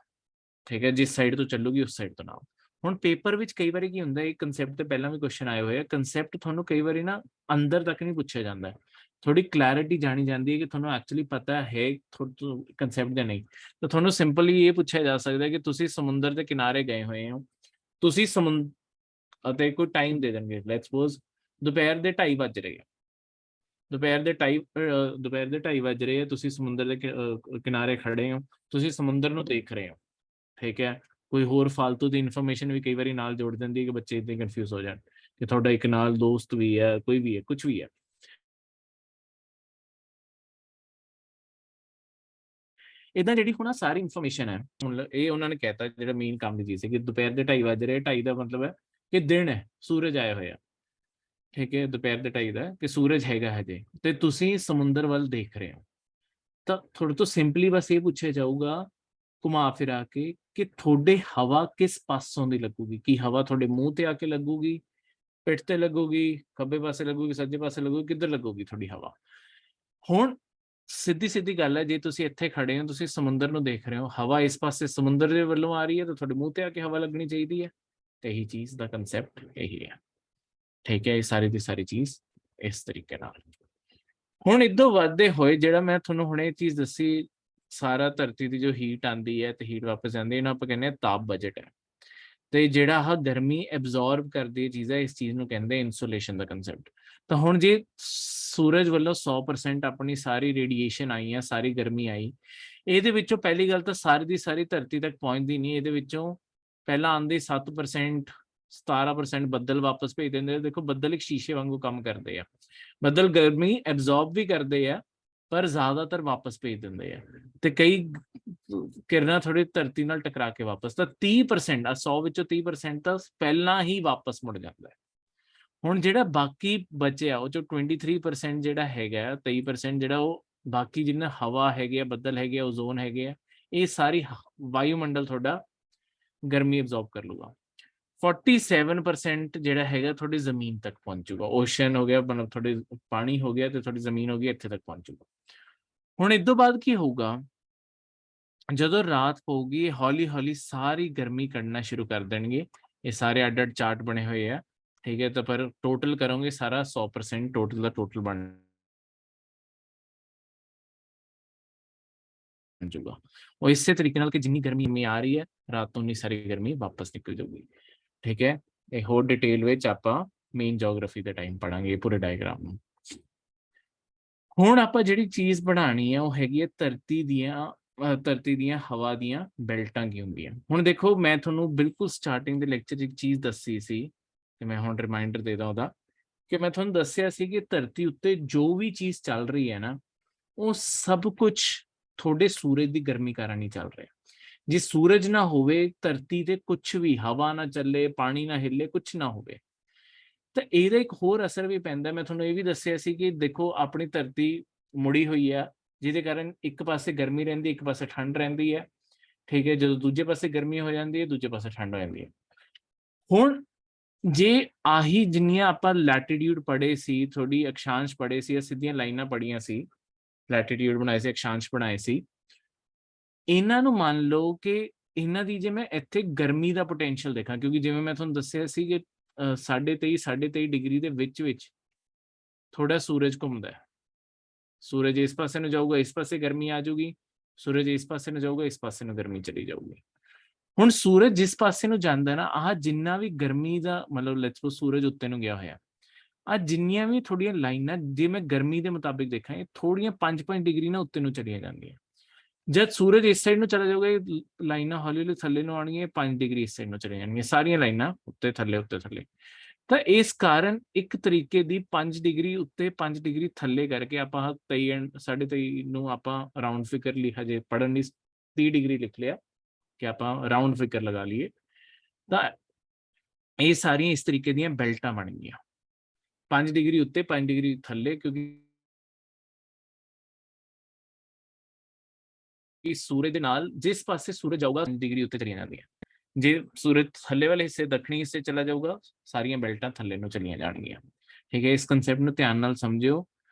ਠੀਕ ਹੈ। ਜਿਸ ਸਾਈਡ ਤੋਂ ਚੱਲੂਗੀ ਉਸ ਸਾਈਡ ਤੋਂ ਨਾ। ਹੁਣ ਪੇਪਰ ਵਿੱਚ ਕਈ ਵਾਰੀ ਕੀ ਹੁੰਦਾ, ਇਹ ਕੰਸੈਪਟ ਤੇ ਪਹਿਲਾਂ ਵੀ ਕੁਐਸਚਨ ਆਏ ਹੋਏ ਆ, ਕੰਸੈਪਟ ਤੁਹਾਨੂੰ ਕਈ ਵਾਰੀ ਨਾ ਅੰਦਰ ਤੱਕ ਨਹੀਂ ਪੁੱਛਿਆ ਜਾਂਦਾ, ਥੋੜੀ ਕਲੈਰਿਟੀ ਜਾਣੀ ਜਾਂਦੀ ਹੈ ਕਿ ਤੁਹਾਨੂੰ ਐਕਚੁਅਲੀ ਪਤਾ ਹੈ ਕੰਸੈਪਟ ਜਾਂ ਨਹੀਂ। ਤਾਂ ਤੁਹਾਨੂੰ ਸਿੰਪਲੀ ਇਹ ਪੁੱਛਿਆ ਜਾ ਸਕਦਾ ਹੈ ਕਿ ਤੁਸੀਂ ਸਮੁੰਦਰ ਦੇ ਕਿਨਾਰੇ ਗਏ ਹੋਏ ਹੋ, ਤੁਸੀਂ ਅਤੇ ਕੋਈ ਟਾਈਮ ਦੇ ਦੇਣਗੇ, ਲੈਟਸ ਸਪੋਜ਼ ਦੁਪਹਿਰ ਦੇ 2:30 ਵੱਜ ਰਹੇ ਆ, ਦੁਪਹਿਰ ਦੇ 2:30 ਵੱਜ ਰਹੇ ਆ, ਤੁਸੀਂ ਸਮੁੰਦਰ ਦੇ ਕਿਨਾਰੇ ਖੜੇ ਹੋ, ਤੁਸੀਂ ਸਮੁੰਦਰ ਨੂੰ ਦੇਖ ਰਹੇ ਹੋ, ਠੀਕ ਹੈ। ਕੋਈ ਹੋਰ ਫालतू ਦੀ ਇਨਫੋਰਮੇਸ਼ਨ ਵੀ ਕਈ ਵਾਰੀ ਨਾਲ ਜੋੜ ਦਿੰਦੀ ਹੈ ਕਿ ਬੱਚੇ ਇਦਾਂ ਕਨਫਿਊਜ਼ ਹੋ ਜਾਣ ਕਿ ਤੁਹਾਡਾ ਇੱਕ ਨਾਲ ਦੋਸਤ ਵੀ ਹੈ, ਕੋਈ ਵੀ ਹੈ, ਕੁਝ ਵੀ ਹੈ। ਇਦਾਂ ਜਿਹੜੀ ਹੁਣ ਸਾਰੀ ਇਨਫੋਰਮੇਸ਼ਨ ਹੈ, ਹੁਣ ਇਹ ਉਹਨਾਂ ਨੇ ਕਹਿਤਾ ਜਿਹੜਾ ਮੇਨ ਕੰਮ ਦੀ ਚੀਜ਼ ਹੈ ਕਿ ਦੁਪਹਿਰ ਦੇ 2:30 ਵੱਜ ਰਹੇ, 2:30 ਦਾ ਮਤਲਬ ਹੈ ਕਿ ਦਿਨ ਹੈ, ਸੂਰਜ ਆਇਆ ਹੋਇਆ, ਠੀਕ ਹੈ। ਦੁਪਹਿਰ ਦੇ 2:30 ਦਾ ਕਿ ਸੂਰਜ ਹੈਗਾ ਹਜੇ, ਤੇ ਤੁਸੀਂ ਸਮੁੰਦਰ ਵੱਲ ਦੇਖ ਰਹੇ ਹੋ। ਤਾਂ ਤੁਹਾਡੇ ਤੋਂ ਸਿੰਪਲੀ ਬਸ ਇਹ ਪੁੱਛਿਆ ਜਾਊਗਾ ਘੁਮਾ ਫਿਰਾ ਕੇ ਕਿ ਤੁਹਾਡੇ ਹਵਾ ਕਿਸ ਪਾਸੋਂ ਦੀ ਲੱਗੂਗੀ, ਕੀ ਹਵਾ ਤੁਹਾਡੇ ਮੂੰਹ ਤੇ ਆ ਕੇ ਲੱਗੂਗੀ, ਪਿੱਠ ਤੇ ਲੱਗੂਗੀ, ਖੱਬੇ ਪਾਸੇ ਲੱਗੂਗੀ, ਸੱਜੇ ਪਾਸੇ ਲੱਗੂਗੀ, ਕਿੱਧਰ ਲੱਗੂਗੀ ਤੁਹਾਡੀ ਹਵਾ। ਹੁਣ ਸਿੱਧੀ ਸਿੱਧੀ ਗੱਲ ਹੈ, ਜੇ ਤੁਸੀਂ ਇੱਥੇ ਖੜੇ ਹੋ, ਤੁਸੀਂ ਸਮੁੰਦਰ ਨੂੰ ਦੇਖ ਰਹੇ ਹੋ, ਹਵਾ ਇਸ ਪਾਸੇ ਸਮੁੰਦਰ ਦੇ ਵੱਲੋਂ ਆ ਰਹੀ ਹੈ, ਤਾਂ ਤੁਹਾਡੇ ਮੂੰਹ ਤੇ ਆ ਕੇ ਹਵਾ ਲੱਗਣੀ ਚਾਹੀਦੀ ਹੈ। ਤੇ ਇਹੀ ਚੀਜ਼ ਦਾ ਕੰਸੈਪਟ ਇਹੀ ਹੈ, ਠੀਕ ਹੈ। ਇਹ ਸਾਰੀ ਦੀ ਸਾਰੀ ਚੀਜ਼ ਇਸ ਤਰੀਕੇ ਨਾਲ। ਹੁਣ ਇਦੋਂ ਵੱਧਦੇ ਹੋਏ ਜਿਹੜਾ ਮੈਂ ਤੁਹਾਨੂੰ ਹੁਣੇ ਇਹ ਚੀਜ਼ ਦੱਸੀ, ਸਾਰਾ ਧਰਤੀ ਦੀ ਜੋ ਹੀਟ ਆਂਦੀ ਹੈ ਤੇ ਹੀਟ ਵਾਪਸ ਜਾਂਦੀ ਹੈ, ਇਹਨੂੰ ਆਪਾਂ ਕਹਿੰਦੇ ਆ ਤਾਪ ਬਜਟ ਹੈ। ਤੇ ਜਿਹੜਾ ਆਹ ਗਰਮੀ ਐਬਜ਼ੌਰਬ ਕਰਦੀ ਚੀਜ਼ ਹੈ, ਇਸ ਚੀਜ਼ ਨੂੰ ਕਹਿੰਦੇ ਇਨਸੂਲੇਸ਼ਨ ਦਾ ਕੰਸੈਪਟ। ਤਾਂ ਹੁਣ ਜੇ ਸੂਰਜ ਵੱਲੋਂ 100% ਆਪਣੀ ਸਾਰੀ ਰੇਡੀਏਸ਼ਨ ਆਈ ਹੈ, ਸਾਰੀ ਗਰਮੀ ਆਈ, ਇਹਦੇ ਵਿੱਚੋਂ ਪਹਿਲੀ ਗੱਲ ਤਾਂ ਸਾਰੀ ਦੀ ਸਾਰੀ ਧਰਤੀ ਤੱਕ ਪਹੁੰਚਦੀ ਨਹੀਂ, ਇਹਦੇ ਵਿੱਚੋਂ ਪਹਿਲਾਂ ਆਉਂਦੇ 7% 17% ਬੱਦਲ ਵਾਪਸ ਭੇਜ ਦਿੰਦੇ। ਦੇਖੋ ਬੱਦਲ ਇੱਕ ਸ਼ੀਸ਼ੇ ਵਾਂਗੂ ਕੰਮ ਕਰਦੇ ਆ, ਬੱਦਲ ਗਰਮੀ ਐਬਜ਼ੌਰਬ ਵੀ ਕਰਦੇ ਆ ਪਰ ਜ਼ਿਆਦਾਤਰ ਵਾਪਸ ਭੇਜ ਦਿੰਦੇ ਆ, ਤੇ ਕਈ ਕਿਰਨਾਂ ਥੋੜੀ ਧਰਤੀ ਨਾਲ ਟਕਰਾ ਕੇ ਵਾਪਸ, ਤਾਂ 30% 100 ਵਿੱਚੋਂ 30% ਤਾਂ ਪਹਿਲਾਂ ਹੀ ਵਾਪਸ ਮੁੜ ਜਾਂਦਾ ਹੈ। ਹੁਣ ਜਿਹੜਾ ਬਾਕੀ ਬਚਿਆ ਉਹ ਚੋਂ 23% ਜਿਹੜਾ ਹੈਗਾ, 23% ਜਿਹੜਾ ਉਹ ਬਾਕੀ ਜਿੰਨਾ ਹਵਾ ਹੈਗੇ ਆ, ਬੱਦਲ ਹੈਗੇ ਆ, ਓਜ਼ੋਨ ਹੈਗੇ ਆ, ਇਹ ਸਾਰੀ ਵਾਯੂਮੰਡਲ ਤੁਹਾਡਾ ਗਰਮੀ ਐਬਜ਼ੌਰਬ ਕਰ ਲੂਗਾ। 47% ਜਿਹੜਾ ਹੈਗਾ ਤੁਹਾਡੀ ਜ਼ਮੀਨ ਤੱਕ ਪਹੁੰਚੂਗਾ, ਓਸ਼ਨ ਹੋ ਗਿਆ, ਮਤਲਬ ਤੁਹਾਡੇ ਪਾਣੀ ਹੋ ਗਿਆ ਤੇ ਤੁਹਾਡੀ ਜ਼ਮੀਨ ਹੋ ਗਈ, ਇੱਥੇ ਤੱਕ ਪਹੁੰਚੂਗਾ। ਹੁਣ ਇਸ ਤੋਂ ਬਾਅਦ ਕੀ ਹੋਊਗਾ, ਜਦੋਂ ਰਾਤ ਪਊਗੀ ਹੌਲੀ ਹੌਲੀ ਸਾਰੀ ਗਰਮੀ ਕੱਢਣਾ ਸ਼ੁਰੂ ਕਰ ਦੇਣਗੇ। ਇਹ ਸਾਰੇ ਅੱਡ ਅੱਡ ਚਾਰਟ ਬਣੇ ਹੋਏ ਆ, ਠੀਕ ਹੈ। ਤਾਂ ਪਰ ਟੋਟਲ ਕਰੋਗੇ ਸਾਰਾ 100% ਟੋਟਲ ਦਾ ਟੋਟਲ ਬਣ ਜਾਊਗਾ। ਉਹ ਇਸੇ ਤਰੀਕੇ ਨਾਲ ਕਿ ਜਿੰਨੀ ਗਰਮੀ ਆ ਰਹੀ ਹੈ, ਰਾਤ ਨੂੰ ਉਨੀ ਸਾਰੀ ਗਰਮੀ ਵਾਪਸ ਨਿਕਲ ਜਾਊਗੀ, ਠੀਕ ਹੈ। ਇਹ ਹੋਰ ਡਿਟੇਲ ਵਿੱਚ ਆਪਾਂ ਮੇਨ ਜੀਓਗ੍ਰਾਫੀ ਦੇ ਟਾਈਮ ਪੜਾਂਗੇ ਪੂਰੇ ਡਾਇਗ੍ਰਾਮ ਨੂੰ। ਹੁਣ ਆਪਾਂ ਜਿਹੜੀ ਚੀਜ਼ ਬਣਾਣੀ ਹੈ ਉਹ ਹੈਗੀ ਹੈ ਧਰਤੀ ਦੀਆਂ ਹਵਾ ਦੀਆਂ ਬੈਲਟਾਂ ਕੀ ਹੁੰਦੀਆਂ। ਹੁਣ ਦੇਖੋ ਮੈਂ ਤੁਹਾਨੂੰ ਬਿਲਕੁਲ ਸਟਾਰਟਿੰਗ ਦੇ ਲੈਕਚਰ 'ਚ ਇੱਕ ਚੀਜ਼ ਦੱਸੀ ਸੀ ਤੇ ਮੈਂ ਹੁਣ ਰਿਮਾਈਂਡਰ ਦੇ ਦਾਂ ਉਹਦਾ, ਕਿ ਮੈਂ ਤੁਹਾਨੂੰ ਦੱਸਿਆ ਸੀ ਕਿ ਧਰਤੀ ਉੱਤੇ ਜੋ ਵੀ ਚੀਜ਼ ਚੱਲ ਰਹੀ ਹੈ ਨਾ, ਉਹ ਸਭ ਕੁਝ ਤੁਹਾਡੇ ਸੂਰਜ ਦੀ ਗਰਮੀ ਕਾਰਨ ਹੀ ਚੱਲ ਰਿਹਾ। ਜੇ ਸੂਰਜ ਨਾ ਹੋਵੇ ਧਰਤੀ ਤੇ ਕੁਛ ਵੀ, ਹਵਾ ਨਾ ਚੱਲੇ, ਪਾਣੀ ਨਾ ਹਿੱਲੇ, ਕੁਛ ਨਾ ਹੋਵੇ, ਤਾਂ ਇਹਦਾ ਇੱਕ ਹੋਰ ਅਸਰ ਵੀ ਪੈਂਦਾ। ਮੈਂ ਤੁਹਾਨੂੰ ਇਹ ਵੀ ਦੱਸਿਆ ਸੀ ਕਿ ਦੇਖੋ ਆਪਣੀ ਧਰਤੀ ਮੁੜੀ ਹੋਈ ਆ, ਜਿਹਦੇ ਕਾਰਨ ਇੱਕ ਪਾਸੇ ਗਰਮੀ ਰਹਿੰਦੀ, ਇੱਕ ਪਾਸੇ ਠੰਡ ਰਹਿੰਦੀ ਹੈ, ਠੀਕ ਹੈ। ਜਦੋਂ ਦੂਜੇ ਪਾਸੇ ਗਰਮੀ ਹੋ ਜਾਂਦੀ ਹੈ, ਦੂਜੇ ਪਾਸੇ ਠੰਡ ਹੋ ਜਾਂਦੀ ਹੈ। ਹੁਣ ਜੇ ਆਹੀ ਜਿੰਨੀਆਂ ਆਪਾਂ ਲੈਟੀਟਿਊਡ ਪੜ੍ਹੇ ਸੀ, ਥੋੜੀ ਅਕਸ਼ਾਂਸ਼ ਪੜ੍ਹੇ ਸੀ, ਸਿੱਧੀਆਂ ਲਾਈਨਾਂ ਪੜ੍ਹੀਆਂ ਸੀ, ਲੈਟੀਟਿਊਡ ਬਣਾਏ ਸੀ, ਅਕਸ਼ਾਂਸ਼ ਬਣਾਏ ਸੀ, ਇਹਨਾਂ ਨੂੰ ਮੰਨ ਲਓ ਕਿ ਇਹਨਾਂ ਦੀ ਜੇ ਮੈਂ ਇੱਥੇ ਗਰਮੀ ਦਾ ਪੋਟੈਂਸ਼ੀਅਲ ਦੇਖਾਂ, ਕਿਉਂਕਿ ਜਿਵੇਂ ਮੈਂ ਤੁਹਾਨੂੰ ਦੱਸਿਆ ਸੀ ਕਿ 23.5 ਡਿਗਰੀ ਦੇ ਵਿੱਚ ਥੋੜਾ ਸੂਰਜ ਘੁੰਮਦਾ ਹੈ। ਸੂਰਜ ਇਸ ਪਾਸੇ ਨੂੰ ਜਾਊਗਾ, ਇਸ ਪਾਸੇ ਗਰਮੀ ਆ ਜਾਊਗੀ, ਸੂਰਜ ਇਸ ਪਾਸੇ ਨੂੰ ਜਾਊਗਾ, ਇਸ ਪਾਸੇ ਨੂੰ ਗਰਮੀ ਚਲੀ ਜਾਊਗੀ। ਹੁਣ ਸੂਰਜ ਜਿਸ ਪਾਸੇ ਨੂੰ ਜਾਂਦਾ ਨਾ, ਆਹ ਜਿੰਨਾ ਵੀ ਗਰਮੀ ਦਾ ਮਤਲਬ ਲੈਟਸ ਸਪੋਜ਼ ਸੂਰਜ ਉੱਤੇ ਨੂੰ ਗਿਆ ਹੋਇਆ, ਆ ਜਿੰਨੀਆਂ ਵੀ ਥੋੜੀਆਂ ਲਾਈਨਾਂ ਜੇ ਮੈਂ ਗਰਮੀ ਦੇ ਮੁਤਾਬਿਕ ਦੇਖਾਂ, ਇਹ ਥੋੜੀਆਂ 5-5 ਡਿਗਰੀ ਨਾ ਉੱਤੇ ਨੂੰ ਚਲੀਆਂ ਜਾਂਦੀਆਂ। ਜਦ ਸੂਰਜ ਇਸ ਸਾਈਡ ਨੂੰ ਚਲਾ ਜਾਊਗਾ, ਇਹ ਲਾਈਨਾਂ ਹੌਲੀ ਹੌਲੀ ਥੱਲੇ ਨੂੰ ਆਉਣਗੀਆਂ, 5 ਡਿਗਰੀ ਇਸ ਸਾਈਡ ਨੂੰ ਚਲੇ ਜਾਣਗੀਆਂ, ਸਾਰੀਆਂ ਲਾਈਨਾਂ ਉੱਤੇ ਥੱਲੇ। ਤਾਂ ਇਸ ਕਾਰਨ ਇੱਕ ਤਰੀਕੇ ਦੀ 5 ਡਿਗਰੀ ਉੱਤੇ 5 ਡਿਗਰੀ ਥੱਲੇ ਕਰਕੇ ਆਪਾਂ 23.5 ਨੂੰ ਆਪਾਂ ਰਾਉਂਡ ਫਿਗਰ ਲਈ ਹਜੇ ਪੜਨ ਲਈ 30 ਡਿਗਰੀ ਲਿਖ ਲਿਆ ਕਿ ਆਪਾਂ ਰਾਉਂਡ ਫਿਗਰ ਲਗਾ ਲਈਏ। ਤਾਂ ਇਹ ਸਾਰੀਆਂ ਇਸ ਤਰੀਕੇ ਦੀਆਂ ਬੈਲਟਾਂ ਬਣ ਗਈਆਂ, 5 ਡਿਗਰੀ ਉੱਤੇ 5 ਡਿਗਰੀ ਥੱਲੇ, ਕਿਉਂਕਿ ਸੂਰਜ ਦੇ ਨਾਲ ਜਿਸ ਪਾਸੇ ਸੂਰਜ ਜਾਊਗਾ 5 ਡਿਗਰੀ ਉੱਤੇ ਚਲੀਆਂ ਜਾਂਦੀਆਂ। ਜੇ ਸੂਰਜ ਥੱਲੇ ਵਾਲੇ ਹਿੱਸੇ ਦੱਖਣੀ ਹਿੱਸੇ ਚਲਾ ਜਾਊਗਾ, ਸਾਰੀਆਂ ਬੈਲਟਾਂ ਥੱਲੇ ਨੂੰ ਚਲੀਆਂ ਜਾਣਗੀਆਂ, ਠੀਕ ਹੈ। ਇਸ ਕਨਸੈਪਟ ਨੂੰ ਧਿਆਨ ਨਾਲ ਸਮਝਿਓ,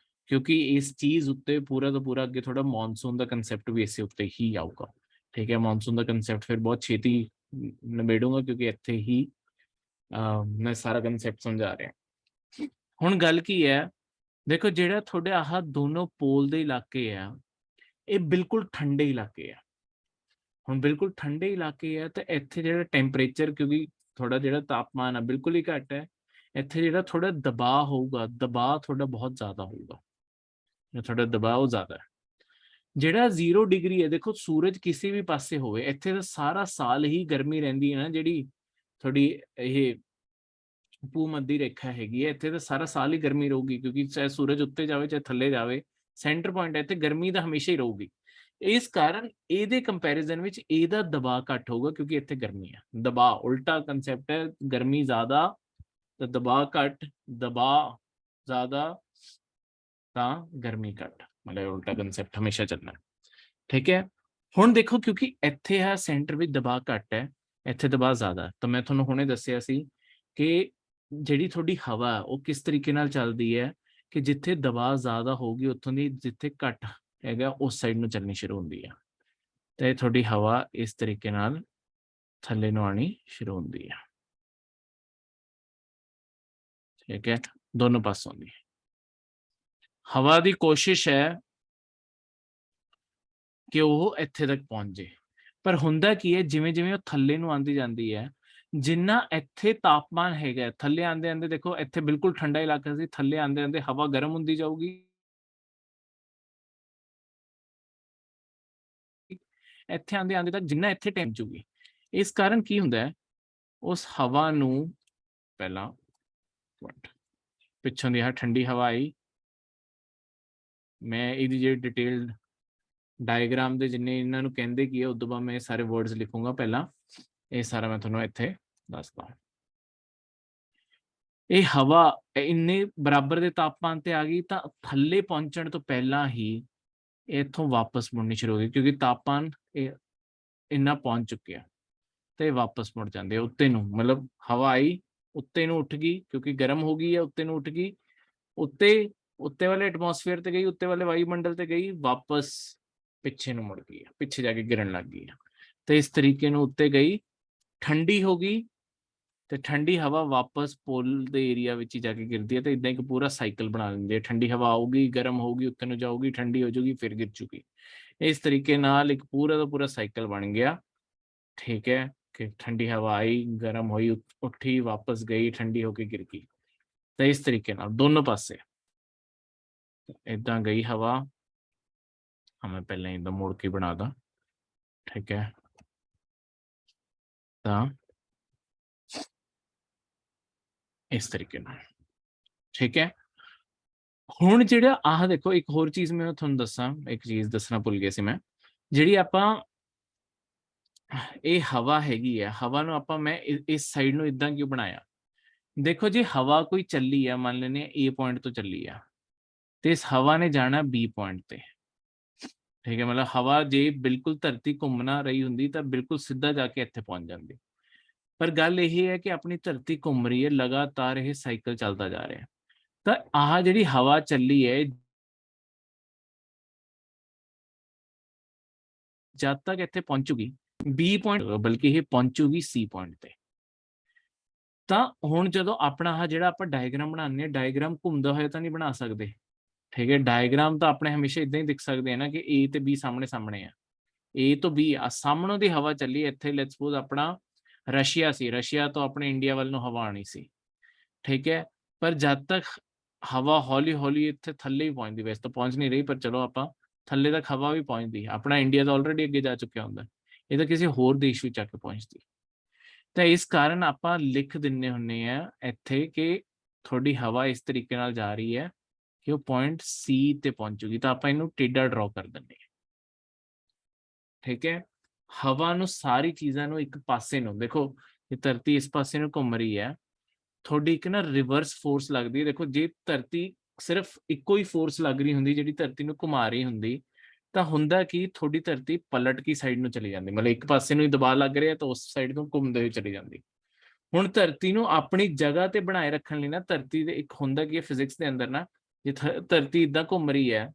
ਕਿਉਂਕਿ ਇਸ ਚੀਜ਼ ਉੱਤੇ ਪੂਰਾ ਦਾ ਪੂਰਾ ਅੱਗੇ ਥੋੜਾ ਮੌਨਸੂਨ ਦਾ ਕਨਸੈਪਟ ਵੀ ਇਸੇ ਉੱਤੇ ਹੀ ਆਊਗਾ, ਠੀਕ ਹੈ। ਮੌਨਸੂਨ ਦਾ ਕਨਸੈਪਟ ਫਿਰ ਬਹੁਤ ਛੇਤੀ ਨਿਬੇੜੂਗਾ, ਕਿਉਂਕਿ ਇੱਥੇ ਹੀ ਮੈਂ ਸਾਰਾ ਕਨਸੈਪਟ ਸਮਝਾ ਰਿਹਾ। ਹੁਣ ਗੱਲ ਕੀ ਹੈ, ਦੇਖੋ ਜਿਹੜਾ ਤੁਹਾਡੇ ਆਹ ਦੋਨੋਂ ਪੋਲ ਦੇ ਇਲਾਕੇ ਆ, ਇਹ ਬਿਲਕੁਲ ਠੰਡੇ ਇਲਾਕੇ ਆ। ਹੁਣ ਬਿਲਕੁਲ ਠੰਡੇ ਇਲਾਕੇ ਆ ਤਾਂ ਇੱਥੇ ਜਿਹੜਾ ਟੈਂਪਰੇਚਰ, ਕਿਉਂਕਿ ਥੋੜਾ ਜਿਹੜਾ ਤਾਪਮਾਨ ਆ ਬਿਲਕੁਲ ਹੀ ਘੱਟ ਹੈ, ਇੱਥੇ ਜਿਹੜਾ ਥੋੜਾ ਦਬਾਅ ਹੋਊਗਾ, ਦਬਾਅ ਥੋੜਾ ਬਹੁਤ ਜ਼ਿਆਦਾ ਹੋਊਗਾ, ਥੋੜਾ ਦਬਾਅ ਉਹ ਜ਼ਿਆਦਾ ਹੈ। ਜਿਹੜਾ 0 ਡਿਗਰੀ ਹੈ, ਦੇਖੋ ਸੂਰਜ ਕਿਸੇ ਵੀ ਪਾਸੇ ਹੋਵੇ, ਇੱਥੇ ਤਾਂ ਸਾਰਾ ਸਾਲ ਹੀ ਗਰਮੀ ਰਹਿੰਦੀ ਹੈ ਨਾ, ਜਿਹੜੀ ਥੋੜੀ ਇਹ ਭੂ-ਮੱਧੀ ਰੇਖਾ ਹੈਗੀ ਹੈ, ਇੱਥੇ ਤਾਂ ਸਾਰਾ ਸਾਲ ਹੀ ਗਰਮੀ ਰਹੂਗੀ, ਕਿਉਂਕਿ ਚਾਹੇ ਸੂਰਜ ਉੱਤੇ ਜਾਵੇ ਚਾਹੇ ਥੱਲੇ ਜਾਵੇ, ਸੈਂਟਰ ਪੁਆਇੰਟ ਹੈ, ਇੱਥੇ ਗਰਮੀ ਤਾਂ ਹਮੇਸ਼ਾ ਹੀ ਰਹੂਗੀ। ਇਸ ਕਾਰਨ ਇਹਦੇ ਕੰਪੈਰੀਜ਼ਨ ਵਿੱਚ ਇਹਦਾ ਦਬਾਅ ਘੱਟ ਹੋਊਗਾ, ਕਿਉਂਕਿ ਇੱਥੇ ਗਰਮੀ ਹੈ। ਦਬਾਅ ਉਲਟਾ ਕੰਸੈਪਟ ਹੈ, ਗਰਮੀ ਜ਼ਿਆਦਾ ਤਾਂ ਦਬਾਅ ਘੱਟ, ਦਬਾਅ ਜ਼ਿਆਦਾ ਤਾਂ ਗਰਮੀ ਘੱਟ, ਮਤਲਬ ਉਲਟਾ ਕੰਸੈਪਟ ਹਮੇਸ਼ਾ ਚੱਲਣਾ, ਠੀਕ ਹੈ। ਹੁਣ ਦੇਖੋ ਕਿਉਂਕਿ ਇੱਥੇ ਹੈ ਸੈਂਟਰ ਵਿੱਚ ਦਬਾਅ ਘੱਟ ਹੈ, ਇੱਥੇ ਦਬਾਅ ਜ਼ਿਆਦਾ, ਤਾਂ ਮੈਂ ਤੁਹਾਨੂੰ ਹੁਣੇ ਦੱਸਿਆ ਸੀ ਕਿ ਜਿਹੜੀ ਤੁਹਾਡੀ ਹਵਾ ਉਹ ਕਿਸ ਤਰੀਕੇ ਨਾਲ ਚੱਲਦੀ ਹੈ, ਕਿ ਜਿੱਥੇ ਦਬਾਅ ਜ਼ਿਆਦਾ ਹੋਊਗੀ ਉੱਥੋਂ ਦੀ ਜਿੱਥੇ ਘੱਟ ਹੈਗਾ ਉਸ ਸਾਈਡ ਨੂੰ ਚੱਲਣੀ ਸ਼ੁਰੂ ਹੁੰਦੀ ਹੈ, ਤੇ ਤੁਹਾਡੀ ਹਵਾ ਇਸ ਤਰੀਕੇ ਨਾਲ ਥੱਲੇ ਨੂੰ ਆਣੀ ਸ਼ੁਰੂ ਹੁੰਦੀ ਹੈ, ਠੀਕ ਹੈ। ਦੋਨੋਂ ਪਾਸੋਂ ਦੀ ਹਵਾ ਦੀ ਕੋਸ਼ਿਸ਼ ਹੈ ਕਿ ਉਹ ਇੱਥੇ ਤੱਕ ਪਹੁੰਚ ਜੇ, ਪਰ ਹੁੰਦਾ ਕੀ ਹੈ, ਜਿਵੇਂ ਜਿਵੇਂ ਉਹ ਥੱਲੇ ਨੂੰ ਆਂਦੀ ਜਾਂਦੀ ਹੈ, ਜਿੰਨਾ ਇੱਥੇ ਤਾਪਮਾਨ ਹੈਗਾ, ਥੱਲੇ ਆਂਦੇ ਆਂਦੇ ਦੇਖੋ ਇੱਥੇ ਬਿਲਕੁਲ ਠੰਡਾ ਇਲਾਕਾ ਸੀ, ਥੱਲੇ ਆਂਦੇ ਆਂਦੇ ਹਵਾ ਗਰਮ ਹੁੰਦੀ ਜਾਊਗੀ, ਇੱਥੇ ਆਂਦੇ ਆਂਦੇ ਤੱਕ ਜਿੰਨਾ ਇੱਥੇ ਟੈਂਪਰੇਚਰ, ਇਸ ਕਾਰਨ ਕੀ ਹੁੰਦਾ ਹੈ, ਉਸ ਹਵਾ ਨੂੰ ਪਹਿਲਾਂ ਪਿੱਛੋਂ ਦੀ ਠੰਡੀ ਹਵਾ ਆਈ, ਮੈਂ ਇਹਦੀ ਜਿਹੜੀ ਡਿਟੇਲਡ ਡਾਇਗਰਾਮ ਦੇ ਜਿੰਨੇ ਇਹਨਾਂ ਨੂੰ ਕਹਿੰਦੇ ਕੀ ਹੈ, ਉਦੋਂ ਬਾਅਦ ਮੈਂ ਸਾਰੇ ਵਰਡਸ ਲਿਖੂੰਗਾ, ਪਹਿਲਾਂ ਇਹ ਸਾਰਾ ਮੈਂ ਤੁਹਾਨੂੰ ਇੱਥੇ ਦੱਸਦਾ। ਇਹ ਹਵਾ ਇੰਨੇ ਬਰਾਬਰ ਦੇ ਤਾਪਮਾਨ ਤੇ ਆ ਗਈ, ਤਾਂ ਥੱਲੇ ਪਹੁੰਚਣ ਤੋਂ ਪਹਿਲਾਂ ਹੀ ਇੱਥੋਂ ਵਾਪਸ ਮੁੜਨੀ ਸ਼ੁਰੂ ਹੋ ਗਈ, ਕਿਉਂਕਿ ਤਾਪਮਾਨ ਇਹ ਇੰਨਾ ਪਹੁੰਚ ਚੁੱਕਿਆ, ਤੇ ਵਾਪਸ ਮੁੜ ਜਾਂਦੇ ਉੱਤੇ ਨੂੰ, ਮਤਲਬ ਹਵਾ ਆਈ ਉੱਤੇ ਨੂੰ ਉੱਠ ਗਈ, ਕਿਉਂਕਿ ਗਰਮ ਹੋ ਗਈ ਹੈ, ਉੱਤੇ ਨੂੰ ਉੱਠ ਗਈ, ਉੱਤੇ ਵਾਲੇ ਐਟਮੋਸਫੇਅਰ ਤੇ ਗਈ, ਉੱਤੇ ਵਾਲੇ ਵਾਯੂਮੰਡਲ ਤੇ ਗਈ, ਵਾਪਸ ਪਿੱਛੇ ਨੂੰ ਮੁੜ ਗਈ, ਪਿੱਛੇ ਜਾ ਕੇ ਗਿਰਨ ਲੱਗ ਗਈ, ਤੇ ਇਸ ਤਰੀਕੇ ਨੂੰ ਉੱਤੇ ਗਈ, ਠੰਡੀ ਹੋ ਗਈ, ਤੇ ਠੰਡੀ ਹਵਾ ਵਾਪਸ ਪੋਲ ਦੇ ਏਰੀਆ ਵਿੱਚ ਹੀ ਜਾ ਕੇ ਗਿਰਦੀ ਹੈ, ਤੇ ਇਦਾਂ ਇੱਕ ਪੂਰਾ ਸਾਈਕਲ ਬਣਾ ਲੈਂਦੀ ਹੈ। ਠੰਡੀ ਹਵਾ ਆਊਗੀ, ਗਰਮ ਹੋਊਗੀ, ਉੱਤੇ ਨੂੰ ਜਾਊਗੀ, ਠੰਡੀ ਹੋ ਜਾਊਗੀ, ਫਿਰ ਗਿਰ ਚੁੱਕੀ। ਇਸ ਤਰੀਕੇ ਨਾਲ ਇੱਕ ਪੂਰਾ ਦਾ ਪੂਰਾ ਸਾਈਕਲ ਬਣ ਗਿਆ, ਠੀਕ ਹੈ, ਕਿ ਠੰਡੀ ਹਵਾ ਆਈ, ਗਰਮ ਹੋਈ, ਉੱਠੀ, ਵਾਪਸ ਗਈ, ਠੰਡੀ ਹੋ ਕੇ ਗਿਰ ਗਈ। ਤਾਂ ਇਸ ਤਰੀਕੇ ਨਾਲ ਦੋਨੋਂ ਪਾਸੇ ਇਦਾਂ ਗਈ ਹਵਾ, ਮੈਂ ਪਹਿਲਾਂ ਇਦਾਂ ਮੋੜ ਕੇ ਬਣਾ ਦਾਂ, ਠੀਕ ਹੈ। ਤਾਂ ਇਸ ਤਰੀਕੇ ਨਾਲ, ਠੀਕ ਹੈ। ਹੁਣ ਜਿਹੜਾ ਆਹ ਦੇਖੋ, ਇੱਕ ਹੋਰ ਚੀਜ਼ ਮੈਂ ਤੁਹਾਨੂੰ ਦੱਸਾਂ, ਇੱਕ ਚੀਜ਼ ਦੱਸਣਾ ਭੁੱਲ ਗਿਆ ਸੀ ਮੈਂ, ਜਿਹੜੀ ਆਪਾਂ ਇਹ ਹਵਾ ਹੈਗੀ ਹੈ, ਹਵਾ ਨੂੰ ਆਪਾਂ ਮੈਂ ਇਸ ਸਾਈਡ ਨੂੰ ਇਦਾਂ ਕਿਉਂ ਬਣਾਇਆ? ਦੇਖੋ ਜੀ, ਹਵਾ ਕੋਈ ਚੱਲੀ ਆ, ਮੰਨ ਲੈਂਦੇ ਆ A ਪੁਆਇੰਟ ਤੋਂ ਚੱਲੀ ਆ, ਤੇ ਇਸ ਹਵਾ ਨੇ ਜਾਣਾ B ਪੁਆਇੰਟ ਤੇ। ਠੀਕ ਹੈ, ਮਤਲਬ ਹਵਾ ਜੇ ਬਿਲਕੁਲ ਧਰਤੀ ਘੁੰਮ ਨਾ ਰਹੀ ਹੁੰਦੀ ਤਾਂ ਬਿਲਕੁਲ ਸਿੱਧਾ ਜਾ ਕੇ ਇੱਥੇ ਪਹੁੰਚ ਜਾਂਦੀ। ਪਰ ਗੱਲ ਇਹ ਹੈ ਕਿ ਆਪਣੀ ਧਰਤੀ ਘੁੰਮ ਰਹੀ ਹੈ, ਲਗਾਤਾਰ ਇਹ ਸਾਈਕਲ ਚੱਲਦਾ ਜਾ ਰਿਹਾ। ਤਾਂ ਆਹ ਜਿਹੜੀ ਹਵਾ ਚੱਲੀ ਹੈ, ਜਦ ਤੱਕ ਇੱਥੇ ਪਹੁੰਚੂਗੀ B ਪੁਆਇੰਟ, ਬਲਕਿ ਇਹ ਪਹੁੰਚੂਗੀ C ਪੁਆਇੰਟ ਤੇ। ਤਾਂ ਹੁਣ ਜਦੋਂ ਆਪਣਾ ਆਹ ਜਿਹੜਾ ਆਪਾਂ ਡਾਇਗਰਾਮ ਬਣਾਉਂਦੇ ਹਾਂ, ਡਾਇਗਰਾਮ ਘੁੰਮਦਾ ਹੋਇਆ ਤਾਂ ਨਹੀਂ ਬਣਾ ਸਕਦੇ। ਠੀਕ ਹੈ, ਡਾਇਗਰਾਮ ਤਾਂ ਆਪਣੇ ਹਮੇਸ਼ਾ ਇਦਾਂ ਹੀ ਦਿਖ ਸਕਦੇ ਆ ਨਾ ਕਿ A ਤੇ B ਸਾਹਮਣੇ ਸਾਹਮਣੇ ਆ, A ਤੋਂ B ਆ, ਸਾਹਮਣੋਂ ਦੀ ਹਵਾ ਚੱਲੀ ਇੱਥੇ। ਲੈਟਸ ਸਪੋਜ਼ ਆਪਣਾ ਰਸ਼ੀਆ ਸੀ, ਰਸ਼ੀਆ ਤੋਂ ਆਪਣੇ ਇੰਡੀਆ ਵੱਲ ਨੂੰ ਹਵਾ ਆਣੀ ਸੀ। ਠੀਕ ਹੈ, ਪਰ ਜਦ ਤੱਕ ਹਵਾ ਹੌਲੀ ਹੌਲੀ ਇੱਥੇ ਥੱਲੇ ਹੀ ਪਹੁੰਚਦੀ, ਵੈਸੇ ਤਾਂ ਪਹੁੰਚ ਨਹੀਂ ਰਹੀ, ਪਰ ਚਲੋ ਆਪਾਂ ਥੱਲੇ ਤੱਕ ਹਵਾ ਵੀ ਪਹੁੰਚਦੀ। ਆਪਣਾ ਇੰਡੀਆ ਤਾਂ ਆਲਰੇਡੀ ਅੱਗੇ ਜਾ ਚੁੱਕਿਆ ਹੁੰਦਾ, ਇਹ ਤਾਂ ਕਿਸੇ ਹੋਰ ਦੇਸ਼ ਵਿੱਚ ਆ ਕੇ ਪਹੁੰਚਦੀ। ਤਾਂ ਇਸ ਕਾਰਨ ਆਪਾਂ ਲਿਖ ਦਿੰਨੇ ਹੁੰਨੇ ਆ ਇੱਥੇ ਕਿ ਤੁਹਾਡੀ ਹਵਾ ਇਸ ਤਰੀਕੇ ਨਾਲ ਜਾ ਰਹੀ ਹੈ ਕਿ ਉਹ ਪੁਆਇੰਟ C ਤੇ ਪਹੁੰਚੂਗੀ। ਤਾਂ ਆਪਾਂ ਇਹਨੂੰ ਟੇਢਾ ਡਰਾ ਕਰ ਦਿੰਦੇ ਹਾਂ। ਠੀਕ ਹੈ, ਹਵਾ ਨੂੰ, ਸਾਰੀ ਚੀਜ਼ਾਂ ਨੂੰ ਇੱਕ ਪਾਸੇ ਨੂੰ ਦੇਖੋ, ਇਹ ਧਰਤੀ ਇਸ ਪਾਸੇ ਨੂੰ ਘੁੰਮ ਰਹੀ ਹੈ, ਤੁਹਾਡੀ ਇੱਕ ਨਾ ਰਿਵਰਸ ਫੋਰਸ ਲੱਗਦੀ ਹੈ। ਦੇਖੋ, ਜੇ ਧਰਤੀ ਸਿਰਫ ਇੱਕੋ ਹੀ ਫੋਰਸ ਲੱਗ ਰਹੀ ਹੁੰਦੀ ਜਿਹੜੀ ਧਰਤੀ ਨੂੰ ਘੁਮਾ ਰਹੀ ਹੁੰਦੀ, ਤਾਂ ਹੁੰਦਾ ਕਿ ਤੁਹਾਡੀ ਧਰਤੀ ਪਲਟ ਕੀ ਸਾਈਡ ਨੂੰ ਚਲੀ ਜਾਂਦੀ, ਮਤਲਬ ਇੱਕ ਪਾਸੇ ਨੂੰ ਹੀ ਦਬਾਅ ਲੱਗ ਰਿਹਾ ਤਾਂ ਉਸ ਸਾਈਡ ਤੋਂ ਘੁੰਮਦੇ ਹੋਏ ਚਲੀ ਜਾਂਦੀ। ਹੁਣ ਧਰਤੀ ਨੂੰ ਆਪਣੀ ਜਗ੍ਹਾ ਤੇ ਬਣਾਏ ਰੱਖਣ ਲਈ ਨਾ, ਧਰਤੀ ਦੇ ਇੱਕ ਹੁੰਦਾ ਕਿ ਫਿਜ਼ਿਕਸ ਦੇ ਅੰਦਰ ਨਾ, ਜੇ ਧਰਤੀ ਇਦਾਂ ਘੁੰਮ ਰਹੀ ਹੈ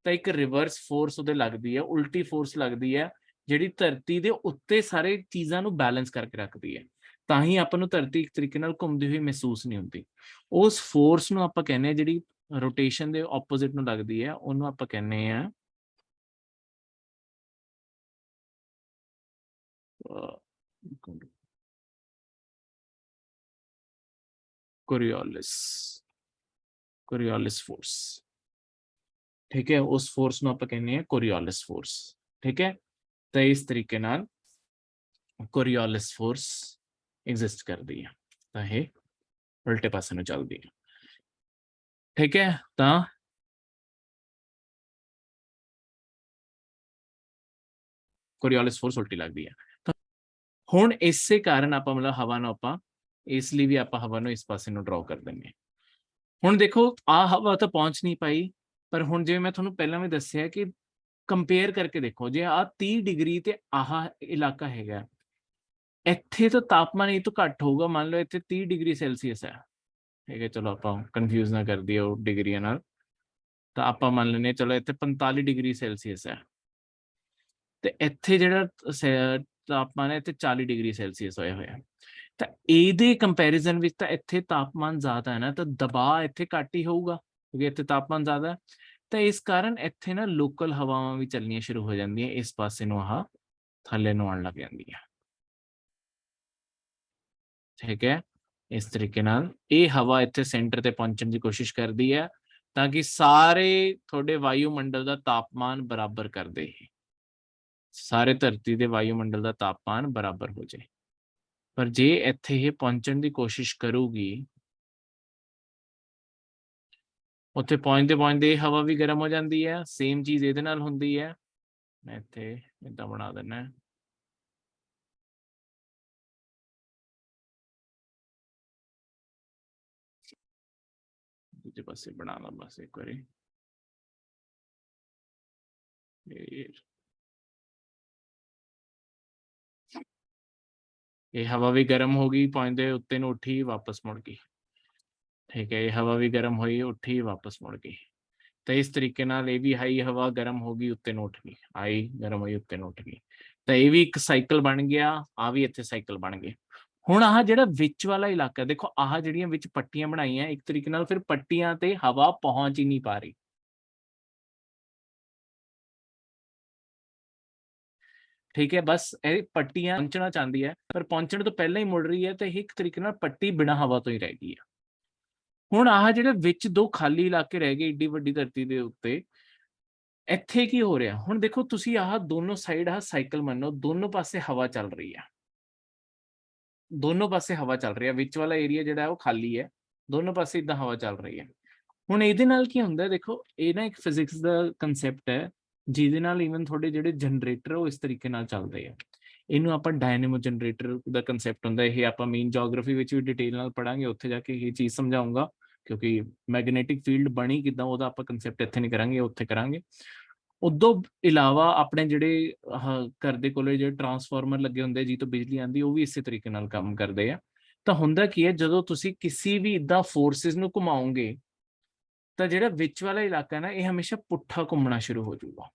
ਤਾਂ ਇੱਕ ਰਿਵਰਸ ਫੋਰਸ ਉਹਦੇ ਲੱਗਦੀ ਹੈ, ਉਲਟੀ ਫੋਰਸ ਲੱਗਦੀ ਹੈ, ਜਿਹੜੀ ਧਰਤੀ ਦੇ ਉੱਤੇ ਸਾਰੇ ਚੀਜ਼ਾਂ ਨੂੰ ਬੈਲੈਂਸ ਕਰਕੇ ਰੱਖਦੀ ਹੈ। ਤਾਂ ਹੀ ਆਪਾਂ ਨੂੰ ਧਰਤੀ ਇੱਕ ਤਰੀਕੇ ਨਾਲ ਘੁੰਮਦੀ ਹੋਈ ਮਹਿਸੂਸ ਨਹੀਂ ਹੁੰਦੀ। ਉਸ ਫੋਰਸ ਨੂੰ ਆਪਾਂ ਕਹਿੰਦੇ ਆ, ਜਿਹੜੀ ਰੋਟੇਸ਼ਨ ਦੇ ਆਪੋਜ਼ਿਟ ਨੂੰ ਲੱਗਦੀ ਹੈ, ਉਹਨੂੰ ਆਪਾਂ ਕਹਿੰਦੇ ਆ ਕੋਰੀਓਲਿਸ, ਕੋਰੀਓਲਿਸ ਫੋਰਸ। ਠੀਕ ਹੈ, ਉਸ ਫੋਰਸ ਨੂੰ ਆਪਾਂ ਕਹਿੰਦੇ ਆ ਕੋਰੀਓਲਿਸ ਫੋਰਸ। ਠੀਕ ਹੈ, ਤਾਂ ਇਸ ਤਰੀਕੇ ਨਾਲ ਕੋਰੀਓਲਿਸ ਫੋਰਸ ਐਗਜ਼ਿਸਟ ਕਰਦੀ ਹੈ, ਤਾਂ ਇਹ ਉਲਟੇ ਪਾਸੇ ਨੂੰ ਚੱਲਦੀ ਹੈ। ਠੀਕ ਹੈ, ਤਾਂ ਕੋਰੀਓਲਿਸ ਫੋਰਸ ਉਲਟੀ ਲੱਗਦੀ ਹੈ। ਤਾਂ ਹੁਣ ਇਸੇ ਕਾਰਨ ਆਪਾਂ ਮਤਲਬ ਹਵਾ ਨੂੰ ਆਪਾਂ ਇਸ ਲਈ ਵੀ ਆਪਾਂ ਹਵਾ ਨੂੰ ਇਸ ਪਾਸੇ ਨੂੰ ਡਰਾ ਕਰ ਦਿੰਦੇ ਹਾਂ। ਹੁਣ ਦੇਖੋ, ਆਹ ਹਵਾ ਤਾਂ ਪਹੁੰਚ ਨਹੀਂ ਪਾਈ, ਪਰ ਹੁਣ ਜਿਵੇਂ ਮੈਂ ਤੁਹਾਨੂੰ ਪਹਿਲਾਂ ਵੀ ਦੱਸਿਆ ਕਿ ਕੰਪੇਅਰ ਕਰਕੇ ਦੇਖੋ, ਜੇ ਆਹ 30 ਡਿਗਰੀ ਤੇ ਆਹ ਇਲਾਕਾ ਹੈਗਾ, ਇੱਥੇ ਤਾਂ ਤਾਪਮਾਨ ਇਹ ਤੋਂ ਘੱਟ ਹੋਊਗਾ। ਮੰਨ ਲਓ ਇੱਥੇ 30 ਡਿਗਰੀ ਸੈਲਸੀਅਸ ਹੈ। ਠੀਕ ਹੈ, ਚਲੋ ਆਪਾਂ ਕਨਫਿਊਜ਼ ਨਾ ਕਰ ਦਈਏ ਉਹ ਡਿਗਰੀਆਂ ਨਾਲ, ਤਾਂ ਆਪਾਂ ਮੰਨ ਲੈਂਦੇ ਚਲੋ ਇੱਥੇ 45 ਡਿਗਰੀ ਸੈਲਸੀਅਸ ਹੈ, ਤੇ ਇੱਥੇ ਜਿਹੜਾ ਤਾਪਮਾਨ ਹੈ ਇੱਥੇ 40 ਡਿਗਰੀ ਸੈਲਸੀਅਸ ਹੋਇਆ ਹੋਇਆ। ਤਾਂ ਇਹਦੇ ਕੰਪੈਰੀਜ਼ਨ ਵਿੱਚ ਤਾਂ ਇੱਥੇ ਤਾਪਮਾਨ ਜ਼ਿਆਦਾ ਹੈ ਨਾ, ਤਾਂ ਦਬਾਅ ਇੱਥੇ ਘੱਟ ਹੀ ਹੋਊਗਾ ਕਿਉਂਕਿ ਇੱਥੇ ਤਾਪਮਾਨ ਜ਼ਿਆਦਾ ਹੈ। ਤਾਂ ਇਸ ਕਾਰਨ ਇੱਥੇ ਨਾ ਲੋਕਲ ਹਵਾਵਾਂ ਵੀ ਚੱਲਣੀਆਂ ਸ਼ੁਰੂ ਹੋ ਜਾਂਦੀਆਂ, ਇਸ ਪਾਸੇ ਨੂੰ ਆਹ ਥੱਲੇ ਨੂੰ ਆਉਣ ਲੱਗ ਜਾਂਦੀਆਂ। ਠੀਕ ਹੈ, ਇਸ ਤਰੀਕੇ ਨਾਲ ਇਹ ਹਵਾ ਇੱਥੇ ਸੈਂਟਰ ਤੇ ਪਹੁੰਚਣ ਦੀ ਕੋਸ਼ਿਸ਼ ਕਰਦੀ ਹੈ ਤਾਂ ਕਿ ਸਾਰੇ ਤੁਹਾਡੇ ਵਾਯੂਮੰਡਲ ਦਾ ਤਾਪਮਾਨ ਬਰਾਬਰ ਕਰ ਦੇ, ਸਾਰੇ ਧਰਤੀ ਦੇ ਵਾਯੂਮੰਡਲ ਦਾ ਤਾਪਮਾਨ ਬਰਾਬਰ ਹੋ ਜਾਏ। ਪਰ ਜੇ ਇੱਥੇ ਇਹ ਪਹੁੰਚਣ ਦੀ ਕੋਸ਼ਿਸ਼ ਕਰੂਗੀ, ਉੱਥੇ ਪਹੁੰਚਦੇ ਪਹੁੰਚਦੇ ਹਵਾ ਵੀ ਗਰਮ ਹੋ ਜਾਂਦੀ ਹੈ। ਸੇਮ ਚੀਜ਼ ਇਹਦੇ ਨਾਲ ਹੁੰਦੀ ਹੈ। ਮੈਂ ਇੱਥੇ ਏਦਾਂ ਬਣਾ ਦਿੰਦਾ, ਦੂਜੇ ਪਾਸੇ ਬਣਾ ਲਾ ਬਸ ਇੱਕ ਵਾਰੀ। ਇਹ ਹਵਾ ਵੀ ਗਰਮ ਹੋ ਗਈ, ਪਹੁੰਚਦੇ ਉੱਤੇ ਨੂੰ ਉੱਠੀ ਵਾਪਸ ਮੁੜ ਗਈ। ਠੀਕ ਹੈ, ਇਹ ਹਵਾ ਵੀ ਗਰਮ ਹੋਈ, ਉੱਠੀ ਵਾਪਸ ਮੁੜ ਗਈ। ਤਾਂ ਇਸ ਤਰੀਕੇ ਨਾਲ ਇਹ ਵੀ ਹਾਈ ਹਵਾ ਗਰਮ ਹੋ ਗਈ, ਉੱਤੇ ਨੂੰ ਉੱਠ ਗਈ, ਆਈ ਗਰਮ ਹੋਈ, ਉੱਤੇ ਨੂੰ ਉੱਠ ਗਈ। ਤਾਂ ਇਹ ਵੀ ਇੱਕ ਸਾਈਕਲ ਬਣ ਗਿਆ, ਆ ਵੀ ਇੱਥੇ ਸਾਈਕਲ ਬਣ ਗਏ। ਹੁਣ ਆਹ ਜਿਹੜਾ ਵਿੱਚ ਵਾਲਾ ਇਲਾਕਾ ਦੇਖੋ, ਆਹ ਜਿਹੜੀਆਂ ਵਿੱਚ ਪੱਟੀਆਂ ਬਣਾਈਆਂ, ਇੱਕ ਤਰੀਕੇ ਨਾਲ ਫਿਰ ਪੱਟੀਆਂ ਤੇ ਹਵਾ ਪਹੁੰਚ ਹੀ ਨਹੀਂ ਪਾ ਰਹੀ। ਠੀਕ ਹੈ, ਬਸ ਇਹ ਪੱਟੀਆਂ ਪਹੁੰਚਣਾ ਚਾਹੁੰਦੀ ਹੈ, ਪਰ ਪਹੁੰਚਣ ਤੋਂ ਪਹਿਲਾਂ ਹੀ ਮੁੜ ਰਹੀ ਹੈ, ਤੇ ਇਹ ਇੱਕ ਤਰੀਕੇ ਨਾਲ ਪੱਟੀ ਬਿਨਾਂ ਹਵਾ ਤੋਂ ਹੀ ਰਹਿ ਗਈ ਹੈ। ਹੁਣ ਆਹ ਜਿਹੜੇ ਵਿੱਚ ਦੋ ਖਾਲੀ ਇਲਾਕੇ ਰਹਿ ਗਏ ਏਡੀ ਵੱਡੀ ਧਰਤੀ ਦੇ ਉੱਤੇ, ਇੱਥੇ ਕੀ ਹੋ ਰਿਹਾ? ਹੁਣ ਦੇਖੋ ਤੁਸੀਂ, ਆਹ ਦੋਨੋਂ ਸਾਈਡ ਆਹ ਸਾਈਕਲ ਮੰਨੋ, ਦੋਨੋਂ ਪਾਸੇ ਹਵਾ ਚੱਲ ਰਹੀ ਹੈ, ਦੋਨੋਂ ਪਾਸੇ ਹਵਾ ਚੱਲ ਰਹੀ ਹੈ। ਵਿੱਚ ਵਾਲਾ ਏਰੀਆ ਜਿਹੜਾ ਹੈ ਉਹ ਖਾਲੀ ਹੈ, ਦੋਨੋਂ ਪਾਸੇ ਇਦਾਂ ਹਵਾ ਚੱਲ ਰਹੀ ਹੈ। ਹੁਣ ਇਹਦੇ ਨਾਲ ਕੀ ਹੁੰਦਾ ਦੇਖੋ, ਇਹ ਨਾ ਇੱਕ ਫਿਜ਼ਿਕਸ ਦਾ ਕਨਸੈਪਟ ਹੈ ਜਿਹਦੇ ਨਾਲ ਈਵਨ ਤੁਹਾਡੇ ਜਿਹੜੇ ਜਨਰੇਟਰ ਉਹ ਇਸ ਤਰੀਕੇ ਨਾਲ ਚੱਲਦੇ ਆ। ਇਹਨੂੰ ਆਪਾਂ ਡਾਇਨੇਮੋ ਜਨਰੇਟਰ ਦਾ ਕਨਸੈਪਟ ਹੁੰਦਾ। ਇਹ ਆਪਾਂ ਮੇਨ ਜੀਓਗ੍ਰਾਫੀ ਵਿੱਚ ਵੀ ਡਿਟੇਲ ਨਾਲ ਪੜਾਂਗੇ, ਉੱਥੇ ਜਾ ਕੇ ਇਹ ਚੀਜ਼ ਸਮਝਾਉਂਗਾ, ਕਿਉਂਕਿ ਮੈਗਨੈਟਿਕ ਫੀਲਡ ਬਣੀ ਕਿੱਦਾਂ ਉਹਦਾ ਆਪਾਂ ਕਨਸੈਪਟ ਇੱਥੇ ਨਹੀਂ ਕਰਾਂਗੇ, ਉੱਥੇ ਕਰਾਂਗੇ। ਉਦੋਂ ਇਲਾਵਾ ਆਪਣੇ ਜਿਹੜੇ ਘਰ ਦੇ ਕੋਲੇ ਜਿਹੜੇ ਟਰਾਂਸਫਾਰਮਰ ਲੱਗੇ ਹੁੰਦੇ ਜੀ ਤੋਂ ਬਿਜਲੀ ਆਉਂਦੀ, ਉਹ ਵੀ ਇਸੇ ਤਰੀਕੇ ਨਾਲ ਕੰਮ ਕਰਦੇ ਆ। ਤਾਂ ਹੁੰਦਾ ਕੀ ਹੈ, ਜਦੋਂ ਤੁਸੀਂ ਕਿਸੇ ਵੀ ਇਦਾਂ ਫੋਰਸਿਸ ਨੂੰ ਘੁਮਾਓਗੇ ਤਾਂ ਜਿਹੜਾ ਵਿੱਚ ਵਾਲਾ ਇਲਾਕਾ ਨਾ, ਇਹ ਹਮੇਸ਼ਾ ਪੁੱਠਾ ਘੁੰਮਣਾ ਸ਼ੁਰੂ ਹੋ ਜਾਊਗਾ।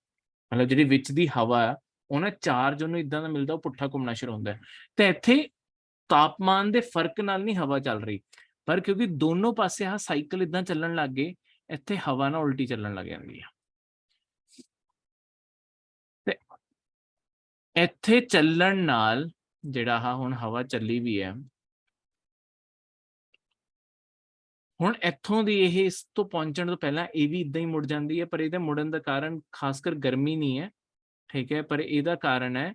ਮਤਲਬ ਜਿਹੜੀ ਵਿੱਚ ਦੀ ਹਵਾ ਆ, ਉਹਨਾਂ ਚਾਰਜ ਉਹਨੂੰ ਇਦਾਂ ਦਾ ਮਿਲਦਾ, ਉਹ ਪੁੱਠਾ ਘੁੰਮਣਾ ਸ਼ੁਰੂ ਹੁੰਦਾ। ਤੇ ਇੱਥੇ ਤਾਪਮਾਨ ਦੇ ਫਰਕ ਨਾਲ ਨਹੀਂ ਹਵਾ ਚੱਲ ਰਹੀ, ਪਰ ਕਿਉਂਕਿ ਦੋਨੋਂ ਪਾਸੇ ਆਹ ਸਾਈਕਲ ਇਦਾਂ ਚੱਲਣ ਲੱਗ ਗਏ, ਇੱਥੇ ਹਵਾ ਨਾ ਉਲਟੀ ਚੱਲਣ ਲੱਗ ਜਾਂਦੀ ਆ। ਤੇ ਇੱਥੇ ਚੱਲਣ ਨਾਲ ਜਿਹੜਾ ਆਹ ਹੁਣ ਹਵਾ ਚੱਲੀ ਵੀ ਹੈ, ਹੁਣ ਇੱਥੋਂ ਦੀ ਇਹ ਇਸ ਤੋਂ ਪਹੁੰਚਣ ਤੋਂ ਪਹਿਲਾਂ ਇਹ ਵੀ ਇਦਾਂ ਹੀ ਮੁੜ ਜਾਂਦੀ ਹੈ, ਪਰ ਇਹਦੇ ਮੁੜਨ ਦਾ ਕਾਰਨ ਖਾਸ ਕਰ ਗਰਮੀ ਨਹੀਂ ਹੈ, ਠੀਕ ਹੈ, ਪਰ ਇਹਦਾ ਕਾਰਨ ਹੈ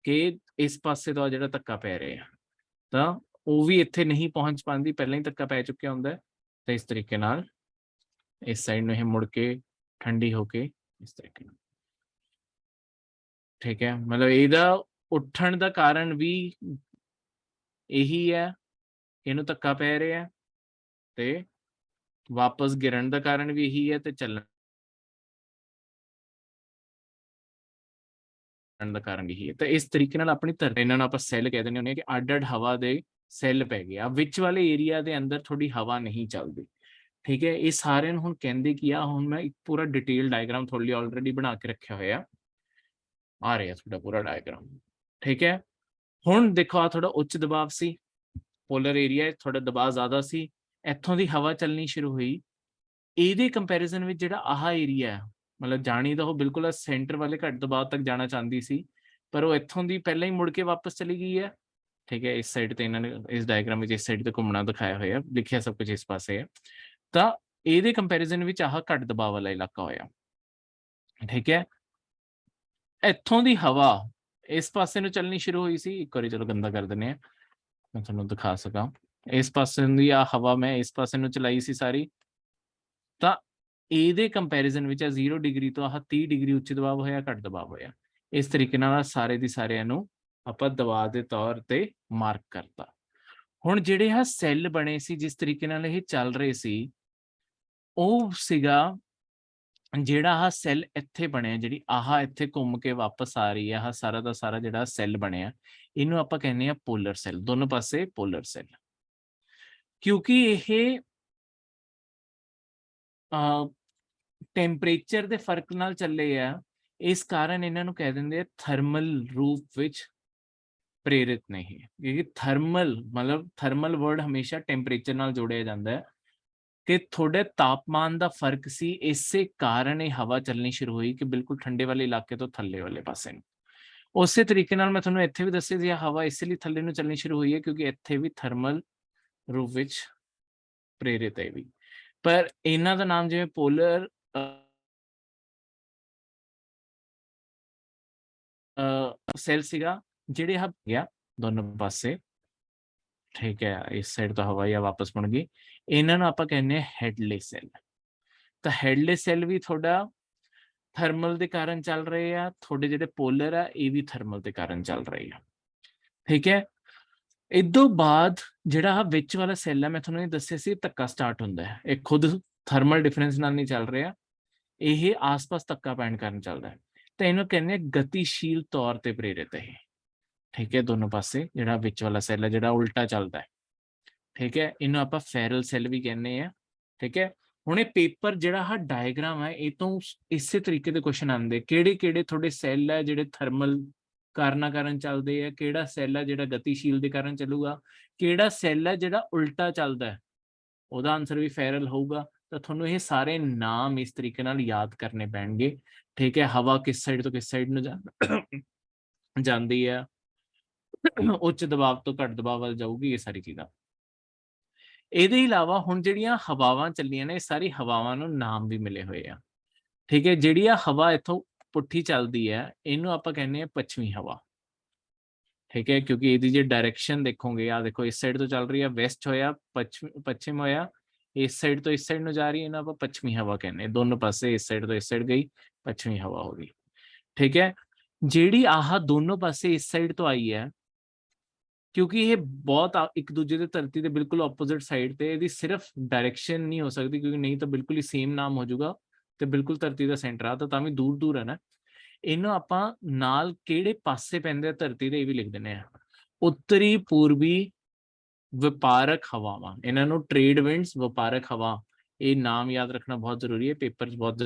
ਕਿ ਇਸ ਪਾਸੇ ਤੋਂ ਜਿਹੜਾ ਧੱਕਾ ਪੈ ਰਿਹਾ, ਤਾਂ ਉਹ ਵੀ ਇੱਥੇ ਨਹੀਂ ਪਹੁੰਚ ਪਾਉਂਦੀ, ਪਹਿਲਾਂ ਹੀ ਧੱਕਾ ਪੈ ਚੁੱਕਿਆ ਹੁੰਦਾ। ਤਾਂ ਇਸ ਤਰੀਕੇ ਨਾਲ ਇਸ ਸਾਈਡ ਨੂੰ ਇਹ ਮੁੜ ਕੇ ਠੰਡੀ ਹੋ ਕੇ ਇਸ ਤਰੀਕੇ ਨਾਲ, ਠੀਕ ਹੈ। ਮਤਲਬ ਇਹਦਾ ਉੱਠਣ ਦਾ ਕਾਰਨ ਵੀ ਇਹੀ ਹੈ, ਇਹਨੂੰ ਧੱਕਾ ਪੈ ਰਿਹਾ, ਤੇ ਵਾਪਸ ਗਿਰਨ ਦਾ ਕਾਰਨ ਵੀ ਇਹੀ ਹੈ, ਤੇ ਚੱਲਣ ਦਾ ਕਾਰਨ ਇਹੀ ਹੈ। ਤਾਂ ਇਸ ਤਰੀਕੇ ਨਾਲ ਆਪਣੀ ਧਰਤੀ, ਇਹਨਾਂ ਨੂੰ ਆਪਾਂ ਸੈੱਲ ਕਹਿ ਦਿੰਦੇ ਹੁੰਦੇ ਹਾਂ ਕਿ ਅੱਡ-ਅੱਡ ਹਵਾ ਦੇ ਸੈੱਲ ਪੈ ਗਏ ਆ। ਵਿੱਚ ਵਾਲੇ ਏਰੀਆ ਦੇ ਅੰਦਰ ਥੋੜੀ ਹਵਾ ਨਹੀਂ ਚੱਲਦੀ, ਠੀਕ ਹੈ। ਇਹ ਸਾਰਿਆਂ ਨੂੰ ਹੁਣ ਕਹਿੰਦੇ ਕੀ ਆ, ਹੁਣ ਮੈਂ ਇੱਕ ਪੂਰਾ ਡਿਟੇਲ ਡਾਇਗਰਾਮ ਤੁਹਾਡੇ ਲਈ ਆਲਰੇਡੀ ਬਣਾ ਕੇ ਰੱਖਿਆ ਹੋਇਆ, ਆ ਰਿਹਾ ਤੁਹਾਡਾ ਪੂਰਾ ਡਾਇਗਰਾਮ, ਠੀਕ ਹੈ। ਹੁਣ ਦੇਖੋ, ਆ ਥੋੜਾ ਉੱਚ ਦਬਾਅ ਸੀ, ਪੋਲਰ ਏਰੀਆ, ਥੋੜਾ ਦਬਾਅ ਜ਼ਿਆਦਾ ਸੀ, ਇੱਥੋਂ ਦੀ ਹਵਾ ਚੱਲਣੀ ਸ਼ੁਰੂ ਹੋਈ। ਇਹਦੇ ਕੰਪੈਰੀਜ਼ਨ ਵਿੱਚ ਜਿਹੜਾ ਆਹ ਏਰੀਆ ਹੈ, ਮਤਲਬ ਜਾਣੀ ਤਾਂ ਉਹ ਬਿਲਕੁਲ ਸੈਂਟਰ ਵਾਲੇ ਘੱਟ ਦਬਾਅ ਤੱਕ ਜਾਣਾ ਚਾਹੁੰਦੀ ਸੀ, ਪਰ ਉਹ ਇੱਥੋਂ ਦੀ ਪਹਿਲਾਂ ਹੀ ਮੁੜ ਕੇ ਵਾਪਸ ਚਲੀ ਗਈ ਹੈ, ਠੀਕ ਹੈ। ਇਸ ਸਾਈਡ ਤੇ ਇਹਨਾਂ ਨੇ ਇਸ ਡਾਇਗਰਾਮ ਵਿੱਚ ਇਸ ਸਾਈਡ ਤੇ ਘੁੰਮਣਾ ਦਿਖਾਇਆ ਹੋਇਆ, ਲਿਖਿਆ ਸਭ ਕੁਝ ਇਸ ਪਾਸੇ ਹੈ। ਤਾਂ ਇਹਦੇ ਕੰਪੈਰੀਜ਼ਨ ਵਿੱਚ ਆਹ ਘੱਟ ਦਬਾਅ ਵਾਲਾ ਇਲਾਕਾ ਹੋਇਆ, ਠੀਕ ਹੈ। ਇੱਥੋਂ ਦੀ ਹਵਾ ਇਸ ਪਾਸੇ ਨੂੰ ਚੱਲਣੀ ਸ਼ੁਰੂ ਹੋਈ ਸੀ। ਇੱਕ ਵਾਰੀ ਚਲੋ ਗੰਦਾ ਕਰ ਦਿੰਦੇ ਆ, ਮੈਂ ਤੁਹਾਨੂੰ ਦਿਖਾ ਸਕਾਂ। ਇਸ ਪਾਸੇ ਦੀ ਆ ਹਵਾ ਮੈਂ ਇਸ ਪਾਸੇ ਨੂੰ ਚਲਾਈ ਸੀ ਸਾਰੀ, ਤਾਂ ਇਹਦੇ ਕੰਪੈਰੀਜ਼ਨ ਵਿੱਚ 0 ਡਿਗਰੀ ਤੋਂ ਆਹ 30 ਡਿਗਰੀ ਉੱਚ ਦਬਾਅ ਹੋਇਆ, ਘੱਟ ਦਬਾਅ ਹੋਇਆ। ਇਸ ਤਰੀਕੇ ਨਾਲ ਸਾਰੇ ਦੀ ਸਾਰਿਆਂ ਨੂੰ ਆਪਾਂ ਦਬਾਅ ਦੇ ਤੌਰ ਤੇ ਮਾਰਕ ਕਰਤਾ। ਹੁਣ ਜਿਹੜੇ ਆ ਸੈੱਲ ਬਣੇ ਸੀ, ਜਿਸ ਤਰੀਕੇ ਨਾਲ ਇਹ ਚੱਲ ਰਹੇ ਸੀ, ਉਹ ਸੀਗਾ ਜਿਹੜਾ ਆਹ ਸੈੱਲ ਇੱਥੇ ਬਣਿਆ, ਜਿਹੜੀ ਆਹ ਇੱਥੇ ਘੁੰਮ ਕੇ ਵਾਪਸ ਆ ਰਹੀ ਹੈ, ਆਹ ਸਾਰਾ ਦਾ ਸਾਰਾ ਜਿਹੜਾ ਸੈੱਲ ਬਣਿਆ, ਇਹਨੂੰ ਆਪਾਂ ਕਹਿੰਦੇ ਆ ਪੋਲਰ ਸੈੱਲ, ਦੋਨੋਂ ਪਾਸੇ ਪੋਲਰ ਸੈੱਲ। ਕਿਉਂਕਿ ਇਹ ਟੈਂਪਰੇਚਰ ਦੇ ਫਰਕ ਨਾਲ ਚੱਲੇ ਆ, ਇਸ ਕਾਰਨ ਇਹਨਾਂ ਨੂੰ ਕਹਿ ਦਿੰਦੇ ਆ ਥਰਮਲ ਰੂਪ ਵਿੱਚ ਪ੍ਰੇਰਿਤ ਨਹੀਂ। ਕਿਉਂਕਿ ਥਰਮਲ ਮਤਲਬ ਥਰਮਲ ਵਰਡ ਹਮੇਸ਼ਾ ਟੈਂਪਰੇਚਰ ਨਾਲ ਜੋੜਿਆ ਜਾਂਦਾ ਹੈ, ਕਿ ਥੋੜੇ ਤਾਪਮਾਨ ਦਾ ਫਰਕ ਸੀ, ਇਸੇ ਕਾਰਨ ਇਹ ਹਵਾ ਚੱਲਣੀ ਸ਼ੁਰੂ ਹੋਈ ਕਿ ਬਿਲਕੁਲ ਠੰਡੇ ਵਾਲੇ ਇਲਾਕੇ ਤੋਂ ਥੱਲੇ ਵਾਲੇ ਪਾਸੇ ਨੂੰ। ਉਸੇ ਤਰੀਕੇ ਨਾਲ ਮੈਂ ਤੁਹਾਨੂੰ ਇੱਥੇ ਵੀ ਦੱਸਿਆ ਸੀ, ਹਵਾ ਇਸ ਲਈ ਥੱਲੇ ਨੂੰ ਚੱਲਣੀ ਸ਼ੁਰੂ ਹੋਈ ਹੈ ਕਿਉਂਕਿ ਇੱਥੇ ਵੀ ਥਰਮਲ ਰੂਪ ਵਿੱਚ ਪ੍ਰੇਰਿਤ ਹੈ ਵੀ। ਪਰ ਇਹਨਾਂ ਦਾ ਨਾਮ ਜਿਵੇਂ ਪੋਲਰ ਸੈੱਲ ਸੀਗਾ, ਜਿਹੜੇ ਹਬ ਗਿਆ ਦੋਨੋਂ ਪਾਸੇ, ਠੀਕ ਹੈ। ਇਸ ਸਾਈਡ ਤੋਂ ਹਵਾ ਜਾਂ ਵਾਪਸ ਮੁੜ ਗਈ, ਇਹਨਾਂ ਨੂੰ ਆਪਾਂ ਕਹਿੰਦੇ ਆ ਹੈਡਲੈਸ ਸੈੱਲ। ਤਾਂ ਹੈਡਲੈਸ ਸੈੱਲ ਵੀ ਤੁਹਾਡਾ ਥਰਮਲ ਦੇ ਕਾਰਨ ਚੱਲ ਰਹੇ ਆ, ਤੁਹਾਡੇ ਜਿਹੜੇ ਪੋਲਰ ਆ ਇਹ ਵੀ ਥਰਮਲ ਦੇ ਕਾਰਨ ਚੱਲ ਰਹੇ ਆ, ਠੀਕ ਹੈ। ਇਦੋਂ ਬਾਅਦ ਜਿਹੜਾ ਵਿੱਚ ਵਾਲਾ ਸੈੱਲ ਹੈ, ਮੈਂ ਤੁਹਾਨੂੰ ਇਹ ਦੱਸਿਆ ਸੀ ਧੱਕਾ ਸਟਾਰਟ ਹੁੰਦਾ ਹੈ, ਇਹ ਖੁਦ ਥਰਮਲ ਡਿਫਰੈਂਸ ਨਾਲ ਨਹੀਂ ਚੱਲ ਰਿਹਾ, ਇਹ ਆਸ-ਪਾਸ ਧੱਕਾ ਪੈਣ ਕਾਰਨ ਚੱਲਦਾ ਹੈ। ਤਾਂ ਇਹਨੂੰ ਕਹਿੰਦੇ ਆ ਗਤੀਸ਼ੀਲ ਤੌਰ ਤੇ ਪ੍ਰੇਰਿਤ ਹੈ, ਠੀਕ ਹੈ। ਦੋਨੋਂ ਪਾਸੇ ਜਿਹੜਾ ਵਿੱਚ ਵਾਲਾ ਸੈੱਲ ਹੈ ਜਿਹੜਾ ਉਲਟਾ ਚੱਲਦਾ ਹੈ, ਠੀਕ ਹੈ, ਇਹਨੂੰ ਆਪਾਂ ਫੈਰਲ ਸੈੱਲ ਵੀ ਕਹਿੰਦੇ ਆ, ਠੀਕ ਹੈ। ਹੁਣ ਇਹ ਪੇਪਰ ਜਿਹੜਾ ਆਹ ਡਾਇਗਰਾਮ ਹੈ, ਇਹ ਤੋਂ ਇਸੇ ਤਰੀਕੇ ਦੇ ਕੁਐਸਚਨ ਆਉਂਦੇ, ਕਿਹੜੇ ਕਿਹੜੇ ਤੁਹਾਡੇ ਸੈੱਲ ਹੈ ਜਿਹੜੇ ਥਰਮਲ ਕਾਰਨਾਂ ਕਾਰਨ ਚੱਲਦੇ ਆ, ਕਿਹੜਾ ਸੈੱਲ ਹੈ ਜਿਹੜਾ ਗਤੀਸ਼ੀਲ ਦੇ ਕਾਰਨ ਚੱਲੂਗਾ, ਕਿਹੜਾ ਸੈੱਲ ਹੈ ਜਿਹੜਾ ਉਲਟਾ ਚੱਲਦਾ, ਉਹਦਾ ਆਨਸਰ ਵੀ ਫੈਰਲ ਹੋਊਗਾ। ਤਾਂ ਤੁਹਾਨੂੰ ਇਹ ਸਾਰੇ ਨਾਮ ਇਸ ਤਰੀਕੇ ਨਾਲ ਯਾਦ ਕਰਨੇ ਪੈਣਗੇ, ਠੀਕ ਹੈ। ਹਵਾ ਕਿਸ ਸਾਈਡ ਤੋਂ ਕਿਸ ਸਾਈਡ ਨੂੰ ਜਾਂਦੀ ਹੈ, ਉੱਚ ਦਬਾਅ ਤੋਂ ਘੱਟ ਦਬਾਅ ਵੱਲ ਜਾਊਗੀ, ਇਹ ਸਾਰੀ ਚੀਜ਼ਾਂ। ਇਹਦੇ ਇਲਾਵਾ ਹੁਣ ਜਿਹੜੀਆਂ ਹਵਾਵਾਂ ਚੱਲੀਆਂ ਨੇ, ਇਹ ਸਾਰੀ ਹਵਾਵਾਂ ਨੂੰ ਨਾਮ ਵੀ ਮਿਲੇ ਹੋਏ ਆ, ਠੀਕ ਹੈ। ਜਿਹੜੀ ਆ ਹਵਾ ਇੱਥੋਂ ਪੁੱਠੀ ਚੱਲਦੀ ਹੈ, ਇਹਨੂੰ ਆਪਾਂ ਕਹਿੰਦੇ ਆ ਪੱਛਮੀ ਹਵਾ, ਠੀਕ ਹੈ। ਕਿਉਂਕਿ ਇਹਦੀ ਜੇ ਡਾਇਰੈਕਸ਼ਨ ਦੇਖੋਗੇ, ਆ ਦੇਖੋ ਇਸ ਸਾਈਡ ਤੋਂ ਚੱਲ ਰਹੀ ਹੈ, ਵੈਸਟ ਹੋਇਆ, ਪੱਛਮ ਹੋਇਆ, ਇਸ ਸਾਈਡ ਤੋਂ ਇਸ ਸਾਈਡ ਨੂੰ ਜਾ ਰਹੀ ਹੈ, ਇਹਨਾਂ ਆਪਾਂ ਪੱਛਮੀ ਹਵਾ ਕਹਿੰਦੇ, ਦੋਨੋਂ ਪਾਸੇ ਇਸ ਸਾਈਡ ਤੋਂ ਇਸ ਸਾਈਡ ਗਈ, ਪੱਛਮੀ ਹਵਾ ਹੋ ਗਈ, ਠੀਕ ਹੈ। ਜਿਹੜੀ ਆਹ ਦੋਨੋਂ ਪਾਸੇ ਇਸ ਸਾਈਡ ਤੋਂ ਆਈ ਹੈ, ਕਿਉਂਕਿ ਇਹ ਬਹੁਤ ਇੱਕ ਦੂਜੇ ਦੇ ਧਰਤੀ ਦੇ ਬਿਲਕੁਲ ਆਪੋਜ਼ਿਟ ਸਾਈਡ ਤੇ, ਇਹਦੀ ਸਿਰਫ ਡਾਇਰੈਕਸ਼ਨ ਨਹੀਂ ਹੋ ਸਕਦੀ, ਕਿਉਂਕਿ ਨਹੀਂ ਤਾਂ ਬਿਲਕੁਲ ਹੀ ਸੇਮ ਨਾਮ ਹੋ ਜਾਊਗਾ ਤੇ ਬਿਲਕੁਲ ਧਰਤੀ ਦਾ ਸੈਂਟਰ ਆ, ਤਾਂ ਵੀ ਦੂਰ ਦੂਰ ਹੈ ਨਾ। ਇਹਨੂੰ ਆਪਾਂ ਨਾਲ ਕਿਹੜੇ ਪਾਸੇ ਪੈਂਦੇ ਆ ਧਰਤੀ ਦੇ, ਇਹ ਵੀ ਲਿਖ ਦਿੰਦੇ ਆ। ਉੱਤਰੀ ਪੂਰਬੀ ਵਪਾਰਕ ਹਵਾਵਾਂ, ਇਹਨਾਂ ਨੂੰ ਟ੍ਰੇਡ ਵਿੰਡਸ, ਵਪਾਰਕ ਹਵਾ, ਇਹ ਨਾਮ ਯਾਦ ਰੱਖਣਾ ਬਹੁਤ ਜ਼ਰੂਰੀ ਹੈ, ਪੇਪਰ 'ਚ ਬਹੁਤ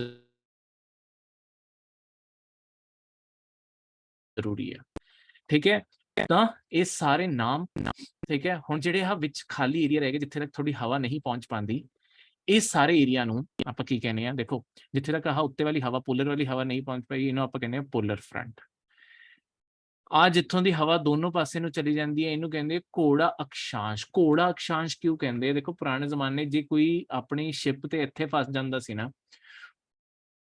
ਜ਼ਰੂਰੀ ਹੈ। ਠੀਕ ਹੈ, ਤਾਂ ਇਹ ਸਾਰੇ ਨਾਮ, ਠੀਕ ਹੈ। ਹੁਣ ਜਿਹੜੇ ਆ ਵਿੱਚ ਖਾਲੀ ਏਰੀਆ ਰਹਿ ਗਏ, ਜਿੱਥੇ ਤੱਕ ਥੋੜੀ ਹਵਾ ਨਹੀਂ ਪਹੁੰਚ ਪਾਉਂਦੀ, ਇਹ ਸਾਰੇ ਏਰੀਆ ਨੂੰ ਆਪਾਂ ਕੀ ਕਹਿੰਦੇ ਆ, ਦੇਖੋ ਜਿੱਥੇ ਤੱਕ ਆਹ ਉੱਤੇ ਵਾਲੀ ਹਵਾ, ਪੋਲਰ ਵਾਲੀ ਹਵਾ ਨਹੀਂ ਪਹੁੰਚ ਪਾਈ, ਇਹਨੂੰ ਆਪਾਂ ਕਹਿੰਦੇ ਆ ਪੋਲਰ ਫਰੰਟ। ਆ ਜਿੱਥੋਂ ਦੀ ਹਵਾ ਦੋਨੋਂ ਪਾਸੇ ਨੂੰ ਚਲੀ ਜਾਂਦੀ ਹੈ, ਇਹਨੂੰ ਕਹਿੰਦੇ ਘੋੜਾ ਅਕਸ਼ਾਂਸ਼। ਘੋੜਾ ਅਕਸ਼ਾਂਸ਼ ਕਿਉਂ ਕਹਿੰਦੇ ਆ? ਦੇਖੋ ਪੁਰਾਣੇ ਜ਼ਮਾਨੇ ਜੇ ਕੋਈ ਆਪਣੀ ਸ਼ਿਪ ਤੇ ਇੱਥੇ ਫਸ ਜਾਂਦਾ ਸੀ ਨਾ,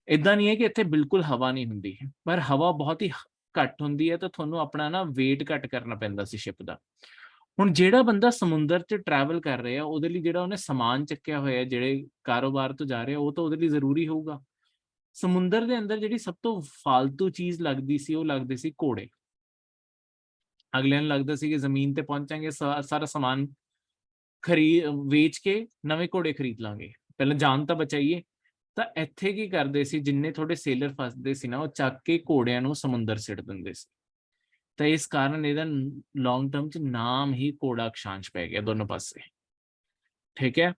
ਇਦਾਂ ਨਹੀਂ ਹੈ ਕਿ ਇੱਥੇ ਬਿਲਕੁਲ ਹਵਾ ਨਹੀਂ ਹੁੰਦੀ, ਪਰ ਹਵਾ ਬਹੁਤ ਹੀ ਘੱਟ ਹੁੰਦੀ ਹੈ, ਤਾਂ ਤੁਹਾਨੂੰ ਆਪਣਾ ਨਾ weight ਘੱਟ ਕਰਨਾ ਪੈਂਦਾ ਸੀ ਸ਼ਿਪ ਦਾ। ਹੁਣ ਜਿਹੜਾ ਬੰਦਾ ਸਮੁੰਦਰ 'ਚ ਟਰੈਵਲ ਕਰ ਰਿਹਾ, ਉਹਦੇ ਲਈ ਜਿਹੜਾ ਉਹਨੇ ਸਮਾਨ ਚੱਕਿਆ ਹੋਇਆ, ਜਿਹੜੇ ਕਾਰੋਬਾਰ ਤੋਂ ਜਾ ਰਿਹਾ, ਉਹ ਤਾਂ ਉਹਦੇ ਲਈ ਜ਼ਰੂਰੀ ਹੋਊਗਾ। ਸਮੁੰਦਰ ਦੇ ਅੰਦਰ ਜਿਹੜੀ ਸਭ ਤੋਂ ਫਾਲਤੂ ਚੀਜ਼ ਲੱਗਦੀ ਸੀ, ਉਹ ਲੱਗਦੇ ਸੀ ਘੋੜੇ। ਅਗਲਿਆਂ ਨੂੰ ਲੱਗਦਾ ਸੀ ਕਿ ਜ਼ਮੀਨ ਤੇ ਪਹੁੰਚਾਂਗੇ, ਸਾਰਾ ਸਮਾਨ ਵੇਚ ਕੇ ਨਵੇਂ ਘੋੜੇ ਖਰੀਦ ਲਾਂਗੇ, ਪਹਿਲਾਂ ਜਾਨ ਤਾਂ ਬਚਾਈਏ। ਤਾਂ ਇੱਥੇ ਕੀ ਕਰਦੇ ਸੀ, ਜਿੰਨੇ ਤੁਹਾਡੇ ਸੇਲਰ ਫਸਦੇ ਸੀ ਨਾ, ਉਹ ਚੱਕ ਕੇ ਘੋੜਿਆਂ ਨੂੰ ਸਮੁੰਦਰ ਸਿੱਟ ਦਿੰਦੇ ਸੀ। ਤਾਂ ਇਸ ਕਾਰਨ ਇਹਦਾ ਲੌਂਗ ਟਰਮ 'ਚ ਨਾਮ ਹੀ ਘੋੜਾ ਅਕਸ਼ਾਂਸ਼ ਪੈ ਗਿਆ ਦੋਨੋਂ ਪਾਸੇ। ਠੀਕ ਹੈ,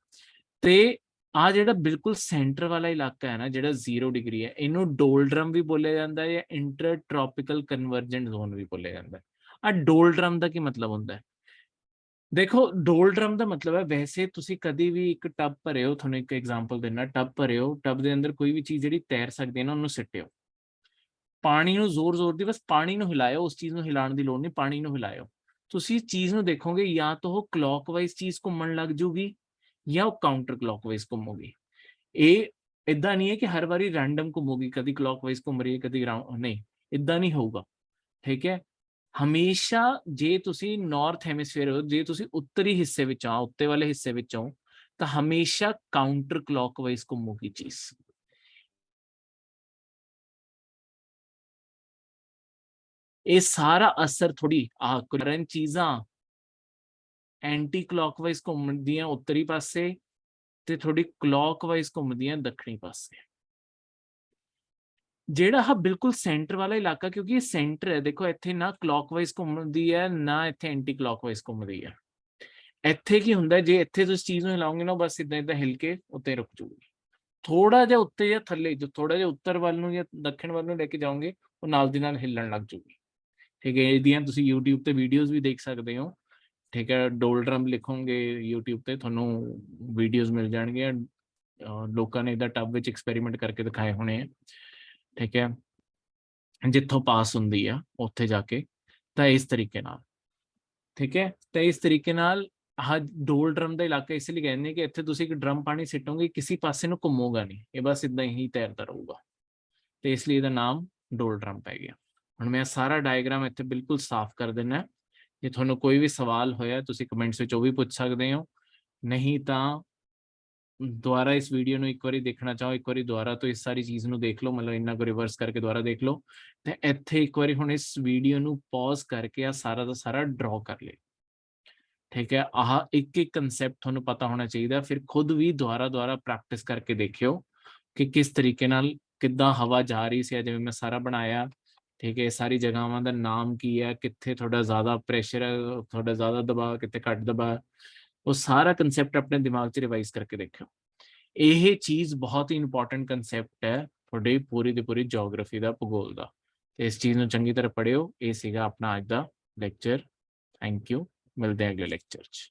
ਤੇ ਆ ਜਿਹੜਾ ਬਿਲਕੁਲ ਸੈਂਟਰ ਵਾਲਾ ਇਲਾਕਾ ਹੈ ਨਾ, ਜਿਹੜਾ 0 ਡਿਗਰੀ ਹੈ, ਇਹਨੂੰ ਡੋਲਡਰਮ ਵੀ ਬੋਲਿਆ ਜਾਂਦਾ ਹੈ, ਜਾਂ ਇੰਟਰ ਟ੍ਰੋਪਿਕਲ ਕਨਵਰਜੈਂਟ ਜ਼ੋਨ ਵੀ ਬੋਲਿਆ ਜਾਂਦਾ ਹੈ। ਆ ਡੋਲਡਰਮ ਦਾ ਕੀ ਮਤਲਬ ਹੁੰਦਾ ਹੈ? ਦੇਖੋ ਡੋਲਡਰਮ ਦਾ ਮਤਲਬ ਹੈ, ਵੈਸੇ ਤੁਸੀਂ ਕਦੀ ਵੀ ਇੱਕ ਟੱਬ ਭਰਿਓ, ਤੁਹਾਨੂੰ ਇੱਕ ਐਗਜ਼ਾਮਪਲ ਦੇਣਾ, ਟੱਬ ਭਰਿਓ, ਟੱਬ ਦੇ ਅੰਦਰ ਕੋਈ ਵੀ ਚੀਜ਼ ਜਿਹੜੀ ਤੈਰ ਸਕਦੀ ਹੈ ਨਾ, ਉਹਨੂੰ ਸਿੱਟਿਓ, ਪਾਣੀ ਨੂੰ ਜ਼ੋਰ ਦੀ ਬਸ ਪਾਣੀ ਨੂੰ ਹਿਲਾਇਓ, ਉਸ ਚੀਜ਼ ਨੂੰ ਹਿਲਾਉਣ ਦੀ ਲੋੜ ਨਹੀਂ, ਪਾਣੀ ਨੂੰ ਹਿਲਾਇਓ। ਤੁਸੀਂ ਚੀਜ਼ ਨੂੰ ਦੇਖੋਗੇ, ਜਾਂ ਤਾਂ ਉਹ ਕਲੌਕਵਾਈਜ਼ ਚੀਜ਼ ਘੁੰਮਣ ਲੱਗ ਜੂਗੀ, ਜਾਂ ਉਹ ਕਾਊਂਟਰ ਕਲੌਕਵਾਈਜ਼ ਘੁੰਮੂਗੀ। ਇਹ ਇਦਾਂ ਨਹੀਂ ਹੈ ਕਿ ਹਰ ਵਾਰੀ ਰੈਂਡਮ ਘੁੰਮੂਗੀ, ਕਦੀ ਕਲੌਕਵਾਈਜ਼ ਘੁੰਮ ਰਹੀ ਹੈ, ਕਦੀ ਨਹੀਂ, ਇਦਾਂ ਨਹੀਂ ਹੋਊਗਾ। ਠੀਕ ਹੈ, ਹਮੇਸ਼ਾ ਜੇ ਤੁਸੀਂ ਨਾਰਥ ਹੈਮੀਸਫੇਅਰ ਹੋ, ਜੇ ਤੁਸੀਂ ਉੱਤਰੀ ਹਿੱਸੇ ਵਿੱਚ ਆ, ਉੱਤੇ ਵਾਲੇ ਹਿੱਸੇ ਵਿੱਚ ਹੋ, ਤਾਂ ਹਮੇਸ਼ਾ ਕਾਊਂਟਰ ਕਲੌਕਵਾਈਜ਼ ਘੁੰਮੂਗੀ ਚੀਜ਼। ਇਹ ਸਾਰਾ ਅਸਰ ਥੋੜੀ ਕਰਨ ਚੀਜ਼ਾਂ ਐਂਟੀ ਕਲੌਕਵਾਈਜ਼ ਘੁੰਮਦੀਆਂ ਉੱਤਰੀ ਪਾਸੇ, ਤੇ ਥੋੜੀ ਕਲੌਕਵਾਈਜ਼ ਘੁੰਮਦੀਆਂ ਦੱਖਣੀ ਪਾਸੇ। ਜਿਹੜਾ ਆ ਬਿਲਕੁਲ ਸੈਂਟਰ ਵਾਲਾ ਇਲਾਕਾ, ਕਿਉਂਕਿ ਇਹ ਸੈਂਟਰ ਹੈ, ਦੇਖੋ ਇੱਥੇ ਨਾ ਕਲੌਕਵਾਈਜ਼ ਘੁੰਮਦੀ ਹੈ, ਨਾ ਇੱਥੇ ਐਂਟੀ ਕਲੌਕਵਾਈਜ਼ ਘੁੰਮਦੀ ਹੈ। ਇੱਥੇ ਕੀ ਹੁੰਦਾ, ਜੇ ਇੱਥੇ ਤੁਸੀਂ ਚੀਜ਼ ਨੂੰ ਹਿਲਾਓਗੇ ਨਾ, ਬਸ ਇਦਾਂ ਇਦਾਂ ਹਿਲ ਕੇ ਉੱਤੇ ਰੁਕ ਜੂਗੀ। ਥੋੜਾ ਜਿਹਾ ਉੱਤੇ ਜਾਂ ਥੱਲੇ, ਜੋ ਥੋੜਾ ਜਿਹਾ ਉੱਤਰ ਵੱਲ ਨੂੰ ਜਾਂ ਦੱਖਣ ਵੱਲ ਨੂੰ ਲੈ ਕੇ ਜਾਓਗੇ, ਉਹ ਨਾਲ ਦੀ ਨਾਲ ਹਿੱਲਣ ਲੱਗ ਜੂਗੀ। ਠੀਕ ਹੈ, ਇਹਦੀਆਂ ਤੁਸੀਂ YouTube ਤੇ ਵੀਡੀਓਜ਼ ਵੀ ਦੇਖ ਸਕਦੇ ਹੋ। ਠੀਕ ਹੈ, ਡੋਲਡਰਮ ਲਿਖੋਗੇ YouTube ਤੇ, ਤੁਹਾਨੂੰ ਵੀਡੀਓਜ਼ ਮਿਲ ਜਾਣਗੀਆਂ, ਲੋਕਾਂ ਨੇ ਇਹਦਾ ਟੱਬ ਵਿੱਚ ਐਕਸਪੈਰੀਮੈਂਟ ਕਰਕੇ ਦਿਖਾਏ ਹੋਣੇ ਆ। ਠੀਕ ਹੈ, ਜਿੱਥੋਂ ਪਾਸ ਹੁੰਦੀ ਆ ਉੱਥੇ ਜਾ ਕੇ, ਤਾਂ ਇਸ ਤਰੀਕੇ ਨਾਲ। ਠੀਕ ਹੈ, ਤਾਂ ਇਸ ਤਰੀਕੇ ਨਾਲ ਆਹ ਡੋਲ ਡਰਮ ਦਾ ਇਲਾਕਾ ਇਸ ਲਈ ਕਹਿੰਦੇ ਕਿ ਇੱਥੇ ਤੁਸੀਂ ਇੱਕ ਡਰਮ ਪਾਣੀ ਸਿੱਟੋਗੇ, ਕਿਸੇ ਪਾਸੇ ਨੂੰ ਘੁੰਮੂਗਾ ਨਹੀਂ, ਇਹ ਬਸ ਇਦਾਂ ਹੀ ਤੈਰਦਾ ਰਹੂਗਾ, ਤੇ ਇਸ ਲਈ ਇਹਦਾ ਨਾਮ ਡੋਲ ਡਰਮ ਪੈ ਗਿਆ। ਹੁਣ ਮੈਂ ਸਾਰਾ ਡਾਇਗਰਾਮ ਇੱਥੇ ਬਿਲਕੁਲ ਸਾਫ਼ ਕਰ ਦਿੰਦਾ। ਜੇ ਤੁਹਾਨੂੰ ਕੋਈ ਵੀ ਸਵਾਲ ਹੋਇਆ, ਤੁਸੀਂ ਕਮੈਂਟਸ ਵਿੱਚ ਉਹ ਵੀ ਪੁੱਛ ਸਕਦੇ ਹੋ, ਨਹੀਂ ਤਾਂ ਦੁਬਾਰਾ ਇਸ ਵੀਡੀਓ ਨੂੰ ਇੱਕ ਵਾਰੀ ਦੇਖਣਾ ਚਾਹੋ, ਇੱਕ ਵਾਰੀ ਦੁਬਾਰਾ ਤੋਂ ਇਸ ਸਾਰੀ ਚੀਜ਼ ਨੂੰ ਦੇਖ ਲਓ, ਮਤਲਬ ਇਹਨਾਂ ਕੋ ਰਿਵਰਸ ਕਰਕੇ ਦੁਬਾਰਾ ਦੇਖ ਲਓ, ਤੇ ਇੱਥੇ ਇੱਕ ਵਾਰੀ ਹੁਣ ਇਸ ਵੀਡੀਓ ਨੂੰ ਪੌਜ਼ ਕਰਕੇ ਆ ਸਾਰਾ ਦਾ ਸਾਰਾ ਡਰਾਅ ਕਰ ਲਿਓ। ਠੀਕ ਹੈ, ਆਹ ਇੱਕ ਕਨਸੈਪਟ ਤੁਹਾਨੂੰ ਪਤਾ ਹੋਣਾ ਚਾਹੀਦਾ, ਫਿਰ ਖੁਦ ਵੀ ਦੁਬਾਰਾ ਪ੍ਰੈਕਟਿਸ ਕਰਕੇ ਦੇਖਿਓ ਕਿ ਕਿਸ ਤਰੀਕੇ ਨਾਲ ਕਿੱਦਾਂ ਹਵਾ ਜਾ ਰਹੀ ਸੀ, ਜਿਵੇਂ ਮੈਂ ਸਾਰਾ ਬਣਾਇਆ। ਠੀਕ ਹੈ, ਸਾਰੀ ਜਗ੍ਹਾਵਾਂ ਦਾ ਨਾਮ ਕੀ ਹੈ, ਕਿੱਥੇ ਤੁਹਾਡਾ ਜ਼ਿਆਦਾ ਪ੍ਰੈਸ਼ਰ ਹੈ, ਤੁਹਾਡਾ ਜ਼ਿਆਦਾ ਦਬਾਅ, ਕਿੱਥੇ ਘੱਟ ਦਬਾਅ, ਉਹ ਸਾਰਾ ਕਨਸੈਪਟ ਆਪਣੇ ਦਿਮਾਗ 'ਚ ਰਿਵਾਈਜ਼ ਕਰਕੇ ਦੇਖਿਓ। ਇਹ ਚੀਜ਼ ਬਹੁਤ ਹੀ ਇੰਪੋਰਟੈਂਟ ਕਨਸੈਪਟ ਹੈ ਤੁਹਾਡੀ ਪੂਰੀ ਦੀ ਪੂਰੀ ਜਿਓਗ੍ਰਾਫੀ ਦਾ, ਭੂਗੋਲ ਦਾ, ਤੇ ਇਸ ਚੀਜ਼ ਨੂੰ ਚੰਗੀ ਤਰ੍ਹਾਂ ਪੜ੍ਹਿਓ। ਇਹ ਸੀਗਾ ਆਪਣਾ ਅੱਜ ਦਾ ਲੈਕਚਰ। ਥੈਂਕ ਯੂ, ਮਿਲਦੇ ਹਾਂ ਅਗਲੇ ਲੈਕਚਰ 'ਚ।